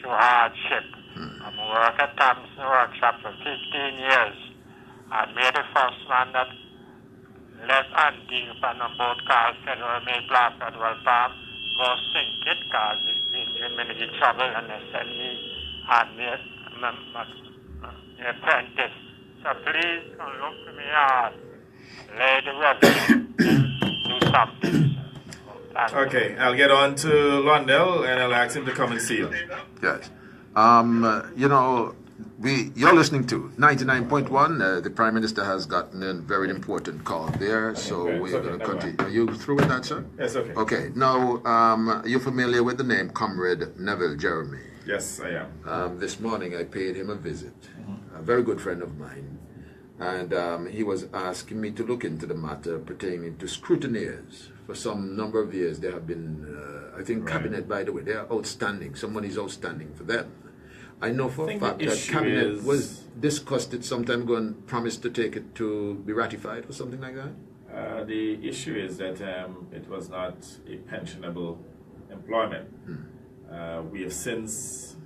show hardship. I'm work at Thompson Workshop for 15 years. And me the first man that left Andy on a boat called Federal Mayflower Federal Farm, go sink it, cause the engine me in trouble, and they send me and me my apprentice. So please come look to me hard. Lay the revenue, do something. Thank you. Okay, I'll get on to Londell and I'll ask him to come and see you. Yes. You're listening to 99.1. The Prime Minister has gotten a very important call there, so Okay, we're it's okay, going to never continue. mind. Are you through with that, sir? Yes, okay. Okay. Now, you're familiar with the name Comrade Neville Jeremy. Yes, I am. This morning I paid him a visit. A very good friend of mine. And he was asking me to look into the matter pertaining to scrutineers. For some number of years, they have been, I think, Right. Cabinet, by the way, they are outstanding. Someone is outstanding for them. I know for a think fact the that issue Cabinet is- was discussed it some time ago and promised to take it to be ratified or something like that. The issue is that it was not a pensionable employment. We have since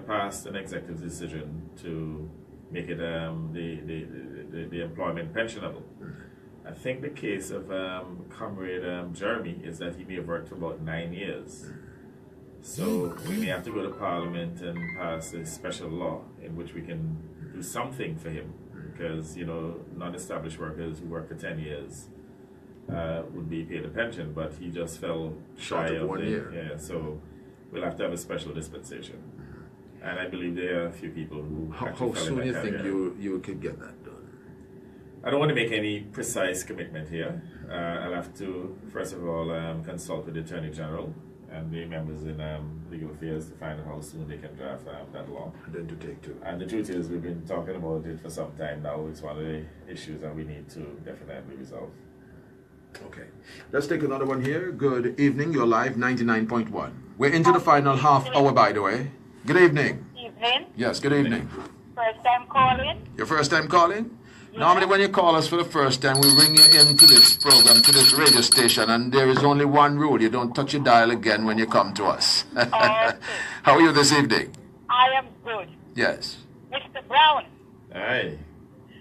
passed an executive decision to make it the employment pensionable. I think the case of Comrade Jeremy is that he may have worked for about 9 years. So we may have to go to Parliament and pass a special law in which we can do something for him. Because, you know, non-established workers who work for 10 years would be paid a pension, but he just fell shy of 1 year. Yeah, so we'll have to have a special dispensation. And I believe there are a few people who How fell in soon that you think category. you could get that done? I don't want to make any precise commitment here. I'll have to, first of all, consult with the Attorney General and the members in legal affairs to find out how soon they can draft that law. And then to take two. And the truth is, we've been talking about it for some time now. It's one of the issues that we need to definitely resolve. Okay. Let's take another one here. Good evening. You're live 99.1. We're into the final half hour, by the way. Good evening. Evening. Yes, good evening. First time calling. Your first time calling? Normally when you call us for the first time, we bring you into this program, to this radio station, and there is only one rule. You don't touch your dial again when you come to us. Okay. How are you this evening? I am good. Yes. Mr. Browne, Aye.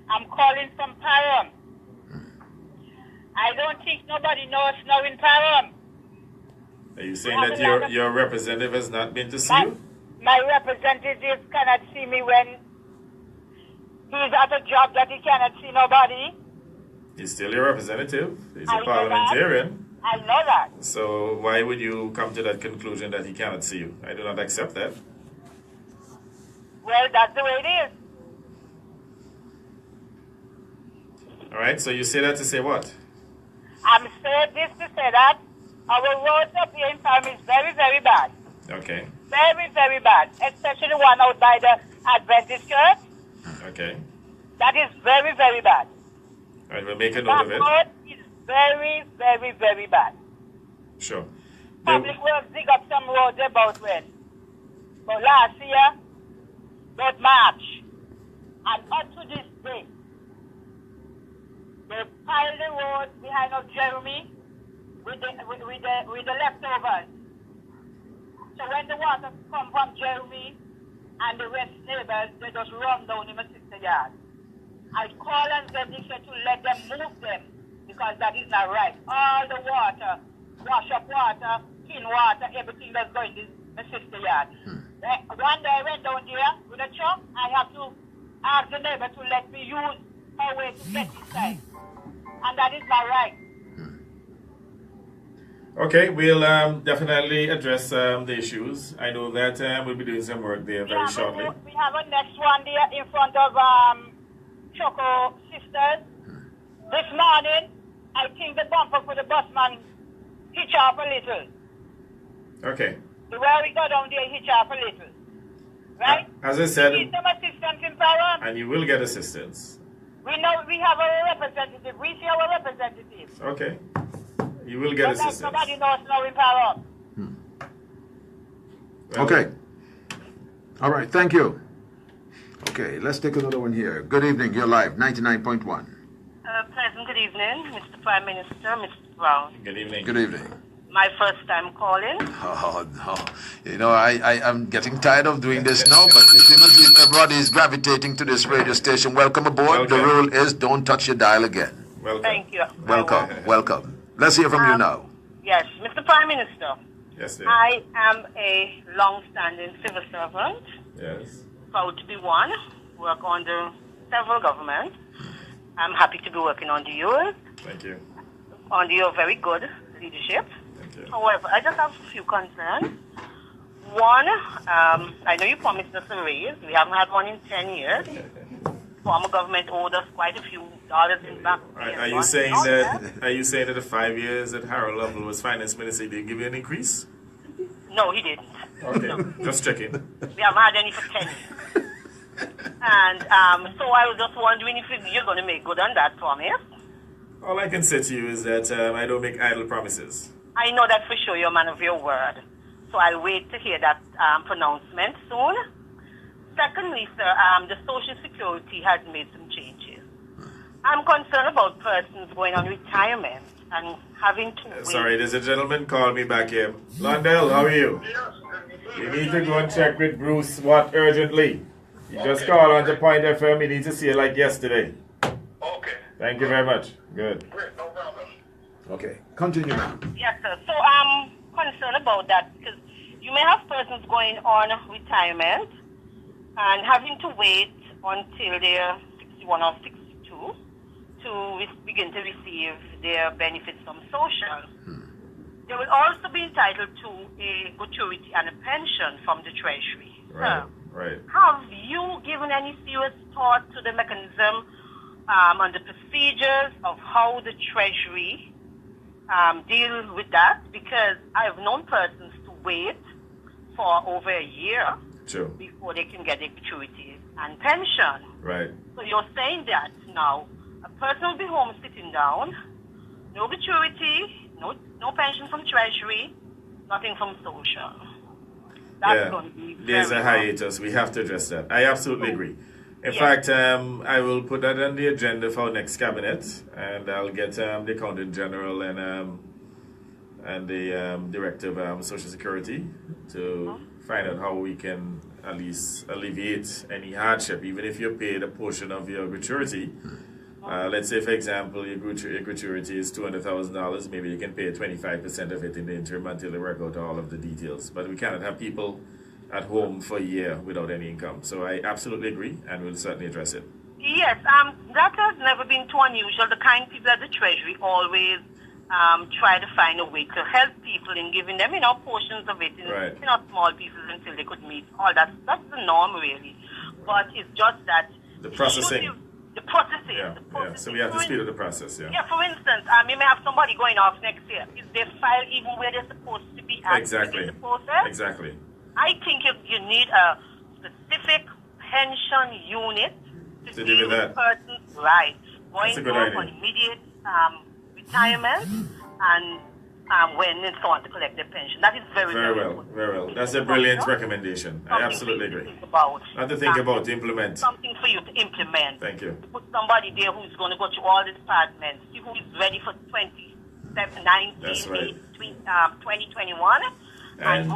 I'm calling from Param. I don't think nobody knows now in Param. Are you saying that your representative has not been to see you? My representative cannot see me when he's at a job that he cannot see nobody. He's still your representative. He's I a know parliamentarian. I know that. So why would you come to that conclusion that he cannot see you? I do not accept that. Well, that's the way it is. All right, so you say that to say what? I'm saying this to say that our roads up here in Param is very, very bad. Okay, Very, very bad. Especially the one out by the Adventist church. okay. That is very, very bad. All right, we'll make a note That of it. road is very, very, very bad. Sure. Public Works dig up some roads about when? But last year, about March. And up to this day, they piled the road behind of Jeremy with the leftovers. So when the water come from Jeremy and the rest neighbors, they just run down in my sister yard. I call and said they said to let them move them because that is not right. All the water, wash up water, clean water, everything that's going in my sister yard. One day I went down there with a truck. I have to ask the neighbor to let me use her way to get inside. And that is not right. Okay, we'll definitely address the issues. I know that we'll be doing some work there very shortly. We have a next one there in front of Choco Sisters. This morning, I think the bumper for the busman hitch off a little. Okay. The way we go down there, hitch off a little. Right? As I said, We need some assistance in Param. and you will get assistance. We know we have our representative. We see our representative. Okay. You will get But like assistance. nobody knows now in Param. Well, Okay. All right, thank you. Okay, let's take another one here. Good evening, you're live, 99.1. Pleasant good evening, Mr. Prime Minister, Mr. Browne. Good evening. Good evening. My first time calling. Oh, no. You know, I'm getting tired of doing this now, but it seems as if everybody is gravitating to this radio station. Welcome aboard. The Welcome. rule is don't touch your dial again. Welcome. Thank you. Welcome, welcome. Let's hear from you now. Yes, Mr. Prime Minister. Yes, dear. I am a long-standing civil servant, Yes. proud to be one, work under several governments. I'm happy to be working under yours, Thank you. under your very good leadership. Thank you. However, I just have a few concerns. One, I know you promised us a raise. We haven't had one in 10 years. Former government owed us quite a few dollars in back. Are you saying that the 5 years that Harold Lovell was finance minister, did give you an increase? No, he didn't. Okay, No. just checking. We haven't had any for 10 years. And so I was just wondering if you're going to make good on that promise. All I can say to you is that I don't make idle promises. I know that for sure you're a man of your word. So I'll wait to hear that pronouncement soon. Secondly, sir, the Social Security has made some changes. I'm concerned about persons going on retirement and having to wait. Sorry, there's a gentleman called me back here. Londell, how are you? You need to go and check with Bruce Watt urgently. You just call on to Point FM, he needs to see you like yesterday. Okay. Thank you very much. Good. Great, no problem. Okay, continue, ma'am. Yes, sir. So I'm concerned about that because you may have persons going on retirement and having to wait until they're 61 or 62 to begin to receive their benefits from social. They will also be entitled to a gratuity and a pension from the Treasury. Right. Right. Have you given any serious thought to the mechanism and the procedures of how the Treasury deal with that? Because I've known persons to wait for over a year Sure. before they can get their gratuity and pension. Right. So you're saying that now a person will be home sitting down, no gratuity, no pension from Treasury, nothing from social. That's going to be There's a very hiatus. We have to address that. I absolutely agree. In fact, I will put that on the agenda for our next cabinet, and I'll get the Accountant General and the Director of Social Security to find out how we can at least alleviate any hardship, even if you're paid a portion of your gratuity. Let's say, for example, your gratuity is $200,000. Maybe you can pay 25% of it in the interim until they work out all of the details. But we cannot have people at home for a year without any income. So I absolutely agree, and we'll certainly address it. Yes, that has never been too unusual. The kind people at the Treasury always try to find a way to help people in giving them, portions of it, small pieces until they could meet all that. That's the norm, really. But it's just that the processing. The processing. Yeah. So we have to speed up the process. Yeah. For instance, you may have somebody going off next year. Is their file even where they're supposed to be at? Exactly. The process? Exactly. I think you need a specific pension unit to deal with that. Persons, right, going on immediate retirement and when it's on to collect their pension. That is very well. Very well. That's a brilliant recommendation. I absolutely agree. Not to think about, to implement. Something for you to implement. Thank you. To put somebody there who's going to go through all the departments, who is ready for 2019, That's right. 2021. And,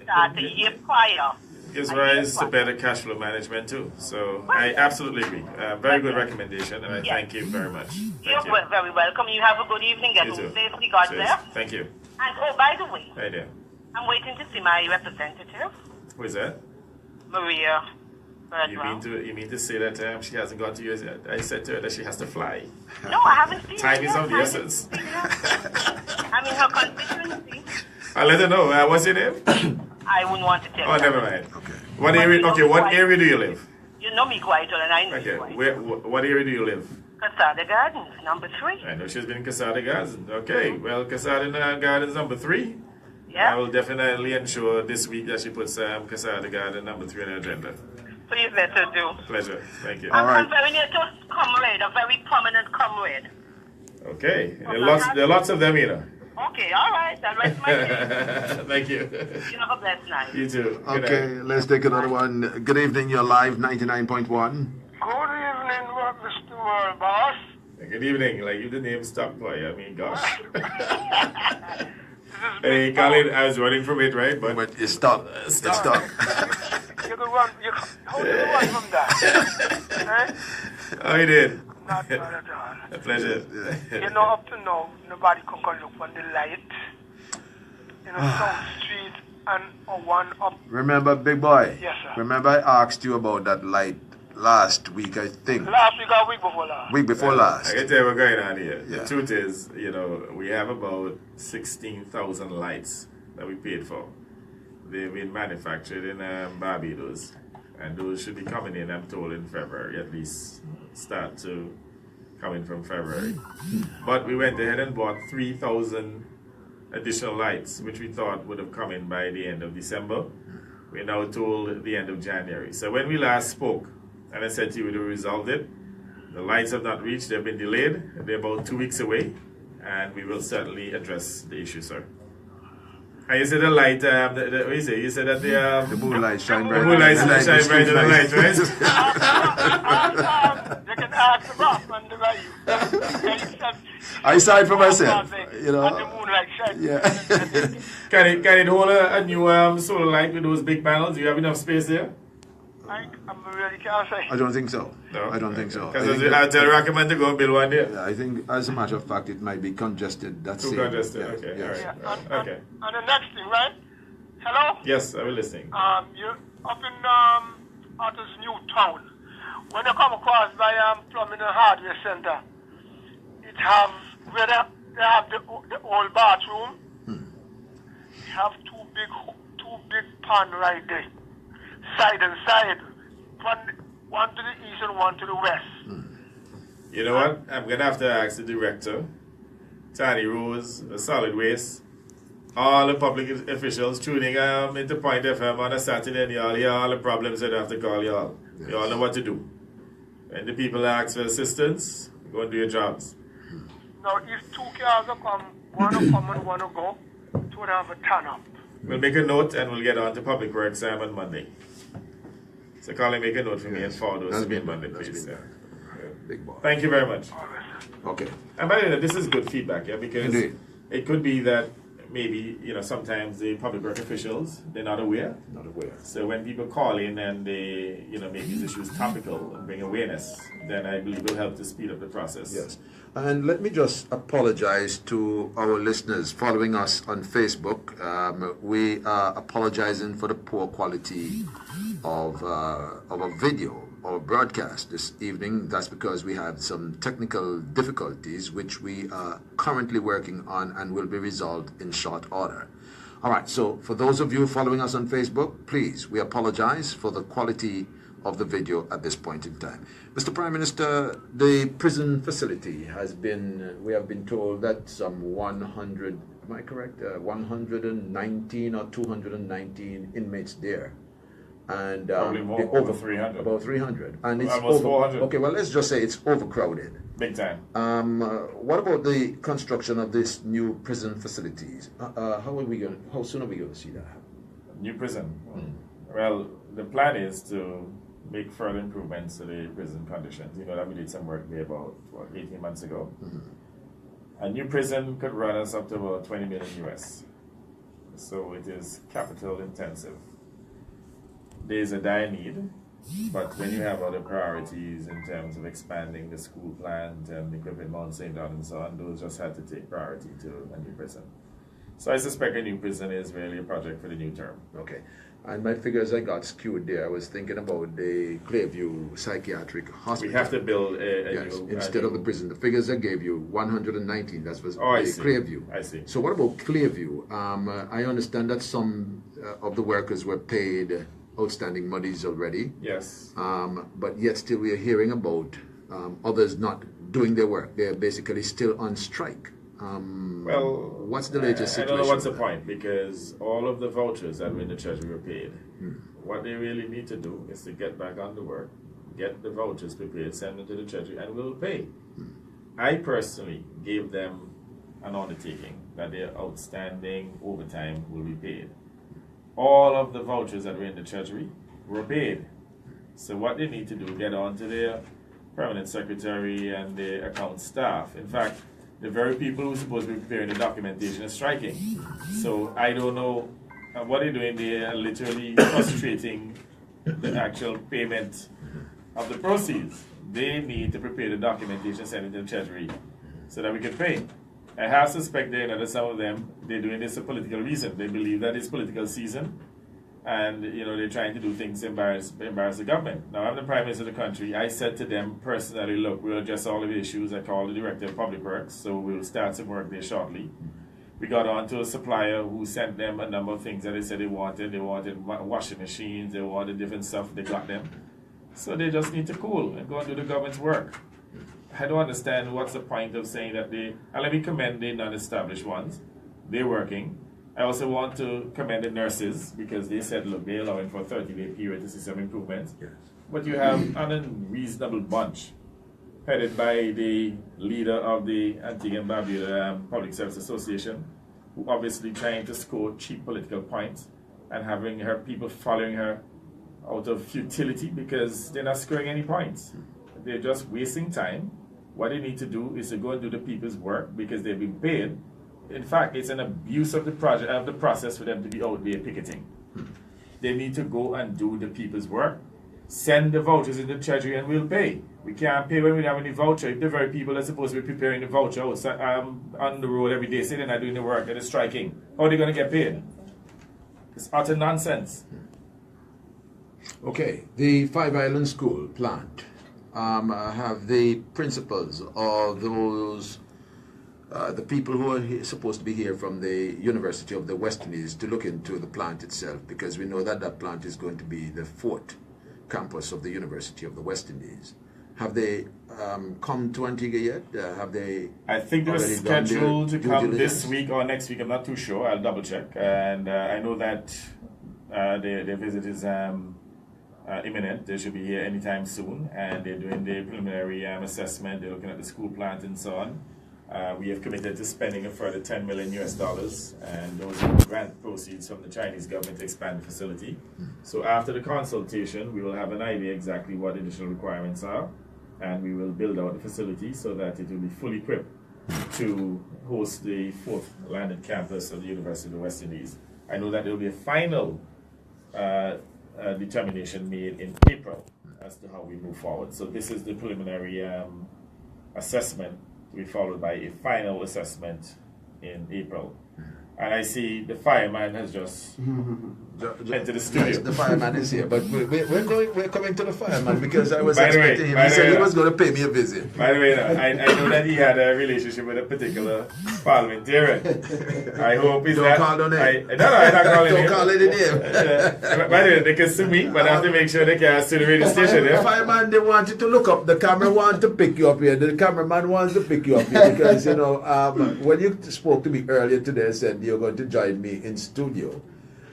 start a year prior. Gives rise to better cash flow management too. So I absolutely agree. Very good recommendation, and I thank you very much. You're very welcome. You have a good evening. Get home safely. God bless. Thank you. And by the way, Hi there. I'm waiting to see my representative. Who is that? Maria. You mean to say that she hasn't got to you yet? I said to her that she has to fly. No, I haven't seen her. Time is of the essence. I'm in her constituency. I'll let her know. What's your name? I wouldn't want to tell you. Oh, never mind. Okay. What area do you live? You know me quite well, and I know you quite well. What area do you live? Casada Gardens, number 3. I know she's been in Casada Gardens. Okay, well, Casada Gardens number 3. Yeah. I will definitely ensure this week that she puts Casada Garden number 3 on her agenda. Please let her do. Pleasure. Thank you. I'm very near to a comrade, a very prominent comrade. Okay. There are lots of them, Okay, all right. I'll rest my case. Thank you. You have a blessed night. You too. Okay, let's take another one. Good evening, you're live, 99.1. Good evening, Mr. Boss. Good evening. Like, if the name stuck by you, I mean, gosh. Hey, Colin, I was running from it, right? But it's stuck. It's stuck. You can run. How do you run from that? Oh, you did? Not bad at all. A pleasure. Up to now, nobody can go look on the light. South Street and one up. Remember, big boy? Yes, sir. Remember I asked you about that light last week, I think. Last week or week before last? Week before last. I can tell you what's going on here. Yeah. The truth is, we have about 16,000 lights that we paid for. They've been manufactured in Barbados. And those should be coming in, I'm told, in February, at least start to come in from February. But we went ahead and bought 3,000 additional lights, which we thought would have come in by the end of December. We're now told the end of January. So when we last spoke, and I said to you we resolved it, the lights have not reached, they've been delayed, they're about 2 weeks away, and we will certainly address the issue, sir. And you said the light, what is it? You said that the moonlight shine bright. The moonlight shine bright in the light, right? You can ask the boss on the right. I saw it for myself, And the moonlight shine. Yeah. Can it hold a new solar light with those big panels? Do you have enough space there? I really can't say. I don't think so. No? I don't think so. Because I tell recommend to go and build one there. Yeah, I think, as a matter of fact, it might be congested. That's Too it. congested. Yes, Okay. yes. Yeah, All right. Okay. And the next thing, right? Hello? Yes, I will listening. You're up in Otter's New Town. When you come across by Plumbing and Hardware Center, it have where they have the old bathroom. They have two big pan right there, side and side. One to the east and one to the west. You know what? I'm going to have to ask the director, Tiny Rose, the Solid Waste, all the public officials tuning into Point FM on a Saturday, and y'all hear all the problems that I have to call y'all. Yes. Y'all know what to do. When the people ask for assistance, go and do your jobs. Now, if two cars are come, one will come and one will go, two will have a turn up. We'll make a note and we'll get on to Public Works on Monday. So Colin, make a note for me and forward those That's to me been on Monday, done. That's please. been Yeah. done. Big boy. Thank you very much. Okay. And by the way, this is good feedback, yeah, because Indeed. it could be that maybe, sometimes the public work officials, they're not aware. Not aware. So when people call in and they, make these issues topical and bring awareness, then I believe it will help to speed up the process. Yes. And let me just apologize to our listeners following us on Facebook. We are apologizing for the poor quality of our video or broadcast this evening. That's because we had some technical difficulties which we are currently working on and will be resolved in short order. All right, so for those of you following us on Facebook, please, we apologize for the quality of the video at this point in time. Mr. Prime Minister, the prison facility has been, we have been told that some 100, am I correct, 119 or 219 inmates there. And Probably more, over 300. About 300. And it's Almost 400. Okay, well, let's just say it's overcrowded. Big time. What about the construction of this new prison facilities? How soon are we going to see that happen? New prison. Well, the plan is to make further improvements to the prison conditions. You know that we did some work there about 18 months ago. A new prison could run us up to about 20 million US. So it is capital intensive. There's a dire need, but when you have other priorities in terms of expanding the school plant and equipping Mount St. John and so on, those just had to take priority to a new prison. So I suspect a new prison is really a project for the new term. Okay. And my figures I got skewed there. I was thinking about the Clearview Psychiatric Hospital. We have to build yes, instead of the prison. The figures I gave you, 119, that was Clearview. I see. So what about Clearview? I understand that some of the workers were paid outstanding monies already. Yes. But yet still we are hearing about others not doing their work. They're basically still on strike. Well, what's the latest situation? I don't know what's the point, because all of the vouchers that were in the treasury were paid. What they really need to do is to get back on the work, get the vouchers prepared, send them to the treasury, and we'll pay. I personally gave them an undertaking that their outstanding overtime will be paid. All of the vouchers that were in the treasury were paid. So what they need to do is get on to their permanent secretary and their account staff. In fact, the very people who are supposed to be preparing the documentation are striking. So I don't know what they're doing. They are literally frustrating the actual payment of the proceeds. They need to prepare the documentation, send it to the treasury so that we can pay. I have suspected that some of them, they're doing this for political reason. They believe that it's political season, and they're trying to do things to embarrass the government. Now, I'm the Prime Minister of the country. I said to them personally, look, we'll address all of the issues. I called the Director of Public Works, so we'll start some work there shortly. We got on to a supplier who sent them a number of things that they said they wanted. They wanted washing machines, they wanted different stuff, they got them. So they just need to cool and go and do the government's work. I don't understand what's the point of saying that and let me commend the non-established ones. They're working. I also want to commend the nurses, because they said, look, they're allowing for a 30-day period to see some improvements. Yes. But you have an unreasonable bunch headed by the leader of the Antigua and Barbuda Public Service Association, who obviously trying to score cheap political points and having her people following her out of futility because they're not scoring any points. They're just wasting time. What they need to do is to go and do the people's work because they've been paid. In fact, it's an abuse of the process for them to be out there picketing. They need to go and do the people's work. send the vouchers in the treasury and we'll pay. We can't pay when we don't have any voucher. If the very people that are supposed to be preparing the voucher on the road every day, sitting there doing the work, they're striking, how are they going to get paid? It's utter nonsense. Okay, the Five Island School plant. Have the principals or those the people who are supposed to be here from the University of the West Indies to look into the plant itself, because we know that that plant is going to be the fourth campus of the University of the West Indies. Have they come to Antigua yet? Have they? I think they're already scheduled to done their come due this diligence? week or next week. I'm not too sure. I'll double check. And I know that their visit is imminent. They should be here anytime soon. And they're doing the preliminary assessment. They're looking at the school plant and so on. We have committed to spending a further $10 million US, and those are grant proceeds from the Chinese government to expand the facility. So after the consultation, we will have an idea exactly what additional requirements are, and we will build out the facility so that it will be fully equipped to host the fourth landed campus of the University of the West Indies. I know that there will be a final determination made in April as to how we move forward. So this is the preliminary assessment, to be followed by a final assessment in April. And I see the fireman has just entered the studio. Yes, the fireman is here, but we're coming to the fireman because I was By the way, expecting him. by He the said way, he was going to pay me a visit. By the way, I know that he had a relationship with a particular parliamentarian. I hope he's Don't not. call no name. No, I'm not calling Don't him. call any name. By the way, they can sue me, but I have to make sure they can sue the radio station. The Yeah? fireman, they wanted to look up. The camera wanted to pick you up here. The cameraman wants to pick you up here because, you know, when you spoke to me earlier today, said you're going to join me in studio.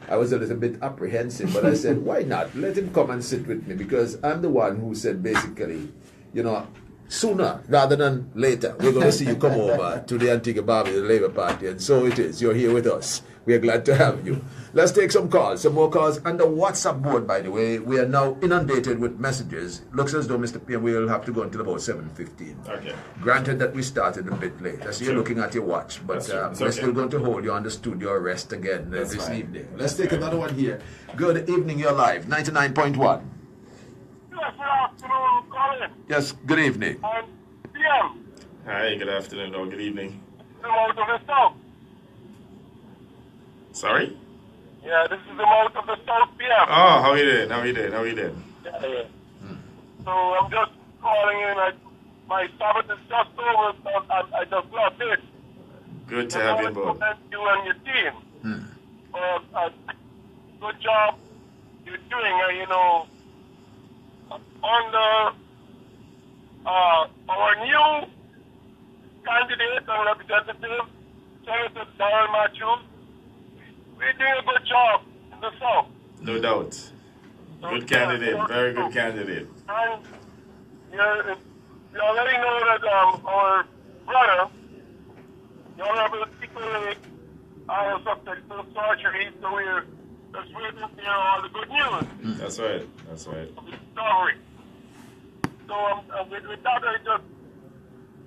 I was a little bit apprehensive, but I said, why not? Let him come and sit with me, because I'm the one who said basically, you know, sooner rather than later, we're going to see you come over to the Antigua Barbuda Labour Party, and so it is. You're here with us. We are glad to have you. Let's take some calls, some more calls. And the WhatsApp board, by the way, we are now inundated with messages. Looks as though, Mr. P, we'll have to go until about 7:15. Okay. Granted that we started a bit late. I see you're looking at your watch, but we're still going to hold you on the studio arrest again this evening. Let's take another one here. Good evening, you're live. 99.1. Yes, good afternoon, Colin. Yes, good evening. PM, Hi, good afternoon or good evening. the mouth of the South. Sorry? Yeah, this is the mouth of the South, PM. Oh, how you doing? How you doing? How you doing? Yeah. So I'm just calling in. My Sabbath is just over, so I just love it. Good to have you on board. Thank you and your team for a good job you're doing. You know, under our new candidate and representative, Senator Darrell Matthews, we're doing a good job in the South. No doubt. Good candidate. Very good candidate. And you already know that our brother, the Honorable Lake, are subject to surgery, so we're just waiting to hear all the good news. That's right. That's right. Of the story. So with that, I just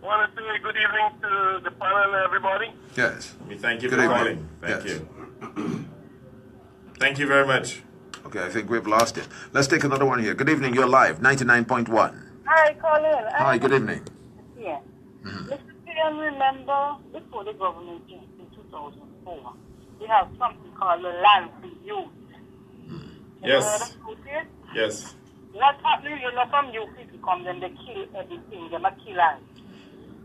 want to say good evening to the panel and everybody. Yes. We thank you Good for evening. calling. Thank Yes. you. Thank you very much. Okay, I think we've lost it. Let's take another one here. Good evening, you're live. 99.1. Hi, Colin. Hi, good evening. Yeah. Mr. P.M., remember before the government changed in 2004, we have something called the land for youth. Yes. You know that? Yes. What's happening, you know, from you people come, then they kill everything, they might kill us.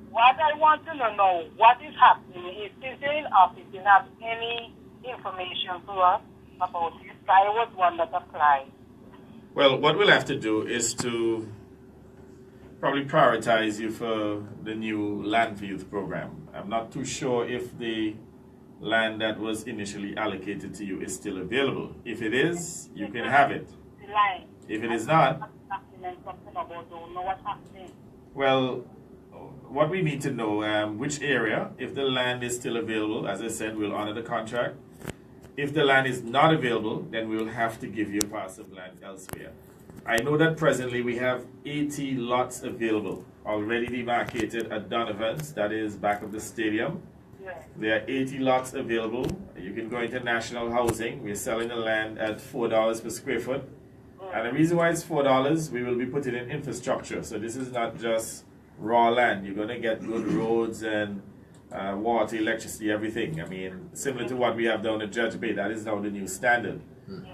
What I want to know, what is happening? Is there in office, you have any information for us about this? I was one that applied. Well, what we'll have to do is to probably prioritize you for the new Land for Youth program. I'm not too sure if the land that was initially allocated to you is still available. If it is, you can have it. The line. If it is not, Something about don't know what's happening. well, what we need to know, which area, if the land is still available, as I said, we'll honor the contract. If the land is not available, then we'll have to give you a parcel of land elsewhere. I know that presently we have 80 lots available, already demarcated at Donovan's, that is back of the stadium. Yeah. There are 80 lots available. You can go into National Housing. We're selling the land at $4 per square foot. And the reason why it's $4, we will be putting in infrastructure. So this is not just raw land. You're going to get good roads and water, electricity, everything. I mean, similar to what we have down at Judge Bay, that is now the new standard.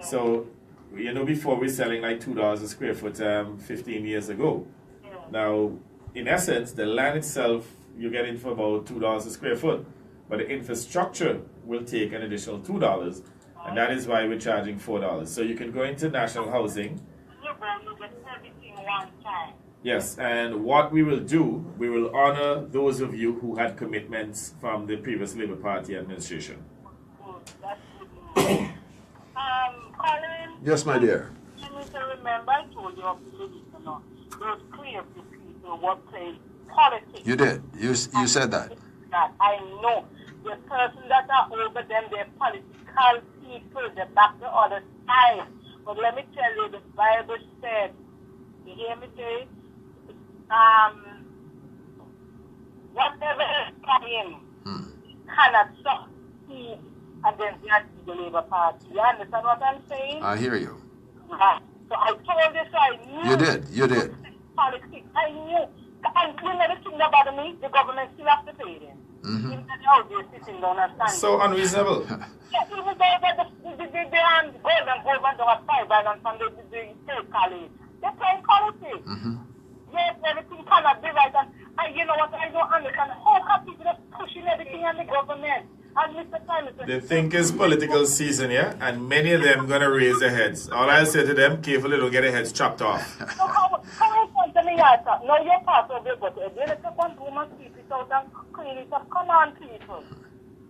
So, you know, before we're selling like $2 a square foot 15 years ago. Now, in essence, the land itself, you're getting for about $2 a square foot. But the infrastructure will take an additional $2. And that is why we're charging $4. So you can go into national housing. You get everything one time. Yes, and what we will do, we will honor those of you who had commitments from the previous Labour Party administration. Good. That's good. Colin? Yes, my dear. You need to remember, I told you of the ladies, those clear people what play politics. You did. You said that. That I know. The person that are over them, they're political people. They back the other side. But let me tell you, the Bible said, you hear me say, whatever is coming cannot succeed against the Labour Party. You understand what I'm saying? I hear you. Right. So I told you, so I knew. You did. Politics. I knew. And you never think about me, the government still has to pay them. Even though they're sitting down and standing. So unreasonable. Yes, even though they government don't have 5 islands from the state college. They're playing politics. Yes, everything cannot be right. And you know what, I don't understand. How come people just pushing everything on the government? And Mr. Prime Minister, They think it's political season, yeah? And many of them going to raise their heads. All I'll say to them, carefully don't get their heads chopped off. how to me, no, you're part of it, but then it's a one woman keep it out and clean it up. Come on, people.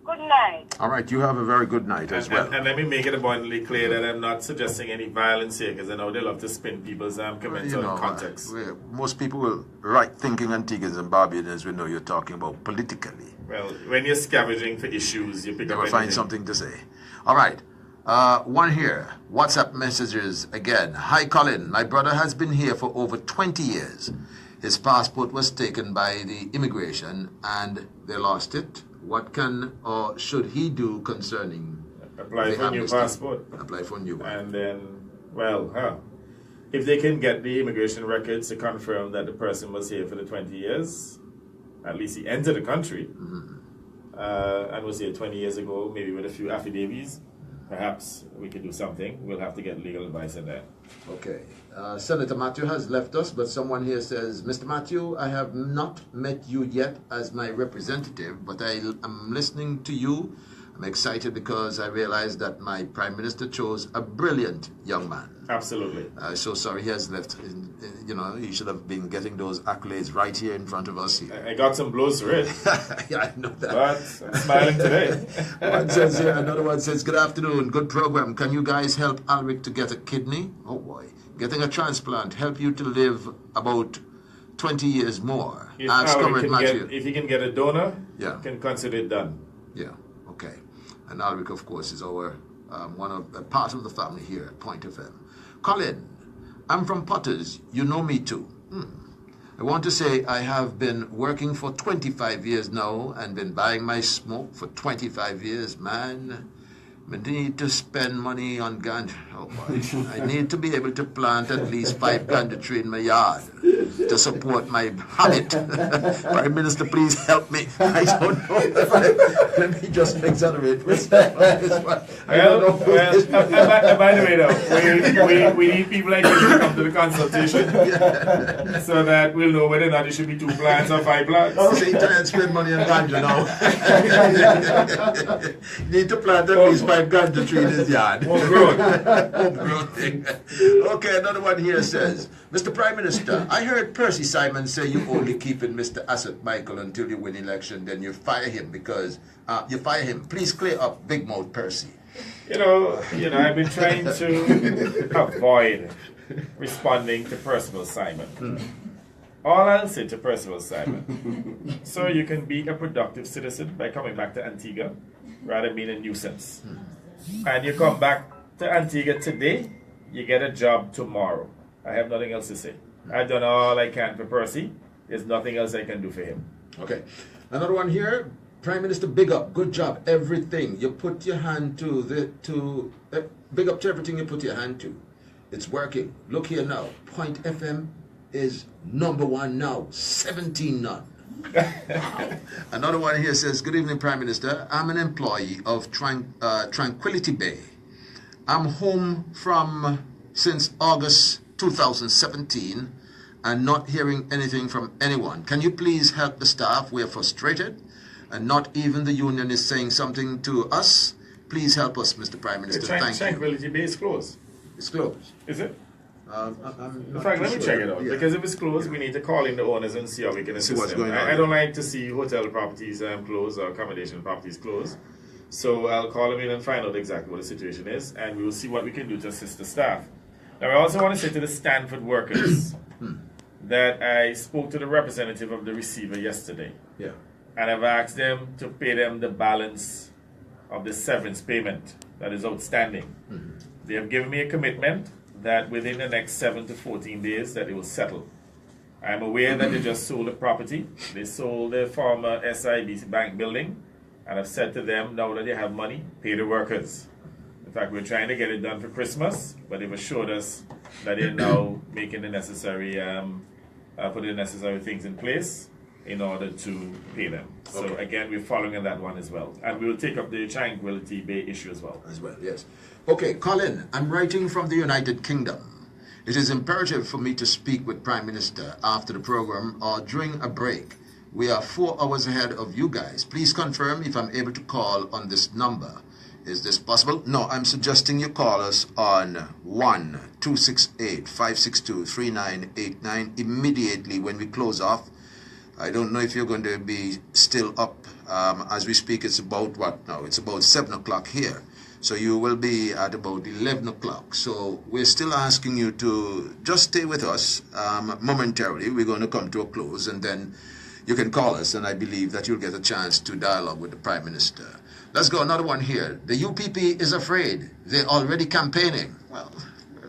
Good night. All right, you have a very good night as well. And let me make it abundantly clear that I'm not suggesting any violence here, because I know they love to spin people's comments out of context. Most people will right thinking Antiguans and Barbadians we know you're talking about politically. Well, when you're scavenging for issues, you pick They up will find something to say. All right. One here. WhatsApp messages again. Hi, Colin. My brother has been here for over 20 years. His passport was taken by the immigration and they lost it. What can or should he do concerning apply for a new passport? Apply for a new one. And then, well, if they can get the immigration records to confirm that the person was here for the 20 years, at least he entered the country, and was here 20 years ago, maybe with a few affidavits, perhaps we could do something. We'll have to get legal advice on that. Okay. Senator Matthew has left us, but someone here says, Mr. Matthew, I have not met you yet as my representative, but I am listening to you. I'm excited because I realize that my Prime Minister chose a brilliant young man. Absolutely. So sorry he has left. He should have been getting those accolades right here in front of us here. I got some blows for it. Yeah, I know that. But I'm smiling today. One says here, another one says, good afternoon, good program. Can you guys help Alric to get a kidney? Oh boy. Getting a transplant help you to live about 20 years more. If you can get a donor, yeah, can consider it done. Yeah, okay. And Alric, of course, is our part of the family here at Point FM. Colin, I'm from Potters. You know me too. I want to say I have been working for 25 years now and been buying my smoke for 25 years, man. I need to spend money on ganja. Oh boy. I need to be able to plant at least 5 ganja trees in my yard to support my habit. Prime Minister, please help me. I don't know if let me just exonerate myself on this one. By the way, though, we need people like you to come to the consultation so that we'll know whether or not it should be 2 plants or 5 plants. Oh, see, try and spend money on ganja now. You need to plant at least 5 ganja trees in his yard. Homegrown thing. Okay, another one here says, Mr. Prime Minister, I heard Percy Simon say you only keep in Mr. Asset Michael until you win election, then you fire him because you fire him. Please clear up Big Mouth Percy. You know, I've been trying to avoid responding to Percival Simon. All I'll say to Percival Simon, so you can be a productive citizen by coming back to Antigua rather than being a nuisance. And you come back to Antigua today, you get a job tomorrow. I have nothing else to say. I've done all I can for Percy. There's nothing else I can do for him. Okay. Another one here. Prime Minister, big up. Good job. Everything you put your hand to. Big up to everything you put your hand to. It's working. Look here now. Point FM is #1 now. 17 none. Another one here says, good evening, Prime Minister. I'm an employee of Tranquility Bay. I'm home from since August 2017 and not hearing anything from anyone. Can you please help the staff? We are frustrated and not even the union is saying something to us. Please help us, Mr. Prime Minister. Thank you. Tranquility Bay is closed. It's closed. Is it? I'm In not fact, too let me sure. check it out. Yeah. Because if it's closed, we need to call in the owners and see how we can assist what's them. going on. I don't like to see hotel properties closed or accommodation properties closed. So I'll call them in and find out exactly what the situation is, and we will see what we can do to assist the staff. Now, I also want to say to the Stanford workers that I spoke to the representative of the receiver yesterday, Yeah. and I've asked them to pay them the balance of the severance payment that is outstanding. They have given me a commitment that within the next 7 to 14 days that it will settle. I'm aware that they just sold the property. They sold the former SIB bank building, and I've said to them, now that they have money, pay the workers. In fact, we're trying to get it done for Christmas, but they've assured us that they're now making the necessary, putting the necessary things in place in order to pay them. So Okay. again, we're following that one as well. And we will take up the Tranquility Bay issue as well. As well, yes. Okay, Colin, I'm writing from the United Kingdom. It is imperative for me to speak with Prime Minister after the program or during a break. We are 4 hours ahead of you guys. Please confirm if I'm able to call on this number. Is this possible? No, I'm suggesting you call us on 1-268-562-3989 immediately when we close off. I don't know if you're going to be still up as we speak. It's about what now? It's about 7 o'clock here. So you will be at about 11 o'clock. So we're still asking you to just stay with us momentarily. We're going to come to a close and then you can call us and I believe that you'll get a chance to dialogue with the Prime Minister. Let's go, another one here. The UPP is afraid. They're already campaigning. Well,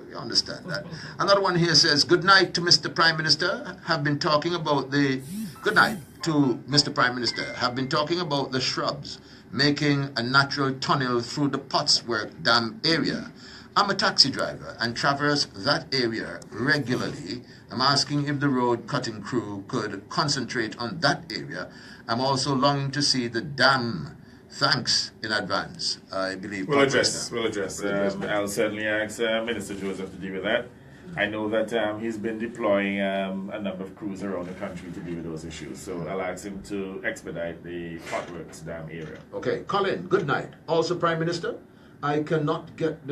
we understand that. Another one here says, good night to Mr. Prime Minister. Have been talking about the... Good night to Mr. Prime Minister. Have been talking about the shrubs making a natural tunnel through the Pottsworth Dam area. I'm a taxi driver and traverse that area regularly. I'm asking if the road cutting crew could concentrate on that area. I'm also longing to see the dam. Thanks in advance. I believe We'll address. I'll certainly ask Minister Joseph to deal with that. I know that he's been deploying a number of crews around the country to deal with those issues. So I'll ask him to expedite the Potworks Dam area. Okay, Colin, good night. Also, Prime Minister, I cannot get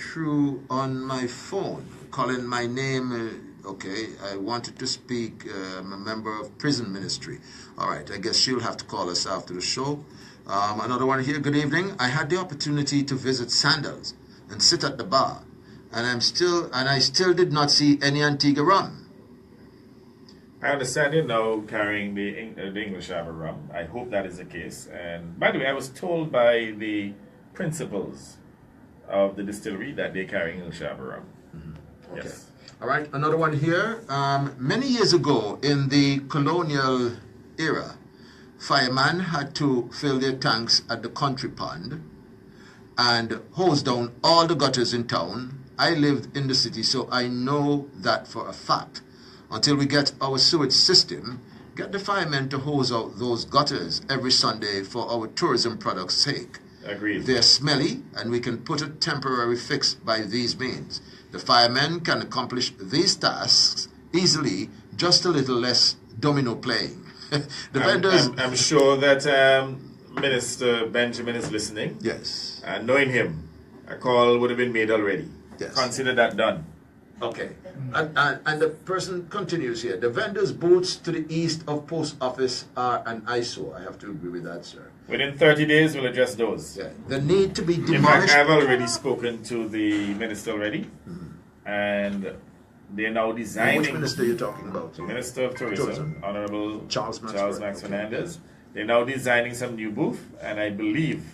through on my phone. Colin, my name. Okay, I wanted to speak. I'm a member of prison ministry. All right, I guess she'll have to call us after the show. Another one here. Good evening. I had the opportunity to visit Sandals and sit at the bar, and I still did not see any Antigua rum. I understand you're now carrying the English Harbour rum. I hope that is the case. And by the way, I was told by the principals of the distillery that they carry English Harbour rum. Okay. Yes. All right, another one here. Many years ago in the colonial era, firemen had to fill their tanks at the country pond and hose down all the gutters in town. I lived in the city, so I know that for a fact. Until we get our sewage system, get the firemen to hose out those gutters every Sunday for our tourism product's sake. Agreed. They're smelly, and we can put a temporary fix by these means. The firemen can accomplish these tasks easily, just a little less domino playing. The vendors... I'm sure that Minister Benjamin is listening. Yes. And knowing him, a call would have been made already. Yes. Consider that done. Okay. And the person continues here. The vendors' booths to the east of Post Office are an eyesore. I have to agree with that, sir. Within 30 days, we'll address those. Yeah. The need to be In demolished... fact, I've already spoken to the minister already. And they're now designing... Which minister are you talking about? Minister of Tourism. Honorable Charles Max Fernandez. They're now designing some new booth, and I believe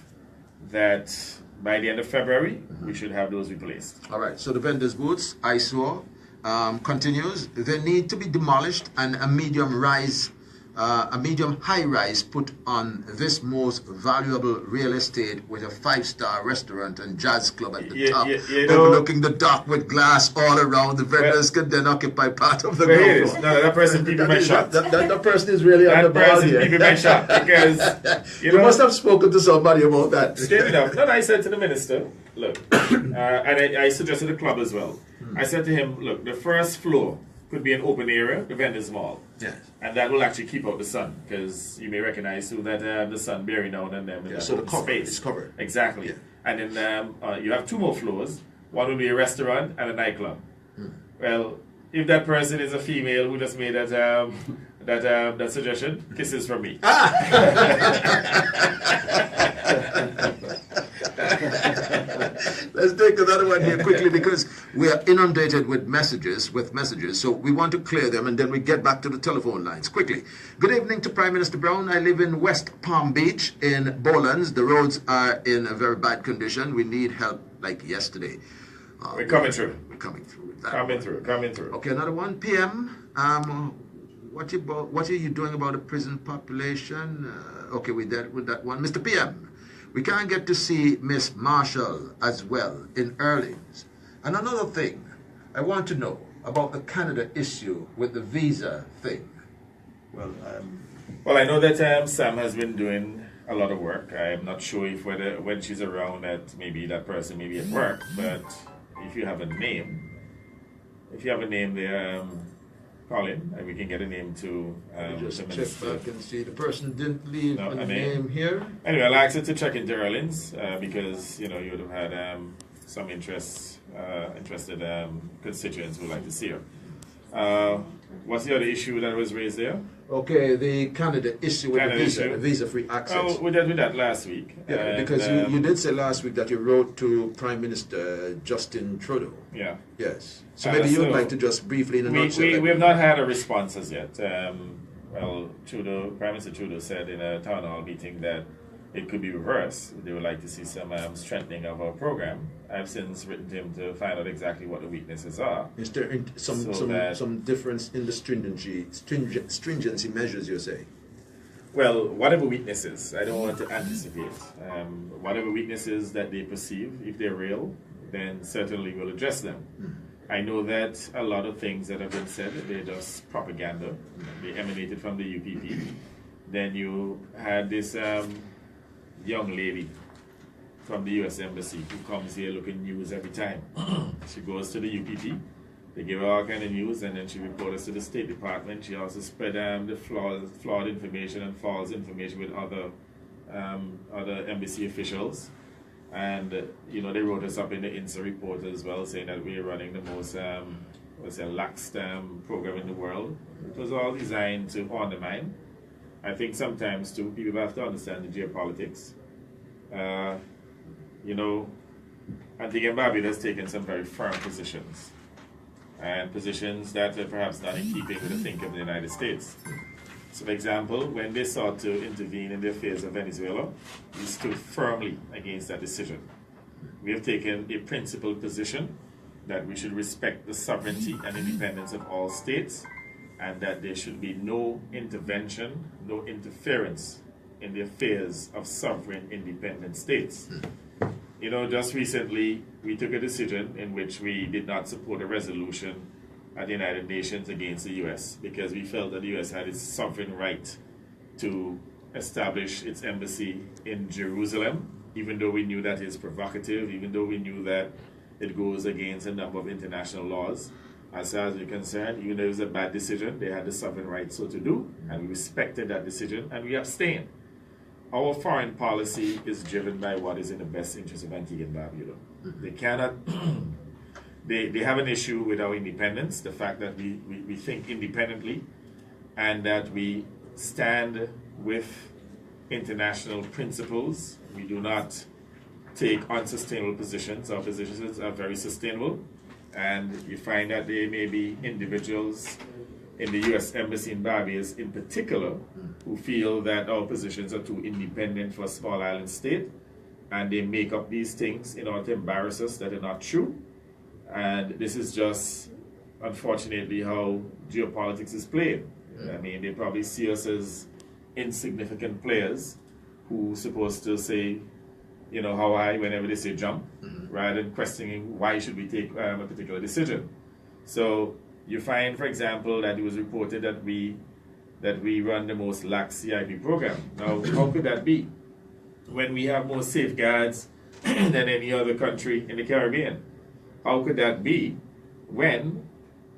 that by the end of February, we should have those replaced. All right, so the vendors' booths, eyesore, continues. They need to be demolished and a medium rise a medium high-rise put on this most valuable real estate with a 5-star restaurant and jazz club at the top, you know, overlooking the dock with glass all around. The vendors can then occupy part of the ground floor. No, that person people my shot. That person is really on the ball person here. people my shot because you must have spoken to somebody about that. Straight enough. No, I said to the minister, look, and I suggested the club as well. I said to him, look, the first floor could be an open area, the vendors mall. Yes. And that will actually keep out the sun, because you may recognize too that the sun bearing down on them in that so the cover space. is covered. Exactly. Yeah. And then you have 2 more floors. One will be a restaurant and a nightclub. Well, if that person is a female who just made that suggestion, kisses from me. Let's take another one here quickly because we are inundated with messages. So we want to clear them and then we get back to the telephone lines quickly. Good evening to Prime Minister Browne. I live in West Palm Beach in Bowlands. The roads are in a very bad condition. We need help like yesterday. We're coming through. We're coming through with that. Coming through. Okay, another one. PM. What are you doing about the prison population? Okay, with that one. Mr. PM. We can't get to see Miss Marshall as well in Erlings. And another thing, I want to know about the Canada issue with the visa thing. Well, I know that Sam has been doing a lot of work. I'm not sure if when she's around that maybe that person may be at work, but if you have a name there, Colin, and we can get a name to just check back and see the person didn't leave a name here. Anyway, I'll ask you to check into Erlings because you would have had some interested constituents who would like to see her. What's the other issue that was raised there? Okay, the Canada issue with the visa-free access. Oh, we dealt with that last week. Yeah, because you did say last week that you wrote to Prime Minister Justin Trudeau. Yeah. Yes. So maybe you'd like to just briefly in a nutshell. We have not had a response as yet. Prime Minister Trudeau said in a town hall meeting that it could be reversed. They would like to see some strengthening of our program. I've since written to him to find out exactly what the weaknesses are. Is there some difference in the stringency measures you're saying? Well, whatever weaknesses, I don't want to anticipate. Whatever weaknesses that they perceive, if they're real, then certainly we'll address them. I know that a lot of things that have been said, they're just propaganda. They emanated from the UPP. Then you had this young lady from the U.S. Embassy who comes here looking news every time. She goes to the UPP, they give her all kind of news, and then she reports to the State Department. She also spread the flawed information and false information with other embassy officials. And they wrote us up in the INSA report as well, saying that we're running the most lax program in the world. It was all designed to undermine. I think sometimes too people have to understand the geopolitics. Antigua and Barbuda has taken some very firm positions, and positions that are perhaps not in keeping with the thinking of the United States. So, for example, when they sought to intervene in the affairs of Venezuela, we stood firmly against that decision. We have taken a principled position that we should respect the sovereignty and independence of all states, and that there should be no intervention, no interference in the affairs of sovereign independent states. Just recently, we took a decision in which we did not support a resolution at the United Nations against the U.S. because we felt that the U.S. had its sovereign right to establish its embassy in Jerusalem, even though we knew that is provocative, even though we knew that it goes against a number of international laws. As far as we're concerned, even though it was a bad decision, they had the sovereign right so to do, and we respected that decision, and we abstained. Our foreign policy is driven by what is in the best interest of Antigua and Barbuda. They cannot... They have an issue with our independence, the fact that we think independently and that we stand with international principles. We do not take unsustainable positions. Our positions are very sustainable, and you find that there may be individuals in the U.S. Embassy in Barbados in particular who feel that our positions are too independent for a small island state, and they make up these things in order to embarrass us that are not true. And this is just, unfortunately, how geopolitics is played. I mean, they probably see us as insignificant players who supposed to say, you know, how high whenever they say jump, rather than questioning why should we take a particular decision. So you find, for example, that it was reported that we run the most lax CIP program. Now, how could that be when we have more safeguards than any other country in the Caribbean? How could that be when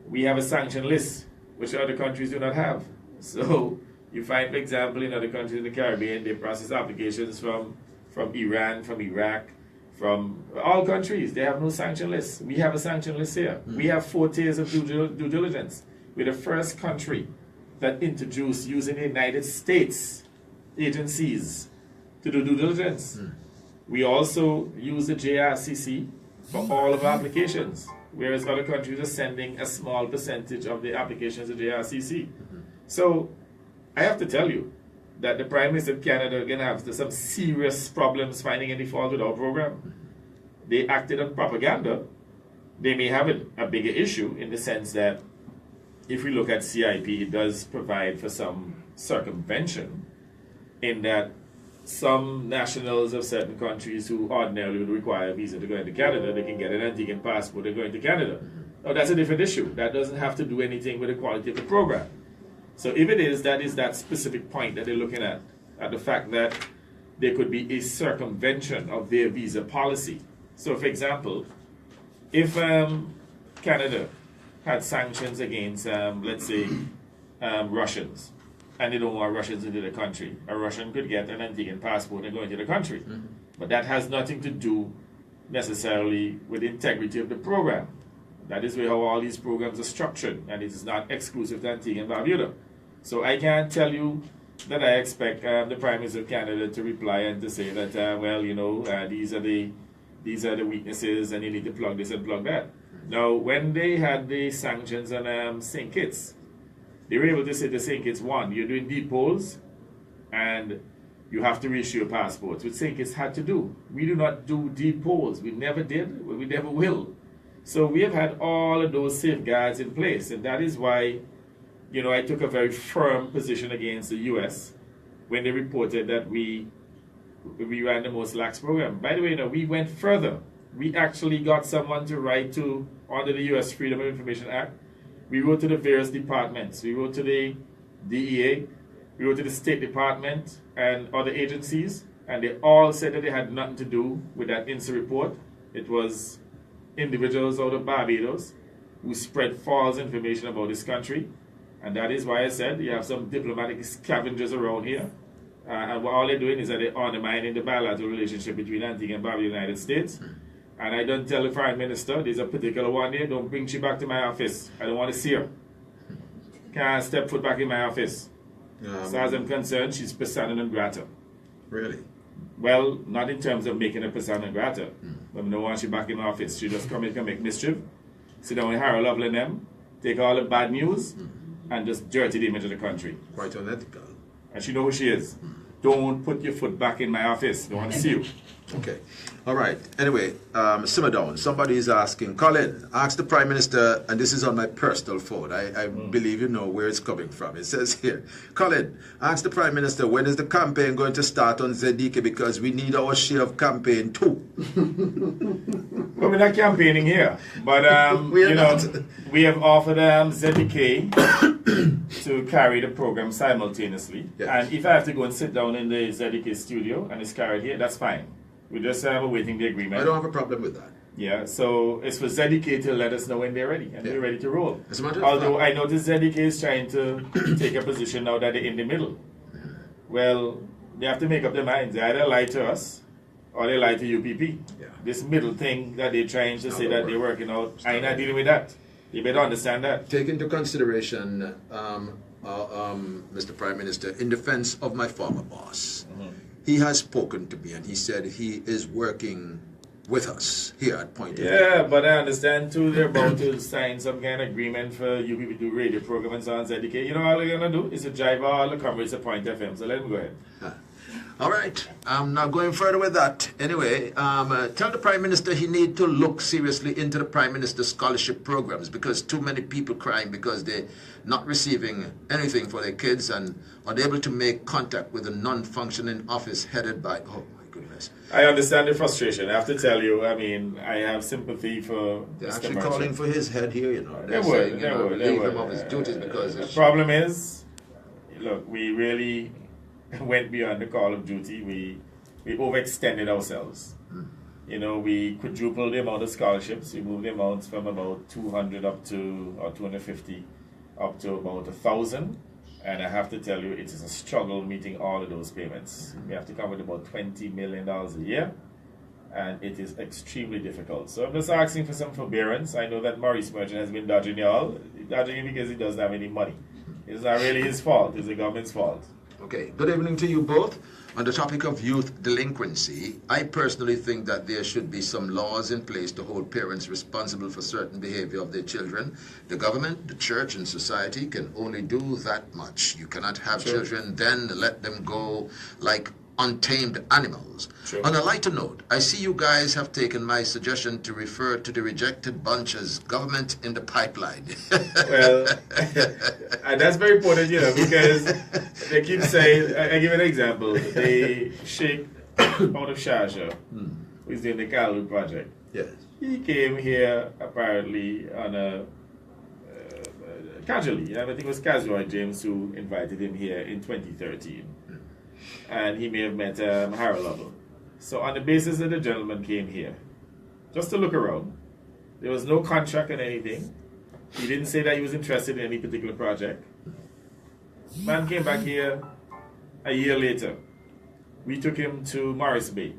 we have a sanction list, which other countries do not have? So you find, for example, in other countries in the Caribbean, they process applications from Iran, from Iraq, from all countries. They have no sanction list. We have a sanction list here. We have 4 tiers of due diligence. We're the first country that introduced using the United States agencies to do due diligence. We also use the JRCC for all of our applications, whereas other countries are sending a small percentage of the applications to JRCC. So I have to tell you that the Prime Minister of Canada are going to have some serious problems finding any fault with our program. They acted on propaganda. They may have a bigger issue in the sense that if we look at CIP, it does provide for some circumvention in that some nationals of certain countries who ordinarily would require a visa to go into Canada, they can get an Antiguan passport and go into Canada. Now, that's a different issue. That doesn't have to do anything with the quality of the program. So if it is, that is that specific point that they're looking at the fact that there could be a circumvention of their visa policy. So, for example, if Canada had sanctions against, let's say, Russians, and they don't want Russians into the country, a Russian could get an Antiguan passport and go into the country. But that has nothing to do necessarily with the integrity of the program. That is how all these programs are structured, and it is not exclusive to Antigua and Barbuda. So I can't tell you that I expect the Prime Minister of Canada to reply and to say that, well, you know, these are the weaknesses, and you need to plug this and plug that. Now, when they had the sanctions on St. Kitts, they were able to say to St. Kitts, one, you're doing deep polls, and you have to reissue your passports, which St. Kitts had to do. We do not do deep polls. We never did. We never will. So we have had all of those safeguards in place, and that is why, you know, I took a very firm position against the U.S. when they reported that we ran the most lax program. By the way, you know, we went further. We actually got someone to write to, under the U.S. Freedom of Information Act, we wrote to the various departments. We wrote to the DEA, we wrote to the State Department and other agencies, and they all said that they had nothing to do with that INSA report. It was individuals out of Barbados who spread false information about this country. And that is why I said you have some diplomatic scavengers around here. And what all they're doing is that they're undermining the bilateral relationship between Antigua and Barbuda and the United States. And I don't tell the Prime Minister, there's a particular one there, don't bring she back to my office. I don't want to see her. Can't step foot back in my office. As far as I'm concerned, she's persona non grata. Really? Well, not in terms of making her persona non grata. But I don't want she back in my office. She just come in and make mischief. Sit down with Harold Lovell and them, take all the bad news, and just dirty the image of the country. Quite unethical. And she knows who she is. Don't put your foot back in my office. Don't want to see you. Okay. All right. Anyway, simmer down. Somebody is asking, Colin, ask the Prime Minister, and this is on my personal phone. I believe you know where it's coming from. It says here, Colin, ask the Prime Minister, when is the campaign going to start on ZDK, because we need our share of campaign too. Well, we're not campaigning here, but you know, we have offered ZDK to carry the program simultaneously. Yes. And if I have to go and sit down in the ZDK studio and it's carried here, that's fine. We're just awaiting the agreement. I don't have a problem with that. Yeah, so it's for ZDK to let us know when they're ready, and they're ready to roll. As a matter of Although fact, I notice ZDK is trying to take a position now that they're in the middle. Well, they have to make up their minds. They either lie to us or they lie to UPP. Yeah. This middle thing that they're trying to say that they're working out, I'm not dealing with that. You better understand that. Take into consideration, Mr. Prime Minister, in defense of my former boss, he has spoken to me and he said he is working with us here at Point of View. Yeah, but I understand too, they're about to sign some kind of agreement for UPP to do radio program and so on, ZDK. You know all they're going to do is to drive all the coverage to Point FM. So let them go ahead. All right, I'm not going further with that. Anyway, tell the Prime Minister he need to look seriously into the Prime Minister scholarship programs, because too many people crying because they're not receiving anything for their kids and unable to make contact with a non-functioning office headed by, oh my goodness. I understand the frustration. I have to tell you, I mean, I have sympathy for They're Mr. actually Merchant. calling for his head here, you know. They They're would, saying, they you know, would, they relieve would. him of his duties because The it's... problem is, look, we really went beyond the call of duty. We overextended ourselves. You know, we quadrupled the amount of scholarships. We moved the amounts from about 200 up to, or 250 up to about 1,000. And I have to tell you, it is a struggle meeting all of those payments. We have to come with about $20 million a year, and it is extremely difficult. So I'm just asking for some forbearance. I know that Maurice Merchant has been dodging y'all, dodging you because he doesn't have any money. It's not really his fault, it's the government's fault. Okay, good evening to you both. On the topic of youth delinquency, I personally think that there should be some laws in place to hold parents responsible for certain behavior of their children. The government, the church, and society can only do that much. You cannot have children, then let them go like untamed animals. Sure. On a lighter note, I see you guys have taken my suggestion to refer to the rejected bunch as government in the pipeline. Well, and that's very important, you know, because they keep saying, I give an example, the Sheikh out of Sharjah, who's doing the Calvary project. Yes. He came here apparently on a casually. I think it was Casroy James who invited him here in 2013. And he may have met Harold Lovell. So on the basis that the gentleman came here, just to look around, there was no contract on anything. He didn't say that he was interested in any particular project. Man came back here a year later. We took him to Morris Bay,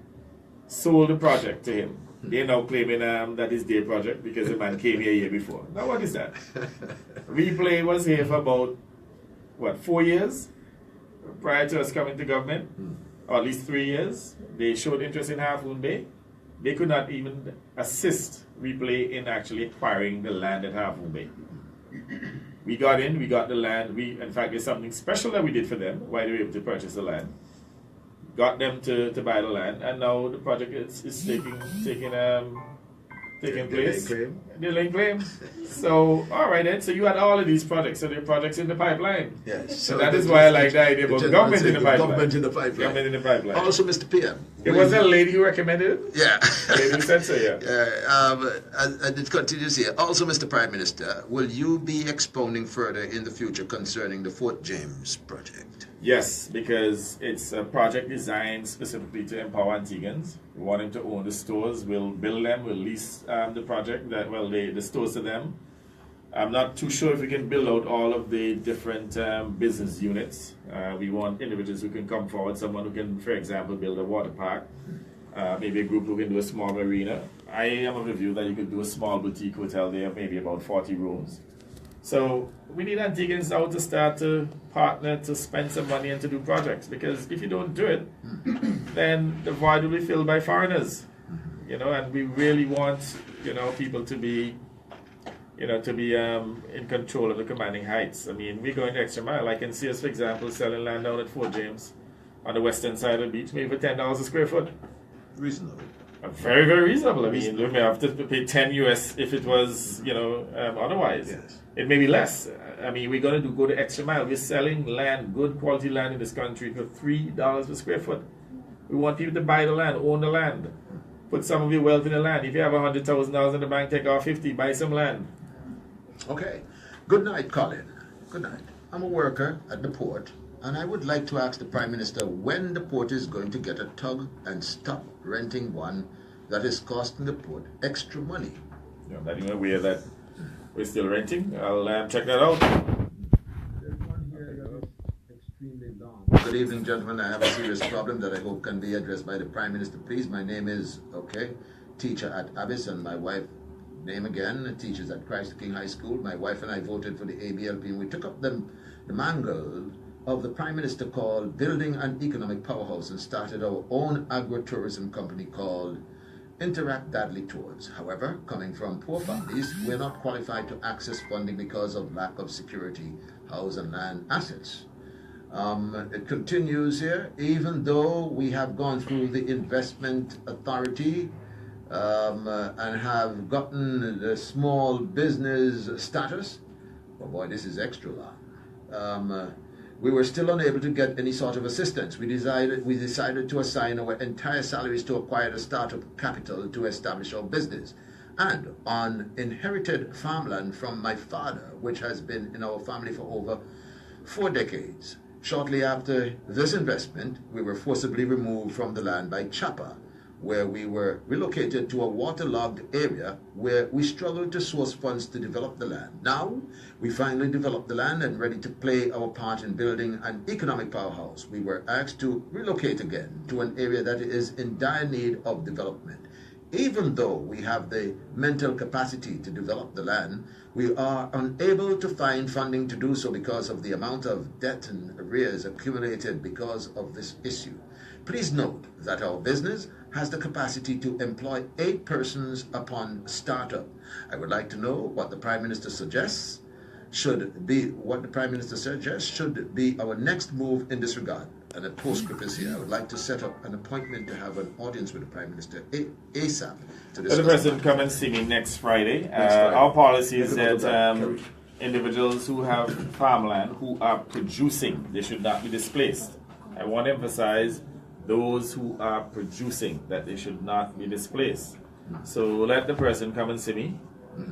sold the project to him. They're now claiming that is their project because the man came here a year before. Now what is that? Replay was here for about, 4 years? Prior to us coming to government, or at least 3 years. They showed interest in Half Moon Bay. They could not even assist Replay in actually acquiring the land at Half Moon Bay. We got in, we got the land. In fact, there's something special that we did for them, why they were able to purchase the land. Got them to buy the land, and now the project is taking place. Delaying claim. So, all right then. So you had all of these projects. So there are projects in the pipeline. Yes. So that is why I like the idea about government in the pipeline. Government in the pipeline. Government in the pipeline. Also, Mr. PM. It was a lady who recommended it? Yeah. A lady who said so, yeah. And it continues here. Also, Mr. Prime Minister, will you be expounding further in the future concerning the Fort James project? Yes, because it's a project designed specifically to empower Antiguans. We want them to own the stores. We'll build them. We'll lease the project, the stores to them. I'm not too sure if we can build out all of the different business units. We want individuals who can come forward, someone who can, for example, build a water park, maybe a group who can do a small marina. I am of the view that you could do a small boutique hotel there, maybe about 40 rooms. So we need Antiguans now to start to partner, to spend some money and to do projects, because if you don't do it, then the void will be filled by foreigners, and we really want, people to be, in control of the commanding heights. I mean, we're going the extra mile. I can see us, for example, selling land down at Fort James on the western side of the beach, maybe for $10 a square foot. Reasonable. Very, very reasonable. I mean, we may have to pay 10 US if it was, otherwise. Yes. It may be less. I mean, we're going to go the extra mile. We're selling land, good quality land in this country for $3 per square foot. We want people to buy the land, own the land, put some of your wealth in the land. If you have $100,000 in the bank, take off 50, buy some land. Okay. Good night, Colin. Good night. I'm a worker at the port, and I would like to ask the Prime Minister when the port is going to get a tug and stop renting one that is costing the port extra money. I'm not even aware that we're still renting. I'll check that out. There's one here that is extremely long. Good evening, gentlemen. I have a serious problem that I hope can be addressed by the Prime Minister. Please, my name is, teacher at Abyss, and my wife, name again, teaches at Christ the King High School. My wife and I voted for the ABLP, and we took up the mangle of the Prime Minister called Building an Economic Powerhouse and started our own agro-tourism company called Interact Dadley Tours. However, coming from poor families, we are not qualified to access funding because of lack of security, house and land assets. It continues here, even though we have gone through the investment authority and have gotten the small business status. Oh boy, this is extra long. We were still unable to get any sort of assistance. We decided to assign our entire salaries to acquire the startup capital to establish our business. And on inherited farmland from my father, which has been in our family for over 4 decades. Shortly after this investment, we were forcibly removed from the land by chopper, where we were relocated to a waterlogged area where we struggled to source funds to develop the land. Now, we finally developed the land and ready to play our part in building an economic powerhouse. We were asked to relocate again to an area that is in dire need of development. Even though we have the mental capacity to develop the land, we are unable to find funding to do so because of the amount of debt and arrears accumulated because of this issue. Please note that our business has the capacity to employ 8 persons upon startup. I would like to know what the Prime Minister suggests should be our next move in this regard. And a postscript is here. I would like to set up an appointment to have an audience with the Prime Minister ASAP. So the President come and see me next Friday. Our policy is that individuals who have farmland who are producing, they should not be displaced. I want to emphasize those who are producing, that they should not be displaced. So let the person come and see me,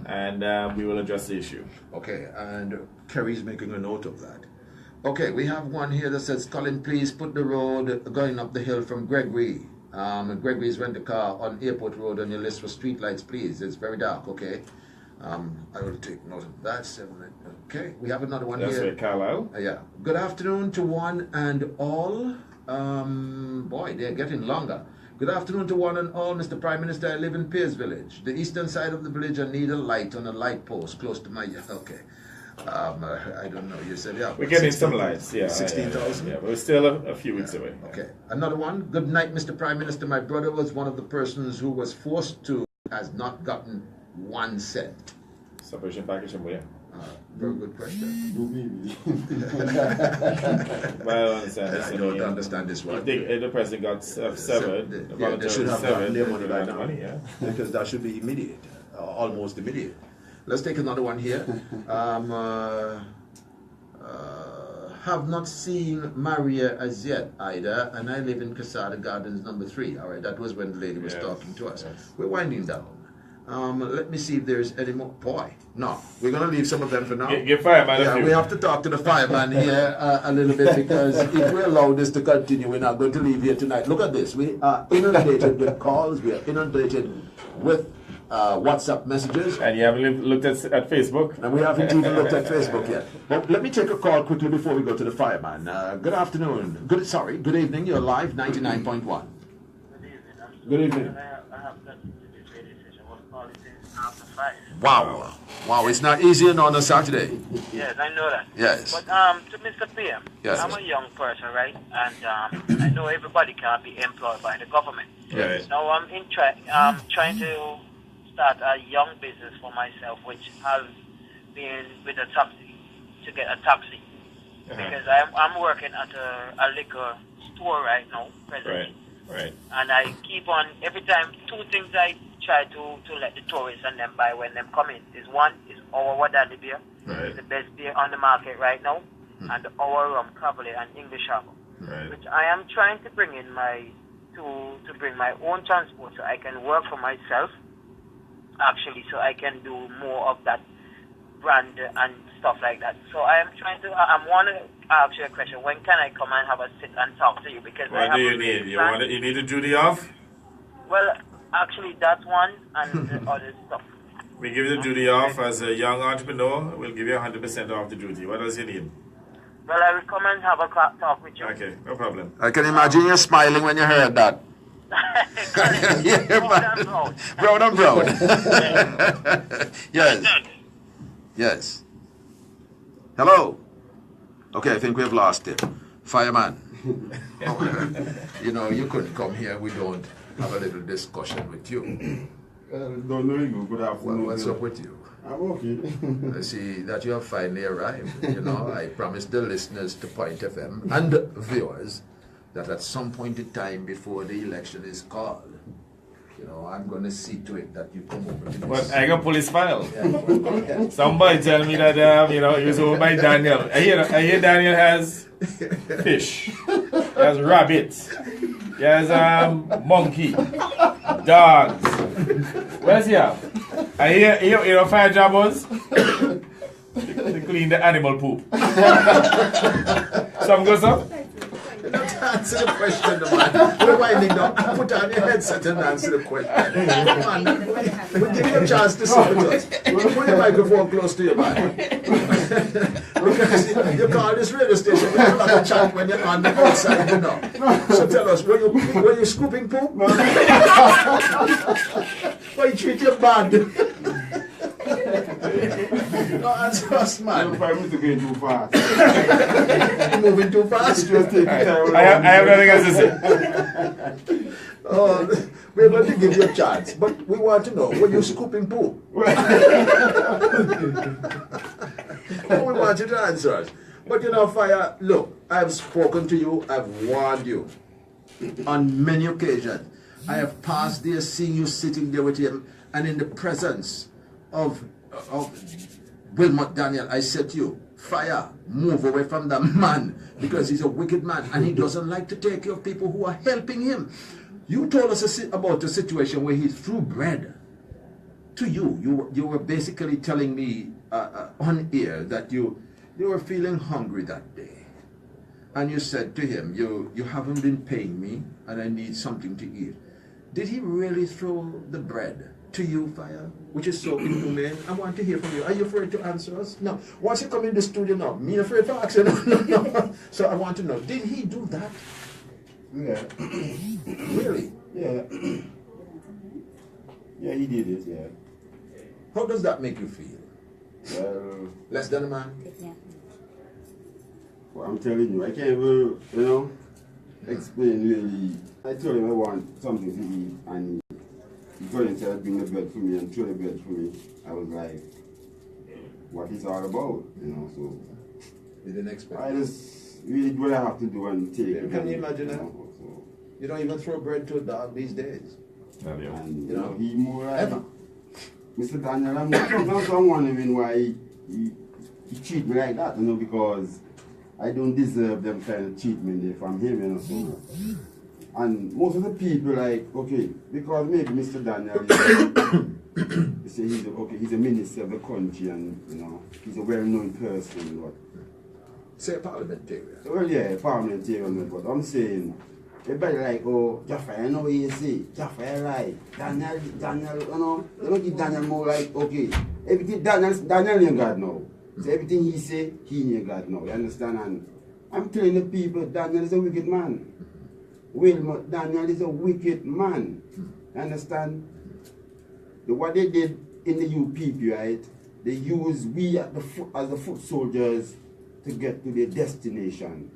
and we will address the issue. Okay, and Kerry's making a note of that. Okay, we have one here that says, Colin, please put the road going up the hill from Gregory. Gregory's rent a car on Airport Road on your list for street lights, please. It's very dark, okay? I will take note of that. Okay, we have another one That's here. That's right, Carlisle. Yeah. Good afternoon to one and all. Boy, they're getting longer. Good afternoon to one and all, Mr. Prime Minister. I live in Pierce Village. The eastern side of the village, I need a light on a light post close to my... Okay. I don't know. You said, yeah. We're getting some lights, yeah. 16,000? Yeah, we're still a few weeks away. Okay. Another one. Good night, Mr. Prime Minister. My brother was one of the persons who was forced to, has not gotten 1 cent. Separation package from where? Very good question. Well, I understand. I don't understand this one. If the president got severed, they should have gotten their money right now. Money, yeah. Because that should be immediate, almost immediate. Let's take another one here. Have not seen Maria as yet either, and I live in Casada Gardens number 3. All right, that was when the lady was talking to us. Yes. We're winding down. Let me see if there's any more. Boy, no, we're gonna leave some of them for now. Give fireman Yeah, we have to talk to the fireman here a little bit, because if we allow this to continue, we're not going to leave here tonight. Look at this. We are inundated with calls. We are inundated with WhatsApp messages. And you haven't looked at Facebook? And we haven't even looked at Facebook yet. But let me take a call quickly before we go to the fireman. Good afternoon. Good evening. You're live, 99.1. Good evening. Good evening. I have that radio station. What call it is after 5. Wow. Wow, it's not easy on a Saturday. Yes, I know that. Yes. But to Mr. PM, yes. I'm a young person, right? And I know everybody can't be employed by the government. Right. Now I'm trying to start a young business for myself, which has been with a taxi, to get a taxi. Because I'm working at a liquor store right now, presently. Right. And I keep on, every time, 2 things I try to let the tourists and them buy when them come in. Is one is our Wadali beer. Right. It's the best beer on the market right now. And our rum, Cavalry and English Harbor. Right. Which I am trying to bring in to bring my own transport so I can work for myself, actually, so I can do more of that brand and stuff like that. So I want to ask you a question. When can I come and have a sit and talk to you? Because What do you need? You need a duty off? Well, actually, that's one, and the other stuff. We give you the duty off as a young entrepreneur. We'll give you 100% off the duty. What else you need? Well, I will come and have a talk with you. Okay, no problem. I can imagine you smiling when you heard that. Browne and Browne. Yes. Yes. Hello. Okay, I think we've lost it. Fireman. You know, you couldn't come here. We don't have a little discussion with you. Don't know you. Good afternoon. What's up with you? I'm okay. I see that you have finally arrived. You know, I promised the listeners to Point FM and the viewers that at some point in time before the election is called, you know, I'm going to see to it that you come over to this. But I got police file. Yeah. Somebody tell me that, you know, he was over by Daniel. I hear Daniel has fish. He has rabbits. He has monkey. Dogs. Where's he at? I hear, you know, fire jobbers. They clean the animal poop. Some goes up. Answer the question, man. We're winding down. Put on your headset and answer the question. Man, we'll give you a chance to say with us. Put your microphone close to your mouth. Because you call this radio station, we don't have a chat when you're on the outside, you know. So tell us, were you scooping poop? Why you treat your bad? No, answer us, man. You're going too fast. You're moving too fast. Just take your time. I have nothing else to say. Oh, we're going to give you a chance, but we want to know, were you scooping poop? We want you to answer us. But you know, Fire, look, I've spoken to you, I've warned you on many occasions. I have passed there, seeing you sitting there with him, and in the presence of Wilmot Daniel, I said to you, Fire, move away from that man, because he's a wicked man, and he doesn't like to take care of people who are helping him. You told us about a situation where he threw bread to you. You were basically telling me on air that you were feeling hungry that day. And you said to him, you haven't been paying me and I need something to eat. Did he really throw the bread to you, Fire? Which is so inhumane. I want to hear from you. Are you afraid to answer us? No. Once you come in the studio now, me afraid to ask you. No. So I want to know, did he do that? Yeah. Really? Yeah. Yeah, he did it, yeah. How does that make you feel? Well, Less than a man? well, I'm telling you, I can't even, you know, explain really. I told him I want something to eat, and he told him to bring the bread for me and throw the bread for me. I was like, what is all about, you know, so. You didn't expect I it. just really do what I have to do and take it. Can you imagine that? know, so. You don't even throw bread to a dog these days. And, You know, he more like, ever. Mr. Daniel, I'm not someone even why he treat me like that, you know, because I don't deserve them kind of treatment there from him, you know, so. And most of the people like, okay, because maybe Mr. Daniel is, they say he's a minister of the country and, you know, he's a well-known person, but. Say parliamentarian. Well, yeah, parliamentarian, but I'm saying, everybody like, oh, Jaffa, I know what you say, Jaffa, I right, Daniel, you know, they don't give Daniel more like, okay, everything Daniel ain't God now. So everything he say, he ain't God now, you understand? And I'm telling the people, Daniel is a wicked man. Wilmot Daniel is a wicked man, you understand? What they did in the UPP, right, they use we at the as the foot soldiers to get to their destination.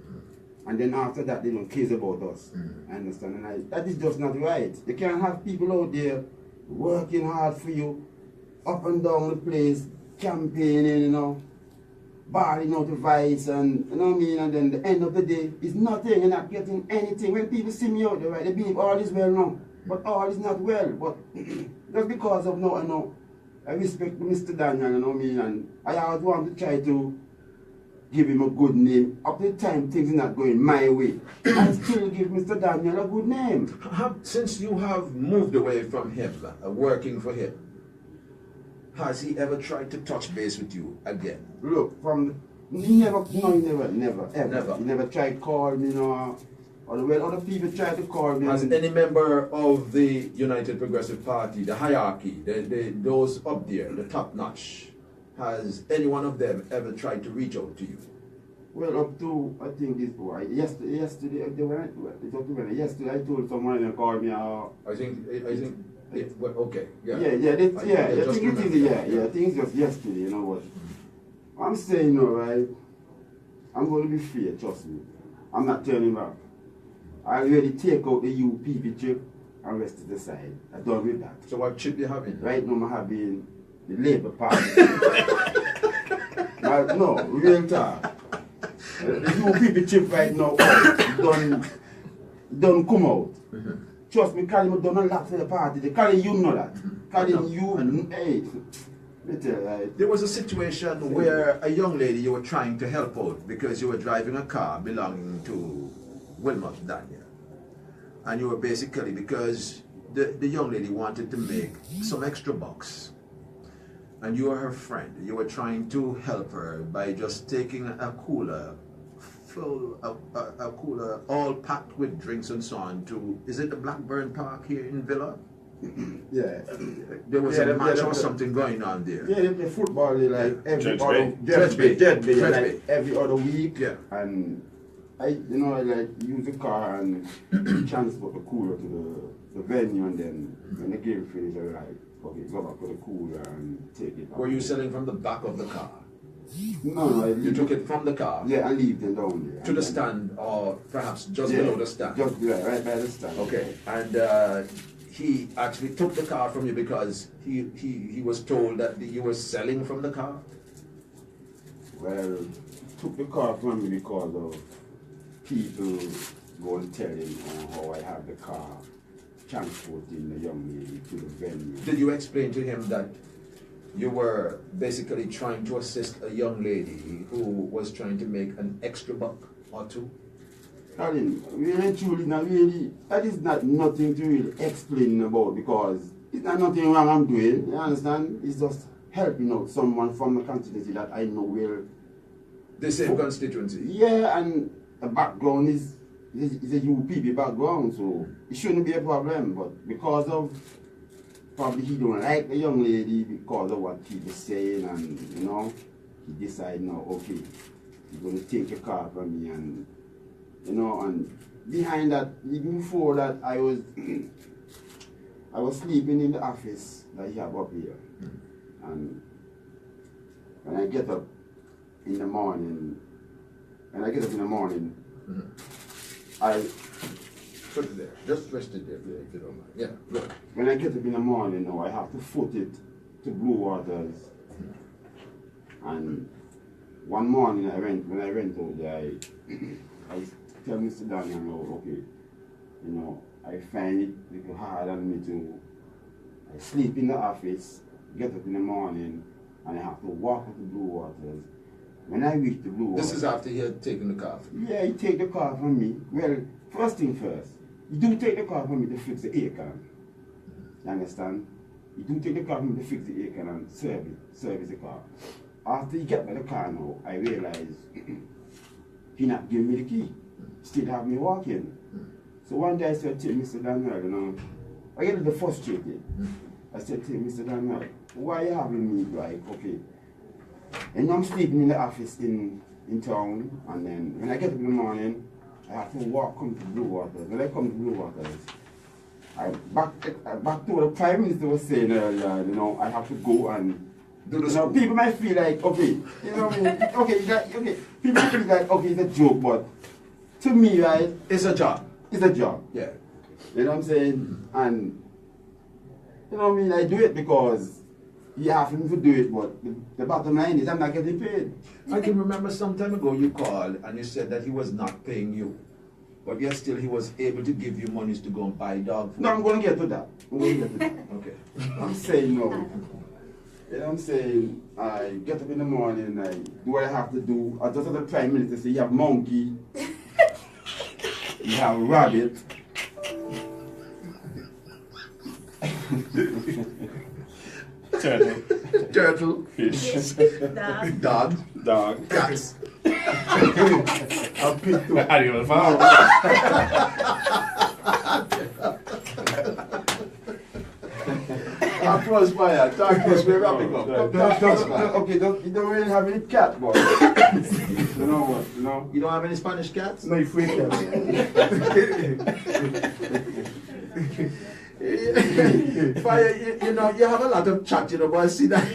And then after that, they don't care about us. I understand? And that is just not right. You can't have people out there working hard for you, up and down the place, campaigning, you know, barring out the vice, and you know what I mean? And then the end of the day is nothing, you're not getting anything. When people see me out there, right, they believe all is well now. But all is not well. But just because of now, you know, I respect Mr. Daniel, you know what I mean? And I always want to try to give him a good name. Up to the time things are not going my way, I still give Mr. Daniel a good name. Since you have moved away from him, working for him, has he ever tried to touch base with you again? Look, he never, ever. Never. He never tried to call me, you know. Or when other people try to call me. Has any member of the United Progressive Party, the hierarchy, those up there, the top notch, has any one of them ever tried to reach out to you? Well, up to, I think this boy, yesterday, yesterday I told someone to call me. I think, well, okay, yeah. I think it's just yesterday, you know what. I'm saying, you know, right, I'm going to be fair, trust me. I'm not turning back. I already take out the UPP chip. and rest to the side. I'm done with that. So what chip you having? Right now I'm having the Labour Party. No, real talk. The UPP chip right now, don't come out. Trust me, Colin, done a lot for the party. The Colin, you know that. Colin, you, hey. There was a situation where a young lady you were trying to help out because you were driving a car belonging to Wilmot Daniel. And you were basically, because the young lady wanted to make some extra bucks. And you were her friend. You were trying to help her by just taking a cooler full, a cooler all packed with drinks and so on to, is it the Blackburn Park here in Villa? Yeah. There was a match or something going on there. Yeah, they play football like every Judge Bay. like every other week. Yeah. And I like use the car and transport the cooler to the venue, and then when the game finishes, I like, okay, go back to the cooler and take it back. Were you selling from the back of the car? No, you took it from the car? Yeah, and leave them down there. To the stand, or perhaps just below the stand? Just right by the stand. Okay, and he actually took the car from you because he was told that you were selling from the car? Well, he took the car from me because of people go and tell him how I have the car transporting the young lady to the venue. Did you explain to him that you were basically trying to assist a young lady who was trying to make an extra buck or two? Colin, really and truly, not really, that is not nothing to really explain about, because it's not nothing wrong I'm doing, you understand? It's just helping out someone from the constituency that I know will. The same constituency? Yeah, and the background is a UPP background, so it shouldn't be a problem, but because of, probably he don't like the young lady because of what he was saying, and he decided now, okay, he's going to take the car from me, and and behind that, even before that, I was sleeping in the office that he have up here. And when I get up in the morning, I put it there. Just rest it there, if you don't mind. Yeah, good. When I get up in the morning now, I have to foot it to Blue Waters. And one morning when I went out there, I tell Mr. Daniel, okay, I find it a little hard on me to sleep in the office, get up in the morning, and I have to walk to Blue Waters. When I reach the Blue Waters... This is after he had taken the car from you? Yeah, he take the car from me. Well, first thing first, you do take the car from me to fix the air can. You understand? You do take the car from me to fix the air can and service the car. After you get by the car now, I realize he not giving me the key. Still have me walking. So one day I said to Mr. Daniel, I get a little frustrated. I said to him, Mr. Daniel, why are you having me like, okay? And I'm sleeping in the office in town, and then when I get up in the morning, I have to come to Blue Waters. When I come to Blue Waters, I back to what the Prime Minister was saying earlier, I have to go and people might feel like, okay, okay, people feel like, okay, it's a joke, but to me, right, it's a job. It's a job. Yeah. You know what I'm saying? And, I do it because he asked me to do it, but the bottom line is I'm not getting paid. I can remember some time ago you called and you said that he was not paying you. But yet still he was able to give you monies to go and buy dog food. No, I'm going to get to that. Okay. I'm saying no. You know what I'm saying? I get up in the morning, I do what I have to do. I just have the Prime Minister say, you have monkey, you have rabbit. Turtle. Fish. Dog. Cats. I'll pick two. Animal farm. Applause fire. Talk to us. We're wrapping up. Okay, you don't really have any cat, but you know what? You don't have any Spanish cats? No, you free cat. Fire, you have a lot of chat, but I see that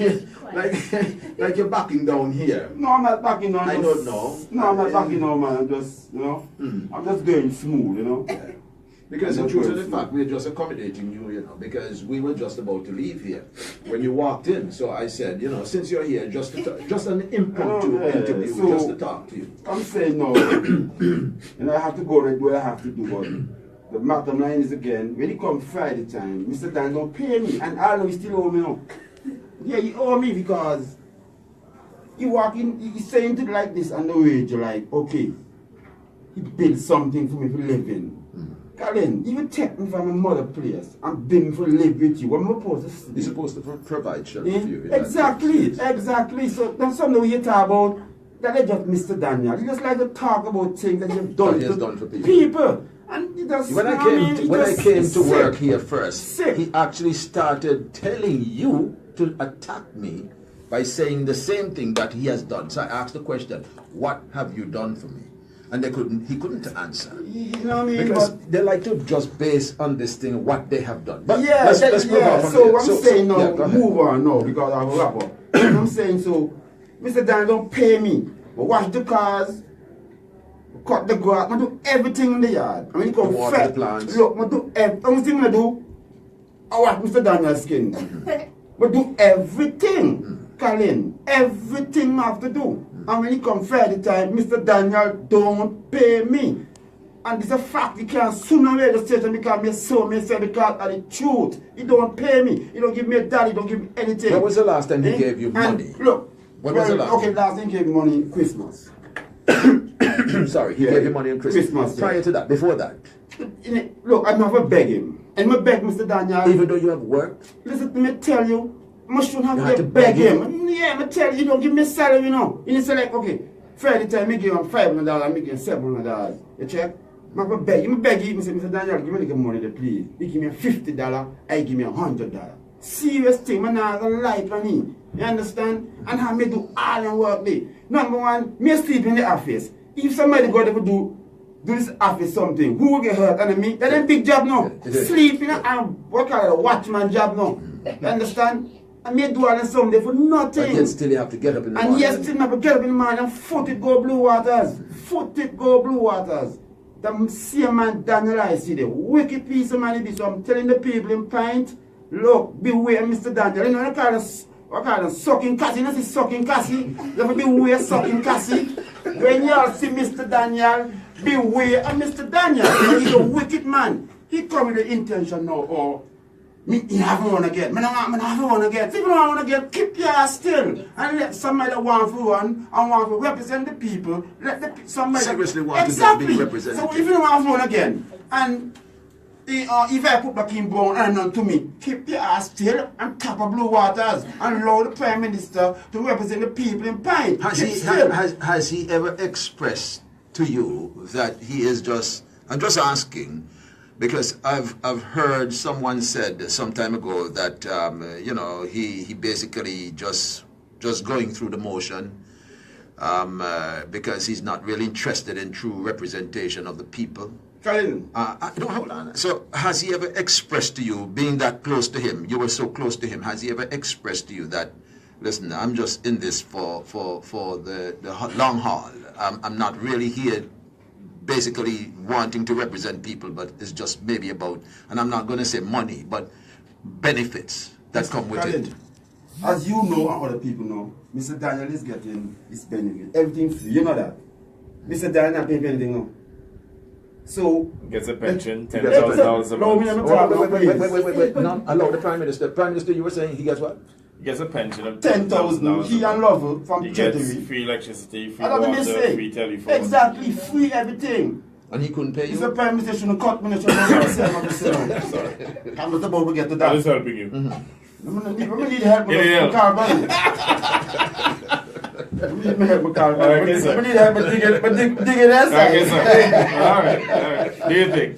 like you're backing down here. No, I'm not backing down. I don't know. No, I'm not backing down, man. I'm just, I'm just going smooth, Yeah. Because the I'm truth not of the grateful. fact, we're just accommodating you, you know, because we were just about to leave here when you walked in. So I said, you know, since you're here, just an impromptu Oh, yeah. interview, So- just to talk to you. I'm saying no. You know, I have to go and do what I have to do, but the bottom line is again, when it comes Friday time, Mr. Dan don't pay me, and I know he still owe me now. Yeah, he owe me because he walk in, he's saying it like this on the wage, you're like, okay, he built something for me to live in. Colin, if you take me from a mother place and build me for live with you, what am I supposed to say? He's supposed to provide shelter for you. Exactly. So that's something we talk about. That is just Mr. Daniel. He just like to talk about things that you've done, That he has done for people. people. And he just, When I came to work here first, he actually started telling you to attack me by saying the same thing that he has done. So I asked the question, what have you done for me? And he couldn't answer. You know what I mean? Because But, they like to just base on this thing what they have done. But yeah, let's move on from so there. I'm saying no, yeah, go ahead. move on now because I have a wrap up. I'm saying so, Mr. Daniel don't pay me. But wash the cars, cut the grass, I do everything in the yard. I mean, come Water fresh. the plants. Look, I do everything I do. I wash Mr. Daniel's skin. But do everything, Colin. Everything I have to do. And when it come Friday time, Mr. Daniel don't pay me. And it's a fact, he can't soon away the station because me so me say because of the truth. He don't pay me. He don't give me a dollar, he don't give me anything. When was the last time he gave you And money? look, When was the last okay, last time he gave me money Christmas. Sorry, he Yeah, gave you money on Christmas. Christmas, yeah. Prior to that, before that, Look, I'm never beg him. And I beg Mr. Daniel. even though you have worked, Listen to me tell you, I shouldn't have You had to to beg beg him. Yeah, I tell you, don't give me salary, you know. You say like, okay, Friday time, I give him $500, I make him $700. You check? I have to beg him. I beg him, I say, Mr. Daniel, give me the money, there, please. He give me $50, I give me $100. Serious thing, man, I don't like on him. You understand? And how me do all the work there. Number one, me sleep in the office. If somebody go there to do this office something, who will get hurt? And me, that's a big job now. Sleep in a work out a watchman job now. You understand? And me do all the something for nothing. but yet still you have to get up in the And morning. yes, still have to get up in the morning and foot it go blue waters. Foot it go blue waters. The same man Daniel I see the wicked piece of money. So I'm telling the people in Pint, look, beware Mr. Daniel. You know what kind of sucking Cassie? You know see sucking Cassie? You have to beware sucking Cassie. When y'all see Mr. Daniel, beware of Mr. Daniel. He's a wicked man. He come with the intention now, or me have one again. Me have one again. If you don't want one again, keep your ass still. And let somebody want for one and want to represent the people. Let the somebody Seriously want to exactly. be represented. So if you don't want one again, and if I put back in Browne and none to me, keep your ass still and top of blue waters and allow the Prime Minister to represent the people in Pine. Has he ever expressed to you that he is just, I'm just asking, because I've heard someone said some time ago that, you know, he basically just going through the motion because he's not really interested in true representation of the people. Colin. No, hold on. So has he ever expressed to you, being that close to him, you were so close to him, has he ever expressed to you that, listen, I'm just in this for the long haul. I'm not really here basically wanting to represent people, but it's just maybe about, and I'm not going to say money, but benefits that come with Colin, it. as you know and other people know, Mr. Daniel is getting his benefit. Everything free. You know that. Mr. Daniel not paying anything now. So Gets a pension, Yeah, $10,000 a no, month. me never talk about Wait. No, allow the Prime Minister. Prime Minister, you were saying he gets what? He gets a pension of $10,000. He and Lovell from He gets Treasury. free electricity, free I don't water, say. free telephone. Exactly, free everything. And he couldn't pay He's you? a Prime Minister shouldn't cut me. Sorry. I'm not about to get to that. I'm just helping you. We need help with You need help. carbon. We need help with carbon. Okay, sir. We need help with digging that side. Okay, sir. All right. Do you think?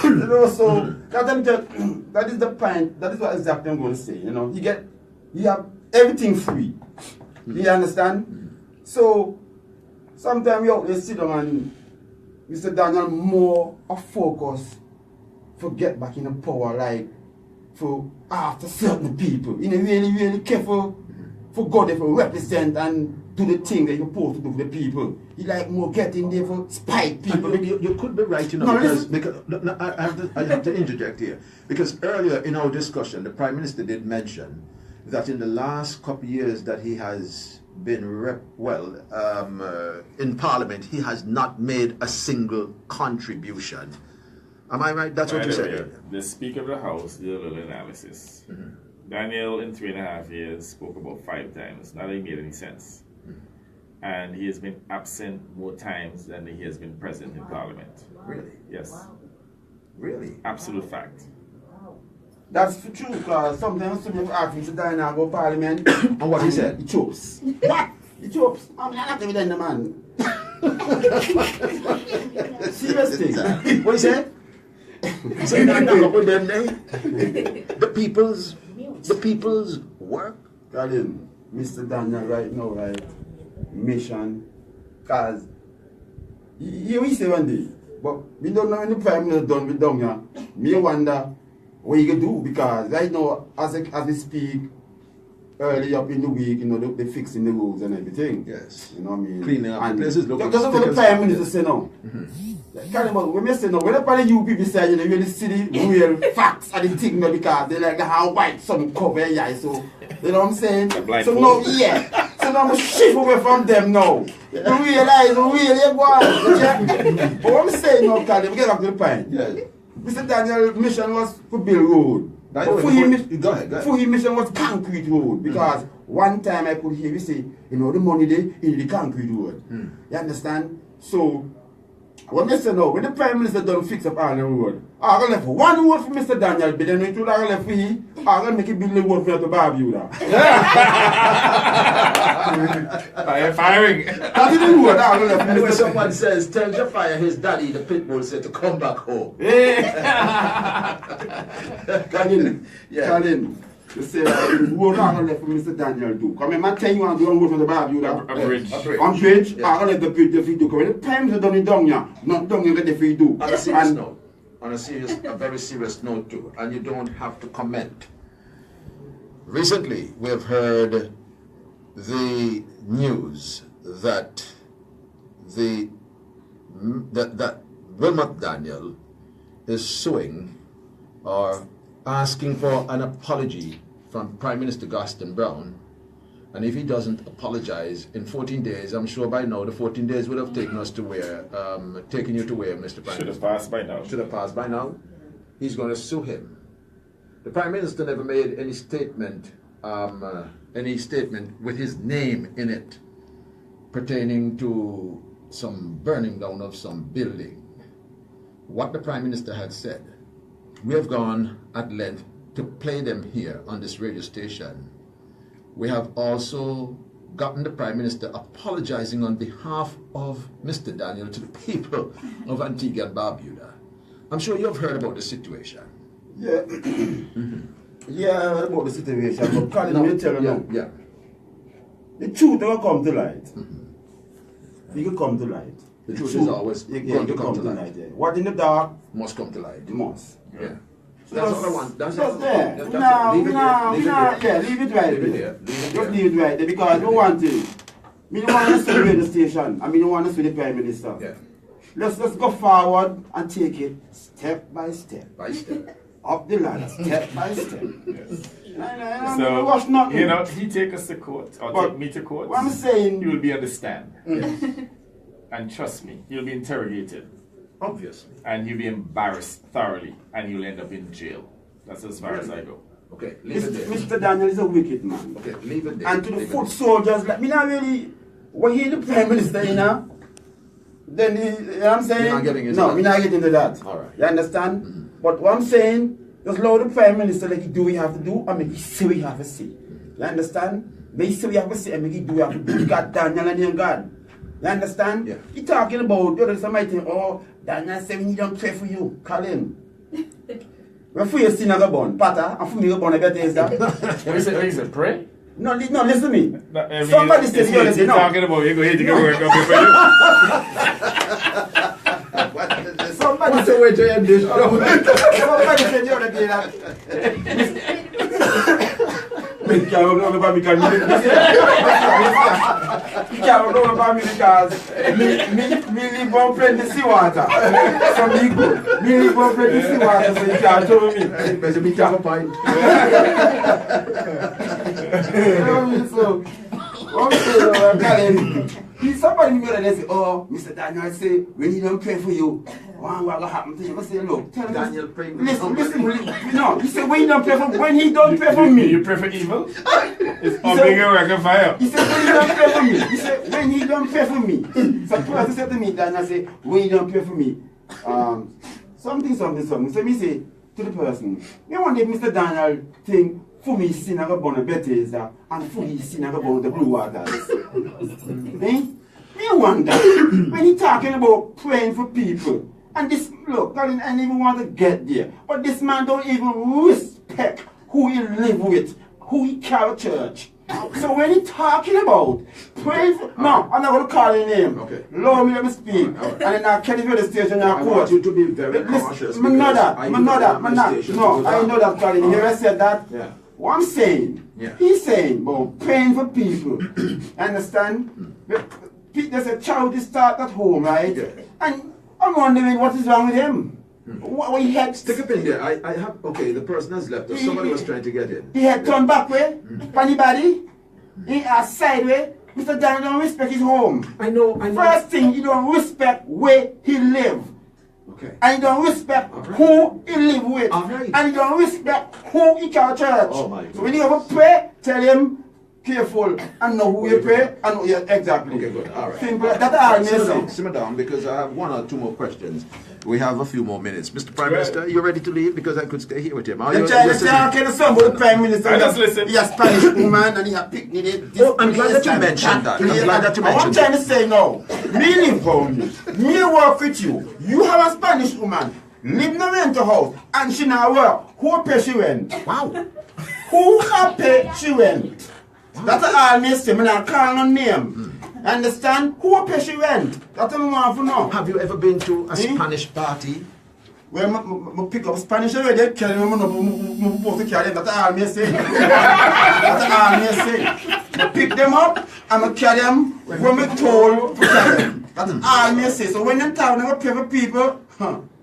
You know, so that is the point. That is what exactly I'm going to say. You know, you have everything free. You understand? So sometimes you always sit down and Mr. Daniel more a focus for get back in the power, like for after certain people. You know, really careful for God if you represent and do the thing that you're supposed to do for the people. He like more get in there for spite people. You could be right, you know, No, because no, I have to interject here. Because earlier in our discussion, the Prime Minister did mention that in the last couple of years that he has been in Parliament, he has not made a single contribution. Am I right? That's what you said. The Speaker of the House did a little analysis. Daniel, in 3.5 years, spoke about 5 times. Not that it made any sense. And he has been absent more times than he has been present in Parliament. Really? Yes. Really? Absolute fact. That's true, because sometimes some people ask me to dine and go Parliament. And what he said? He chokes. What? He chokes. I'm not happy with the man. Serious thing. What he said? He said, not up with them, eh? The people's work. Colin, Mr. Daniel right now, right? Mission. Because, he say one day, but we don't know when the Prime Minister done with down here. Me wonder what you can do, because right now, as we speak, early up in the week, you know, they're fixing the roads and everything. Yes. You know what I mean? Cleaning up and places, looking that's what the Prime Minister say now. When we say no, when you people say, you know, you really see the real facts and the thing, because they like how white some cover, yeah, so, you know what I'm saying? So now, yeah. So now I'm shift away from them now. You realize, really, boy. But what I'm saying now, Colin, we get back to the point. Yeah. Mr. Daniel's mission was to build road. But for his mission was concrete road. Because one time I could hear you say, you know, the money there in the concrete road. You understand? So, what I say now, when the Prime Minister don't fix up all the road, I'm going to left one road for Mr. Daniel, but then it will left for him, I'm going to make it build the road for you to Barbuda. Firing. That's the road I'm going to left. And when someone says, tell Jafar his daddy, the pit bull said to come back home. Colin, you say the road I'm going to left for Mr. Daniel do. Come here, I tell you I'm going to go from the Barbuda. A bridge. On bridge, I'm going to let the bridge the feed do. Because when the Prime Minister done it down here, not down here, get the feed do. On a serious note. On a very serious note too, and you don't have to comment. Recently, we have heard the news that that Wilmot Daniel is suing or asking for an apology from Prime Minister Gaston Browne. And if he doesn't apologize in 14 days, I'm sure by now the 14 days would have taken us to where, taken you to where, Mr. Prime Minister? Should have passed by now. Should have passed by now. He's going to sue him. The Prime Minister never made any statement with his name in it pertaining to some burning down of some building. What the Prime Minister had said, we have gone at length to play them here on this radio station. We have also gotten the Prime Minister apologizing on behalf of Mr. Daniel to the people of Antigua and Barbuda. I'm sure you have heard about the situation. Yeah. Yeah, I heard about the situation, but Colin, let me tell you now. Yeah. The truth will come to light. You can come to light. The truth is always going to come to light. Yeah. What in the dark must come to light. it must. Yeah. That's all I want. That's just it. there. Leave it Right there. Just leave it right there, because no one thing. Me don't want to see the radio station. I mean, don't want to see the Prime Minister. Yeah. Let's go forward and take it step by step. By step. Up the ladder, step by step. Yes. So, you know, he take us to court, or take me to court. What I'm saying, you will be on the stand. And trust me, you'll be interrogated. Obviously. And you'll be embarrassed thoroughly, and you'll end up in jail. That's as far as I go. Okay, leave it there. Mr. Daniel is a wicked man. Okay, leave it there. And to the foot soldiers, like me not really, when he the Prime Minister, you know, then you know what I'm saying? You're not getting into no, that. we're not getting into that. All right. You understand? But what I'm saying, just allow the Prime Minister like he do what he have to do, and make he see what he have to see. You understand? Make he see what he have to see, and make he do what he have to do. God, Daniel and your God. You understand? Yeah. He talking about, you know, somebody think, oh, Daniel said we need to pray for you. Call him. When for your sin I go born, Pata, and for me go born, I better is that. He said, pray? No, listen to me. No, Somebody said the other day, no. Talking about you go here to go work up for you. Somebody said, way to end this show? somebody said the other day that He can't rub down about me because he can't rub down about me because me live on plenty sea water. So me good. Me live on plenty sea water, so he can't trouble me. Better be careful, pint. So, I'm telling somebody me and they say, oh, Mr. Daniel say, when he don't pray for you, what will happen to you? I say, look, tell him. Daniel praying. Listen, no, he said, when he don't pray for me. You pray for evil? It's being a record fire. He said, when he don't pray for me. He said, when he don't pray for me. So person said to me, Daniel say, when he don't pray for me, something. So me say to the person, me want if Mr. Daniel think, for me, sin I go burn the Bethesda, and for me, sin I go burn the blue waters. Me wonder, when he talking about praying for people, and this, look, I didn't even want to get there, but this man don't even respect who he live with, who he carry church. So when he talking about praying for, no, I'm not going to call his name. Okay. Lord, let me speak. And then I'll carry you to the station and I'll want you to be very cautious. I know that, Colin. Here I said that. Yeah. What I'm saying, he's saying about praying for people. Understand? There's a child that start at home, right? Yeah. And I'm wondering what is wrong with him. What he had. Stick up in there. I have. Okay, the person has left us. Somebody was trying to get in. He had turned back way. Anybody? He had sideway. Mr. Daniel don't respect his home. I know. First thing, he don't respect where he live. Okay. And he don't respect who he live with. Right. And he don't respect who he carry church. Oh my God. So when you ever pray, tell him careful and know who you pray and know exactly. Okay, good. All right. Simple. That's all I Simmer down, because I have one or two more questions. We have a few more minutes. Mr. Prime Minister, you ready to leave? Because I could stay here with him. The China can assemble the Prime Minister. I just listen. He has Spanish woman and he has picnic. Oh, I'm glad that you mentioned that. I'm glad that you mentioned that. I'm trying to say now, me live on you. Me work with you. You have a Spanish woman. Live in a rental house and she now work. Who pay she rent? Wow. Who pay she rent? That's all me say. Me not call no name. Understand? Who pay she rent? That's what I want to know. Have you ever been to a Spanish party? Well, I pick up Spanish already. Carry me supposed to carry them. That's all me say. That's all me say. I pick them up and I carry them when I'm told to carry them. That's all me say. So when I'm talking about pray for people,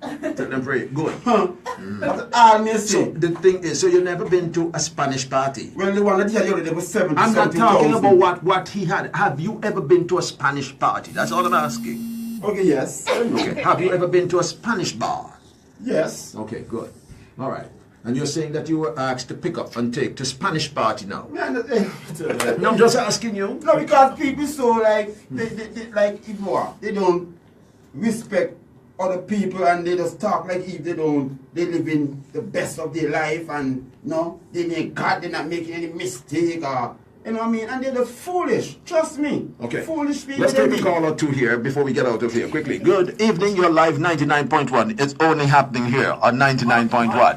Tell them pray. Good. That's all me say. So the thing is, so you've never been to a Spanish party? Well, the one that he had already was 70. I'm not talking about what he had. Have you ever been to a Spanish party? That's all I'm asking. Okay, yes. Okay. Have you ever been to a Spanish bar? Yes. Okay, good. All right. And you're saying that you were asked to pick up and take to Spanish party now? No, I'm just asking you. No, because people so like they don't respect other people and they just talk like if they live in the best of their life and they make God, they're not making any mistake or you know what I mean, and they're the foolish, trust me. Okay. Foolish people. Let's take a call or two here before we get out of here quickly. Good evening, you're live 99.1. It's only happening here on 99.1.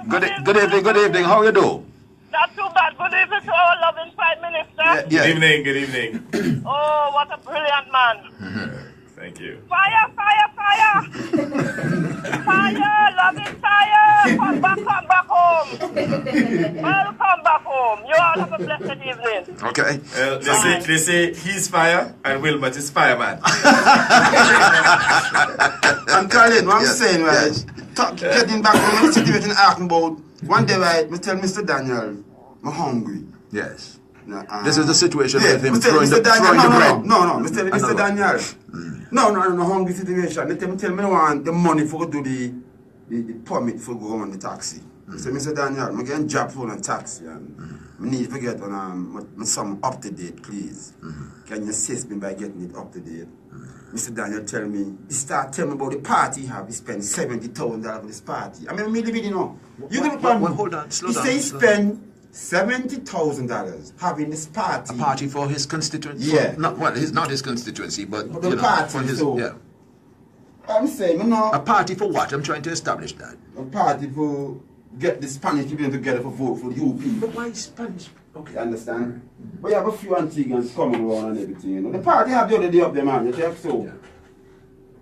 Good evening, how you do? Not too bad. Good evening to our loving Prime Minister. Yeah. Good evening. Oh, what a brilliant man. Thank you. Fire, fire, fire. Fire, loving fire. Come back home. Welcome back home. You all have a blessed evening. Okay. They say he's fire and Wilmot is fireman. I'm telling what I'm saying, right? Getting back to the situation asking about one day, right? I tell Mr. Daniel, I'm hungry. Yes. This is the situation with him throwing the bread. No, Mr. Daniel. No, hungry situation. They tell me I want the money for do the permit for go on the taxi. So Mr. Daniel, I'm getting job for a taxi and I need to get on some up to date, please. Can you assist me by getting it up to date? Mr. Daniel he start telling me about the party he have. He spent $70,000 for this party. I mean, me living, You can hold on, slow down. He say he spent $70,000 having this party. A party for his constituency? Yeah. It's not his constituency, but the party. For his, so, yeah. I'm saying, A party for what? I'm trying to establish that. A party for get the Spanish people together for vote for the UP. But why Spanish? Okay. You understand? But you have a few Antiguans coming around and everything, The party have the other day up there, man. You check so.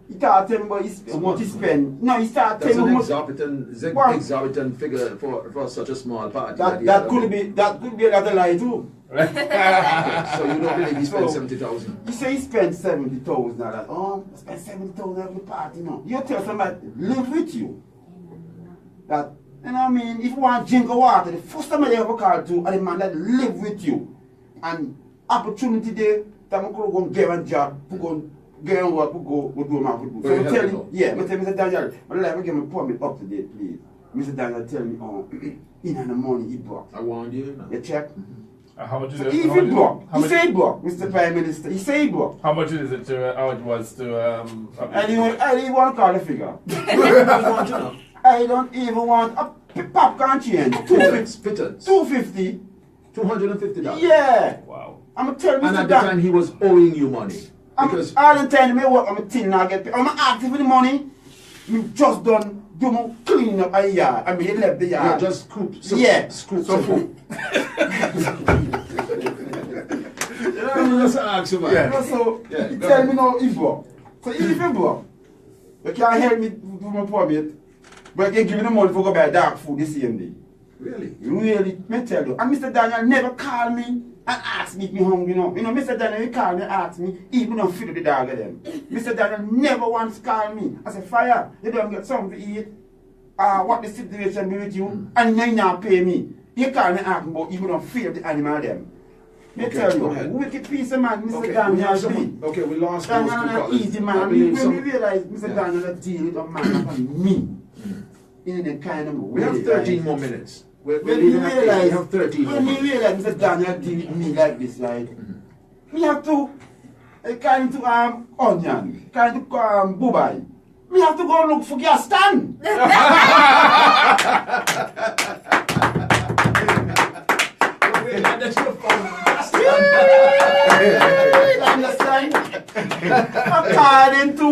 He started telling me about what he spent. No, he started That's telling me an how much. exorbitant figure for such a small party. That could be a lot of lie too. So you don't believe he spent 70,000? You say he spent 70,000. Like, oh, I spent 70,000 every party. No, you tell somebody live with you. That, you know what I mean? If you want to drink of water, the first time I ever call to, are the man that live with you. And opportunity there, that I could go and get a job, to go get and work, to go do my food. So I tell you, yeah, I tell Mr. Daniel, but like, give me permit up to date, please. Mr. Daniel tell me, oh, in the morning he broke. I warned you. You check? How much is So it? if he broke, he say he broke, Mr. Prime Minister, he say he broke. How much is it to, how it was to, I didn't want to call the figure. I don't even want a popcorn change. Pittance. 250. $250. Yeah. Wow. I'm telling you, And at the time he was owing you money. Because all the time me work, I'm a thing now get paid. I'm asking for the money. Me just done do my clean up a yard. I mean, he left the yard. you just scoop some food. Just ask you, man. You know, so he tell me now he broke. So if he broke, you can't help me do my permit, but you can give me the money for go buy dark food the same day. Really? Really, me tell you. And Mr. Daniel never called me and asked me if me hungry, you know. Mr. Daniel, he called me and asked me, even don't feed the dog of them. Mr. Daniel never once called me. I said, Fire, you don't get something to eat. What the situation be with you? And then you pay me. He called me and asked me about even don't feed the animal them. Me tell you, wicked piece of man, Mr. Daniel. Okay, we lost Daniel those two is an callers. easy man. When we realize Mr. Daniel deal with a man like me, in the kind of way. We have 13 more minutes. When we realize, have 13 more when we minutes. realize Mr. Daniel deal with me like this, right? Me have to, kind to onion, kind to bubai. Me have to go look for gas stand. Understand? According to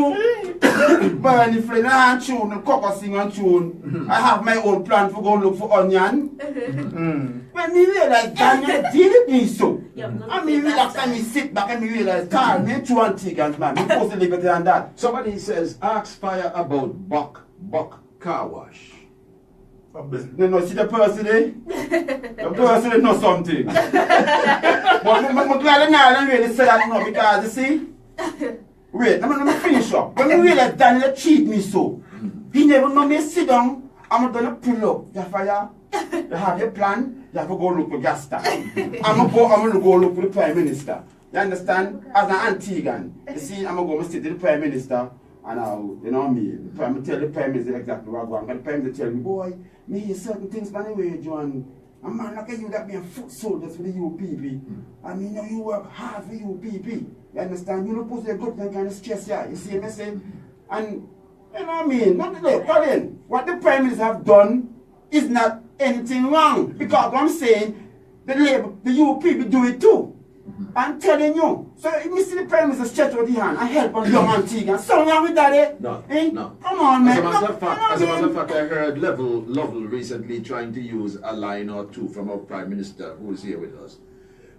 Bernie Flynn and tune, and Cocker sing and tune, I have my own plan for go look for onion. When me realize Daniel deal with me so, and me relax and me sit back and me realize, Carl, me two antiques, man, me post the liberty and that. Somebody says, ask Fire about Buck car wash. No, see the person there? The person know something. But I'm glad I don't really say that no, because you see, wait, let me finish up. When we realize Daniel cheat me so, he never know me sit down, I'm gonna pull up. You Fire, you have your plan, you have to go look for gas stand. I'm gonna go look for the Prime Minister. You understand? As an Antiguan, you see, I'm gonna go sit to the Prime Minister. And I'll, you know me, I'm tell the Prime Minister exactly what I want. And the Prime Minister tell me, boy, me hear certain things by the way, John. A man like you that be a foot soldiers for the UPP. I mean, you work hard for UPP. You understand? You don't put a good kind of stress here. You see me say? And, you know what I mean? Not the Colin, what the Prime Minister have done is not anything wrong. Because I'm saying, the UPP do it too. I'm telling you. So if you see the Prime Minister stretch out the hand and help on young Antigua, something wrong with that, eh? No, eh? no. Come on, man. As a matter of fact, I heard Lovell recently trying to use a line or two from our Prime Minister, who is here with us,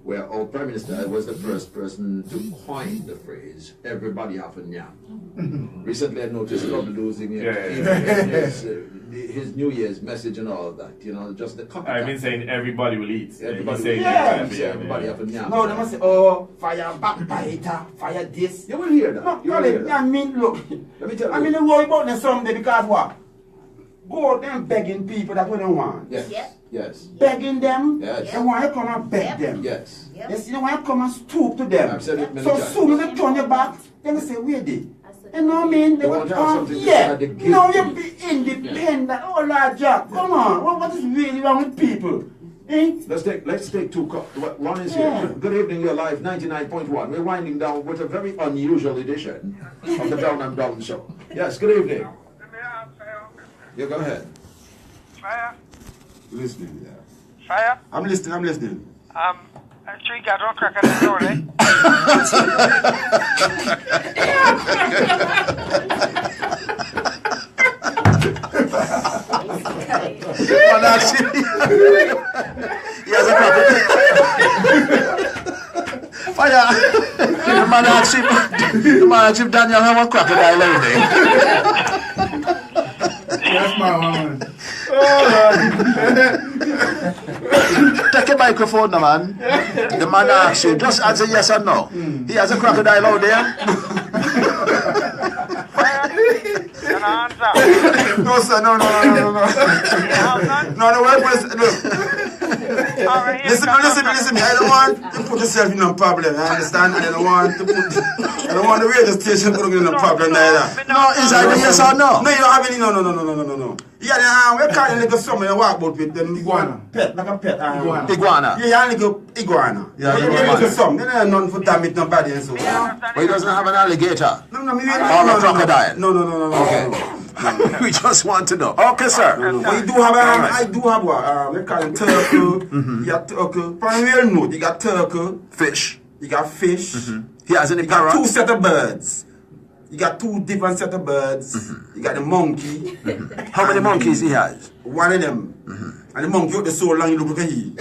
where our Prime Minister was the first person to coin the phrase, everybody have a nyam. Recently I noticed Lovell losing his New Year's message and all that, you know, just the copycat. I've been saying everybody will eat. Everybody, saying everybody have a nyam. No, they must say, oh, fire backbiter, fire this. You will hear that. No, you will hear that. I mean, look, Let me tell you. I mean, worry about them someday because what? Go out there begging people that we don't want. Yes. Yeah. Yes. Begging them, Yes. they want to come and beg them. Yes. Yep. Yes, you want to come and stoop to them. I've said it many So times. soon as they turn your back, they will say, where they? You know what I mean? They will want to have come, something to yeah. say that they No, give you be independent. Oh, Lord Jack, come on. What is really wrong with people? Eh? Let's take two calls. One is Yeah. here. Good evening, you're live 99.1. We're winding down with a very unusual edition of the Browne and Browne Show. Yes, good evening. Yeah, go ahead. Fire, Listening, yeah. fire. I'm listening. Actually, got on crack at the door, eh? Well, actually, he has a problem. Fire! The man asked if Daniel have a crocodile every That's my one. Take a microphone, no, man. The man asks you, just answer yes or no. He has a crocodile out there. No, sir, no. No, wait, look. Listen, I don't want to put yourself in a problem, I understand? I don't want the radio station putting in a problem neither. No, is that a yes or no? No, you don't have any, no. Yeah, we're calling like something you walk about with them Iguana. Pet, like a pet. Iguana. Yeah, like a iguana. Yeah, you iguana. make some, they don't none for damage nobody and so. But he doesn't have an alligator. No, Or a crocodile. No. Okay. We just want to know. Okay, sir. But you do have I do have what we call it turtle. You got turtle. For a real note, you got turtle, Fish. you got fish. He has any You got parrot? two set of birds. You got two different set of birds. You got the monkey. How many monkeys he has? One of them. And the monkey with the so long you look like he.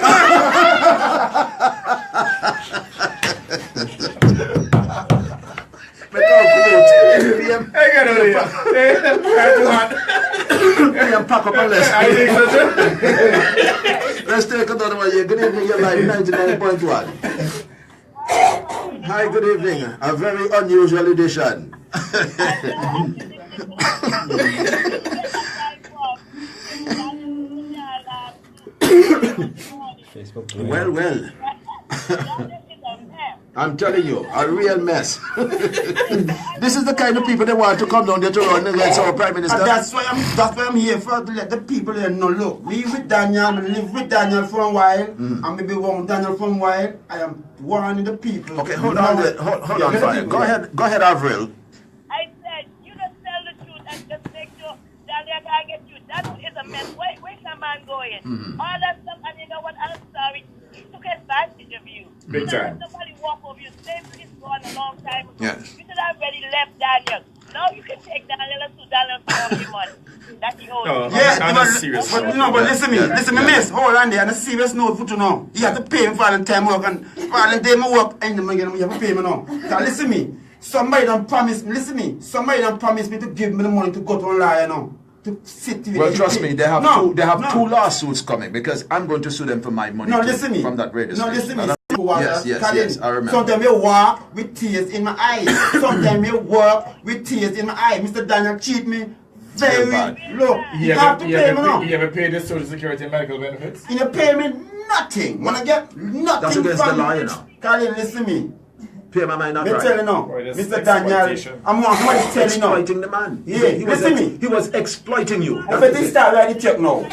Pack up a list. I think so too. Let's take another one here. Good evening, your life 99.1. Hi, good evening. A very unusual edition. Well. I'm telling you, a real mess. This is the kind of people that want to come down there to run against our Prime Minister. And that's why I'm here for, to let the people there know, look, we with Daniel, we live with Daniel for a while, and maybe one with Daniel for a while. I am warning the people. Okay, hold on, fire. Go ahead, Avril. I said, you just tell the truth and just make sure Daniel can get you. That is a mess. Where's the man going? All that stuff, and you know what? I'm sorry. He took advantage of you. Big time. Somebody walk over you. Slavery is gone a long time ago. Yes. You should have already left Daniel. Now you can take Daniel and sue Daniel for all the money that he owes you. Yeah, On a serious but note. no, but listen me, miss. Hold on there. On a serious note for you now. You have to pay him for all the time work and for all the day my work. And you have to pay me now. Now listen me. Somebody done promise me. Listen me. Somebody done promise me to give me the money to go to a lawyer now. To sit with. Well, trust me, they have two lawsuits coming because I'm going to sue them for my money from that radio station. No, listen me. Yes, I remember. Sometimes you walk with tears in my eyes. Sometimes you walk with tears in my eyes. Mr. Daniel cheat me. Very look. You have to pay me now. You ever paid the Social Security and medical benefits? You pay me nothing. When I get nothing That's against from the law, you know. Colin, listen me. Pay my mind not Me right. tell you now, Boy, that's Mr. Daniel, exploitation. I'm telling you now. Exploiting the man. Yeah, listen me. He was exploiting you. I bet they start writing check now.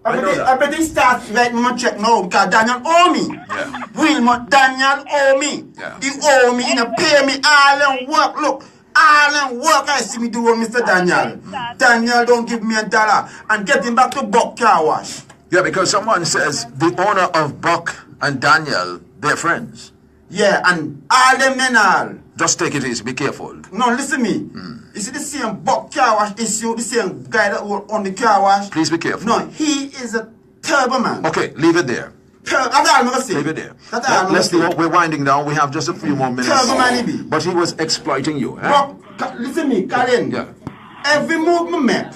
I bet they start writing my check now because Daniel owe me. Yeah. Wilmot, Daniel owe me. Yeah. He owe me, he don't pay me all them work. Look, all them work I see me do with Mr. Daniel. Daniel don't give me $1 and get him back to Buck Car Wash. Yeah, because someone says the owner of Buck and Daniel, they're friends. Yeah, and all them men all. Just take it easy, be careful. No, listen me. You see the same Buck Car Wash issue, the same guy that work on the car wash? Please be careful. No, he is a terrible man. Okay, leave it there. That's all I'm gonna say. Leave it there. That's all I'm gonna Let's say. see, we're winding down. We have just a few more minutes. Terrible man he be. But he was exploiting you. Eh? Buck, listen me, Colin. Yeah. Every move me make,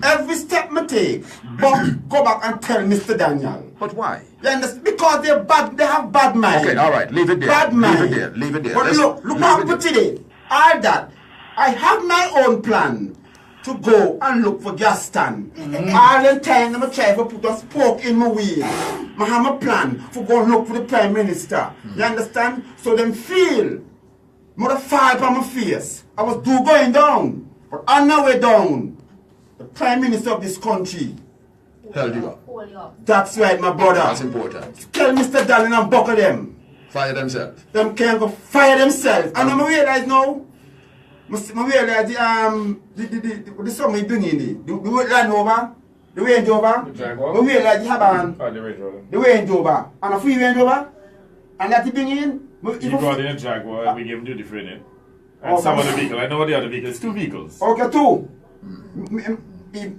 every step me take, Buck go back and tell Mr. Daniel. But why? You understand? Because they're bad, they have bad mind. Okay, all right, leave it there. Bad mind. Leave it there. Leave it there. But Let's- look leave how it I there. put it. All that. I have my own plan to go and look for gas stand. All the time I'm try to put a spoke in my wheel. I have a plan to go and look for the Prime Minister. You understand? So them feel mother fall upon my face. I was going down. But on my way down, the Prime Minister of this country Held you up. that's right, my brother. That's important. Tell Mr. Dallin and buckle them. Fire themselves. Them can go fire themselves. And I realize now, I realize the song we bring in the Land Rover, the Range Rover. The Jaguar? I realize you have The Range Rover. the Range Rover and a free Range Rover, and that you bring in. He brought in a Jaguar and we gave him duty free in it. And Okay. some other vehicle. I know the other vehicle. It's 2 vehicles. Okay, two.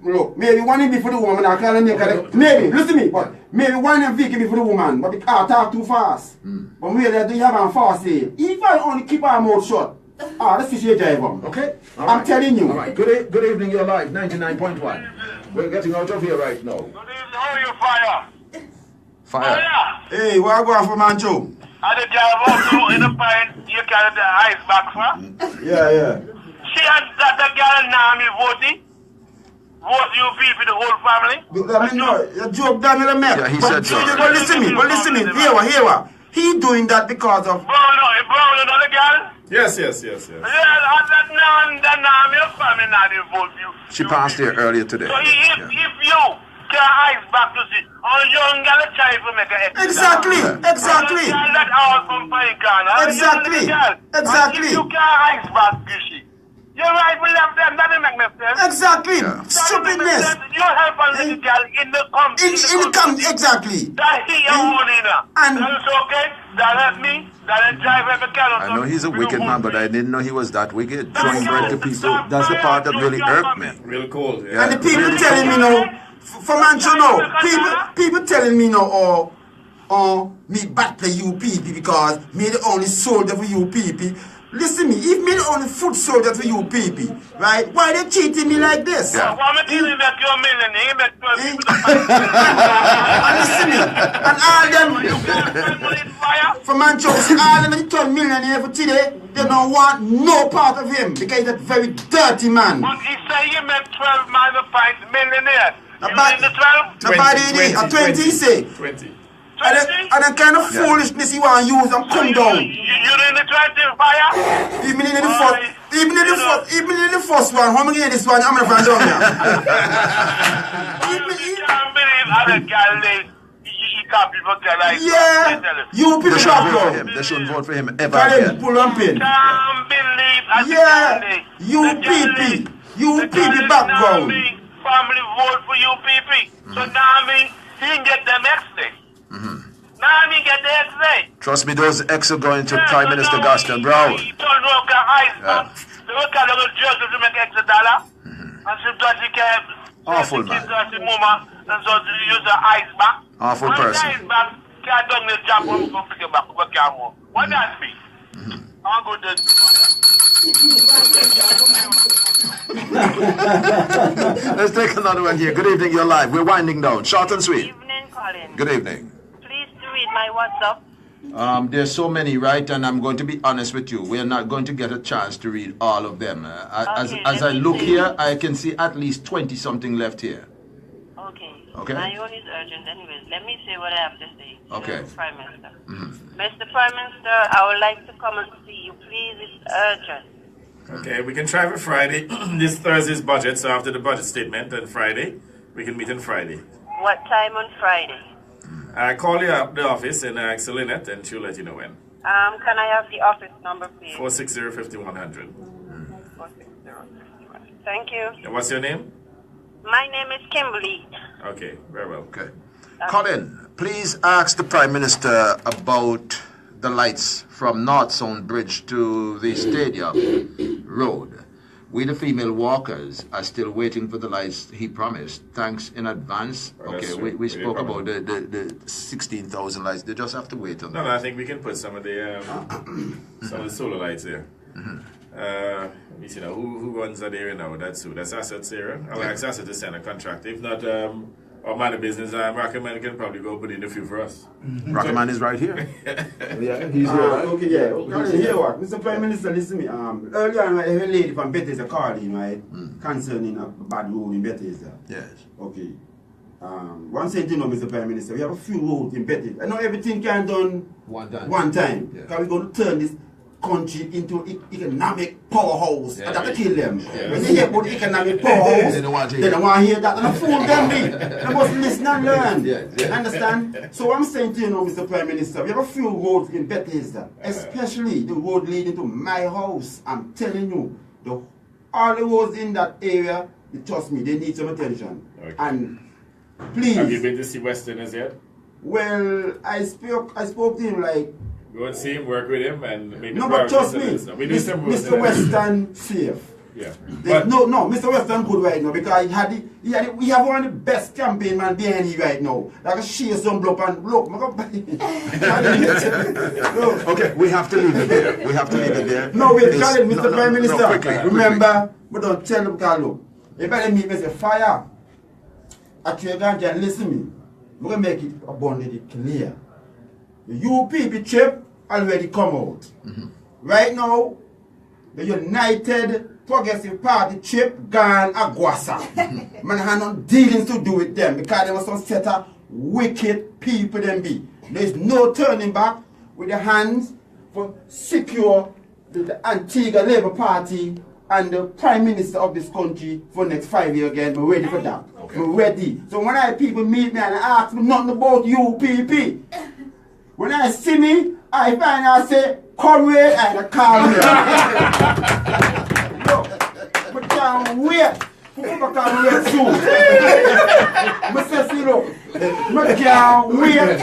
look, maybe one him be for the woman, I can't make it. Maybe, listen to me, but maybe one him be for the woman, but I talk too fast. But we do you have a fast sale. If I only keep our mouth shut, let's see your drive on. Okay? I'm telling you. All right. Good evening, you're live, 99.1. We're getting out of here right now. Good evening, how are you, Fire? Fire. Hey, what I going for, Mancho? I the girl walk in the pine, you carry the ice back for? Yeah. She and that girl now me voting. Vote you people, the whole family. I mean, no, you joke down in the map. Yeah, he said so. But listen to me. Here what? He doing that because of... Browne, another girl? Yes. Yeah, that now, your family now they vote you. She passed here earlier today. So if you can ice back to see, all young girl try to make an exit. Exactly. That house from Pine Corner. Exactly. If you can ice back, Gucci. You're right, we left them, that didn't make no sense. Exactly. Stupidness. You help a little girl in the company. Exactly. That he your money now. And that's okay. That help me. That drive every car. I know he's a wicked man, but I didn't know he was that wicked. Throwing bread to people, that's the part that really irked me. Real cold. Yeah. And the people telling me now, for Mancho now, people telling me now, me battle UPP because me the only soldier for UPP. Listen me, if me the only foot soldier for UPP, right? Why they cheating me like this? Yeah. Why me killing back your million? He make 12 people. And listen me, and all them, for Mancho, all them 12 million here for today, they don't want no part of him because he's a very dirty man. But he say he make 12 millionaires. Nobody, You in the 12? nobody, a 20 he say. 20. And the kind of foolishness he want to use and come down. You in the 20 Fire? Even in the first one, how many in this one? I'm going to find down here. You can't believe other guys, he can't people get like Yeah, you people They back shouldn't vote for down. him. They shouldn't vote for him ever Tell him, again. pull on pin. Can't believe Yeah, you people background. Family vote for UPP. So now he didn't get the next day. Now he get the next day. Trust me, those ex are going to Prime Minister Gaston Browne. He told Roka ice back. The Roka little jerk to make extra dollar. And she thought he can. Awful man. And so to use the ice back. Awful And person. the ice back can't do the job when we go pick it back. We can't move. What that mean? I'll go to Let's take another one here. Good evening, you're live. We're winding down. Short and sweet. Evening, Colin. Good evening. Please to read my WhatsApp. There's so many, right? And I'm going to be honest with you. We're not going to get a chance to read all of them. As I look here, I can see at least 20-something left here. Okay. My own is urgent anyways. Let me say what I have to say to Okay. the Prime Minister. Mr. Prime Minister, I would like to come and see you. Please, it's urgent. Okay, we can try for Friday. This Thursday's budget, so after the budget statement on Friday, we can meet on Friday. What time on Friday? Call the office and ask Lynette, and she'll let you know when. Can I have the office number, please? 460-5100. 460-5100. Thank you. And what's your name? My name is Kimberly. Okay, very well. Okay. Colin, please ask the Prime Minister about the lights from North Sound Bridge to the Stadium Road. We, the female walkers, are still waiting for the lights he promised. Thanks in advance. Oh, Okay, we spoke about the 16,000 lights. They just have to wait on No, I think we can put some of the solar lights there. You see now, who runs that area now? That's who? That's Asset's area. I'll ask Asset to send a contract. If not, our man of business, Rockman can probably go put in a few for us. Rockman is right here. Yeah, he's here, right? Okay, yeah. Okay, here what? Mr. Prime Minister, listen to me. Earlier on, a lady from Bethesda called in, right? Concerning a bad road in Bethesda. Yes. Okay. One thing you know, Mr. Prime Minister, we have a few roads in Bethesda. I know everything can be done one time. Yeah. Because we're going to turn this country into economic powerhouse. Yeah. And that's to kill them. Yeah. When they hear about economic powerhouse, They don't want to hear they don't want to hear that. And I fool them, they must listen and learn. Yeah. Understand? So what I'm saying to you now, Mr. Prime Minister, we have a few roads in Bethesda, especially the road leading to my house. I'm telling you, all the roads in that area, trust me, they need some attention. Okay. And please. Have you been to see Westerners yet? Well, I spoke to him like. Go and see him, work with him, and maybe. No, but trust me, we do some roads Mr. Western safe. Yeah. No, Mr. Western good right now because we have one of the best campaign man behind you right now. Like a sheer some block and look. Okay, we have to leave it there. We have to leave it there. No, wait, challenge, Mr. Prime Minister. No, quickly, remember, we don't tell them, look, you better meet Mr. Fire. Actually, you listen to me. We're going to make it abundantly clear. The UPP chip already come out. Right now, the United Progressive Party chip gone Aguasa. Man have no dealings to do with them because there was some set of wicked people them be. There is no turning back with the hands for secure the Antigua Labour Party and the Prime Minister of this country for the next 5 years again. I'm ready for that. Okay. I'm ready. So when I people meet me and ask me nothing about UPP, when I see me, I find I say, comrade, and call me. Look, I can't wait. I can't wait soon. I say, look, I can't wait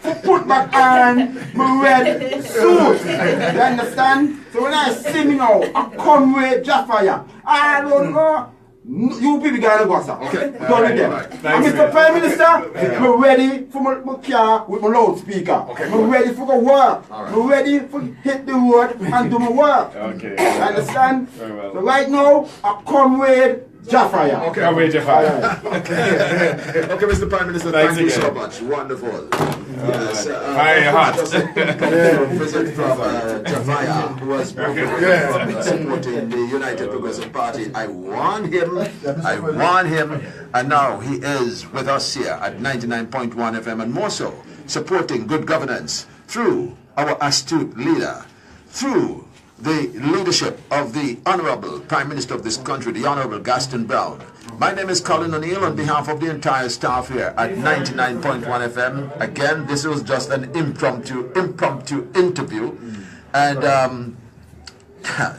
to put my hand, my red suit. You understand? So when I see me now, a comrade Jafaya, I don't know. You people got to go, sir. Okay. Done with them. And Mr. Prime Minister, I'm ready for my car with my loudspeaker. Okay, I'm ready for the work. I'm ready for hit the road and do my work. Okay. You understand? Very well. So right now, a comrade Jafaya. Okay, comrade Jafaya. Okay, Mr. Prime Minister, thank you so much. Wonderful. Yes. Very hot. Visit from Jafaya, who was supporting the United Progressive Party. I warned him, and now he is with us here at 99.1 FM, and more so, supporting good governance through our astute leader, through the leadership of the Honorable Prime Minister of this country, the Honorable Gaston Browne. My name is Colin O'Neill on behalf of the entire staff here at 99.1 FM. Again, this was just an impromptu interview. And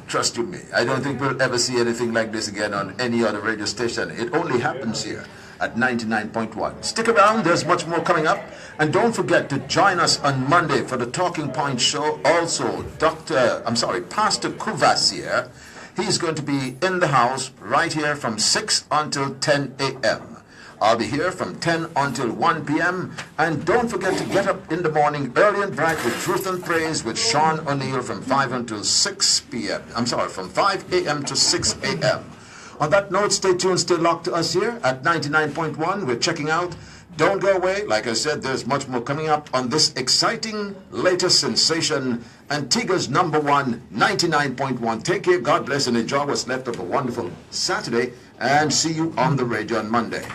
trust you me, I don't think we'll ever see anything like this again on any other radio station. It only happens here at 99.1. Stick around, there's much more coming up. And don't forget to join us on Monday for the Talking Point show. Also, Pastor Kuvas here. He's going to be in the house right here from 6 until 10 a.m. I'll be here from 10 until 1 p.m. And don't forget to get up in the morning early and bright with Truth and Praise with Sean O'Neill from 5 until 6 p.m. From 5 a.m. to 6 a.m. On that note, stay tuned, stay locked to us here at 99.1. We're checking out. Don't go away. Like I said, there's much more coming up on this exciting latest sensation, Antigua's #1, 99.1. Take care, God bless, and enjoy what's left of a wonderful Saturday, and see you on the radio on Monday.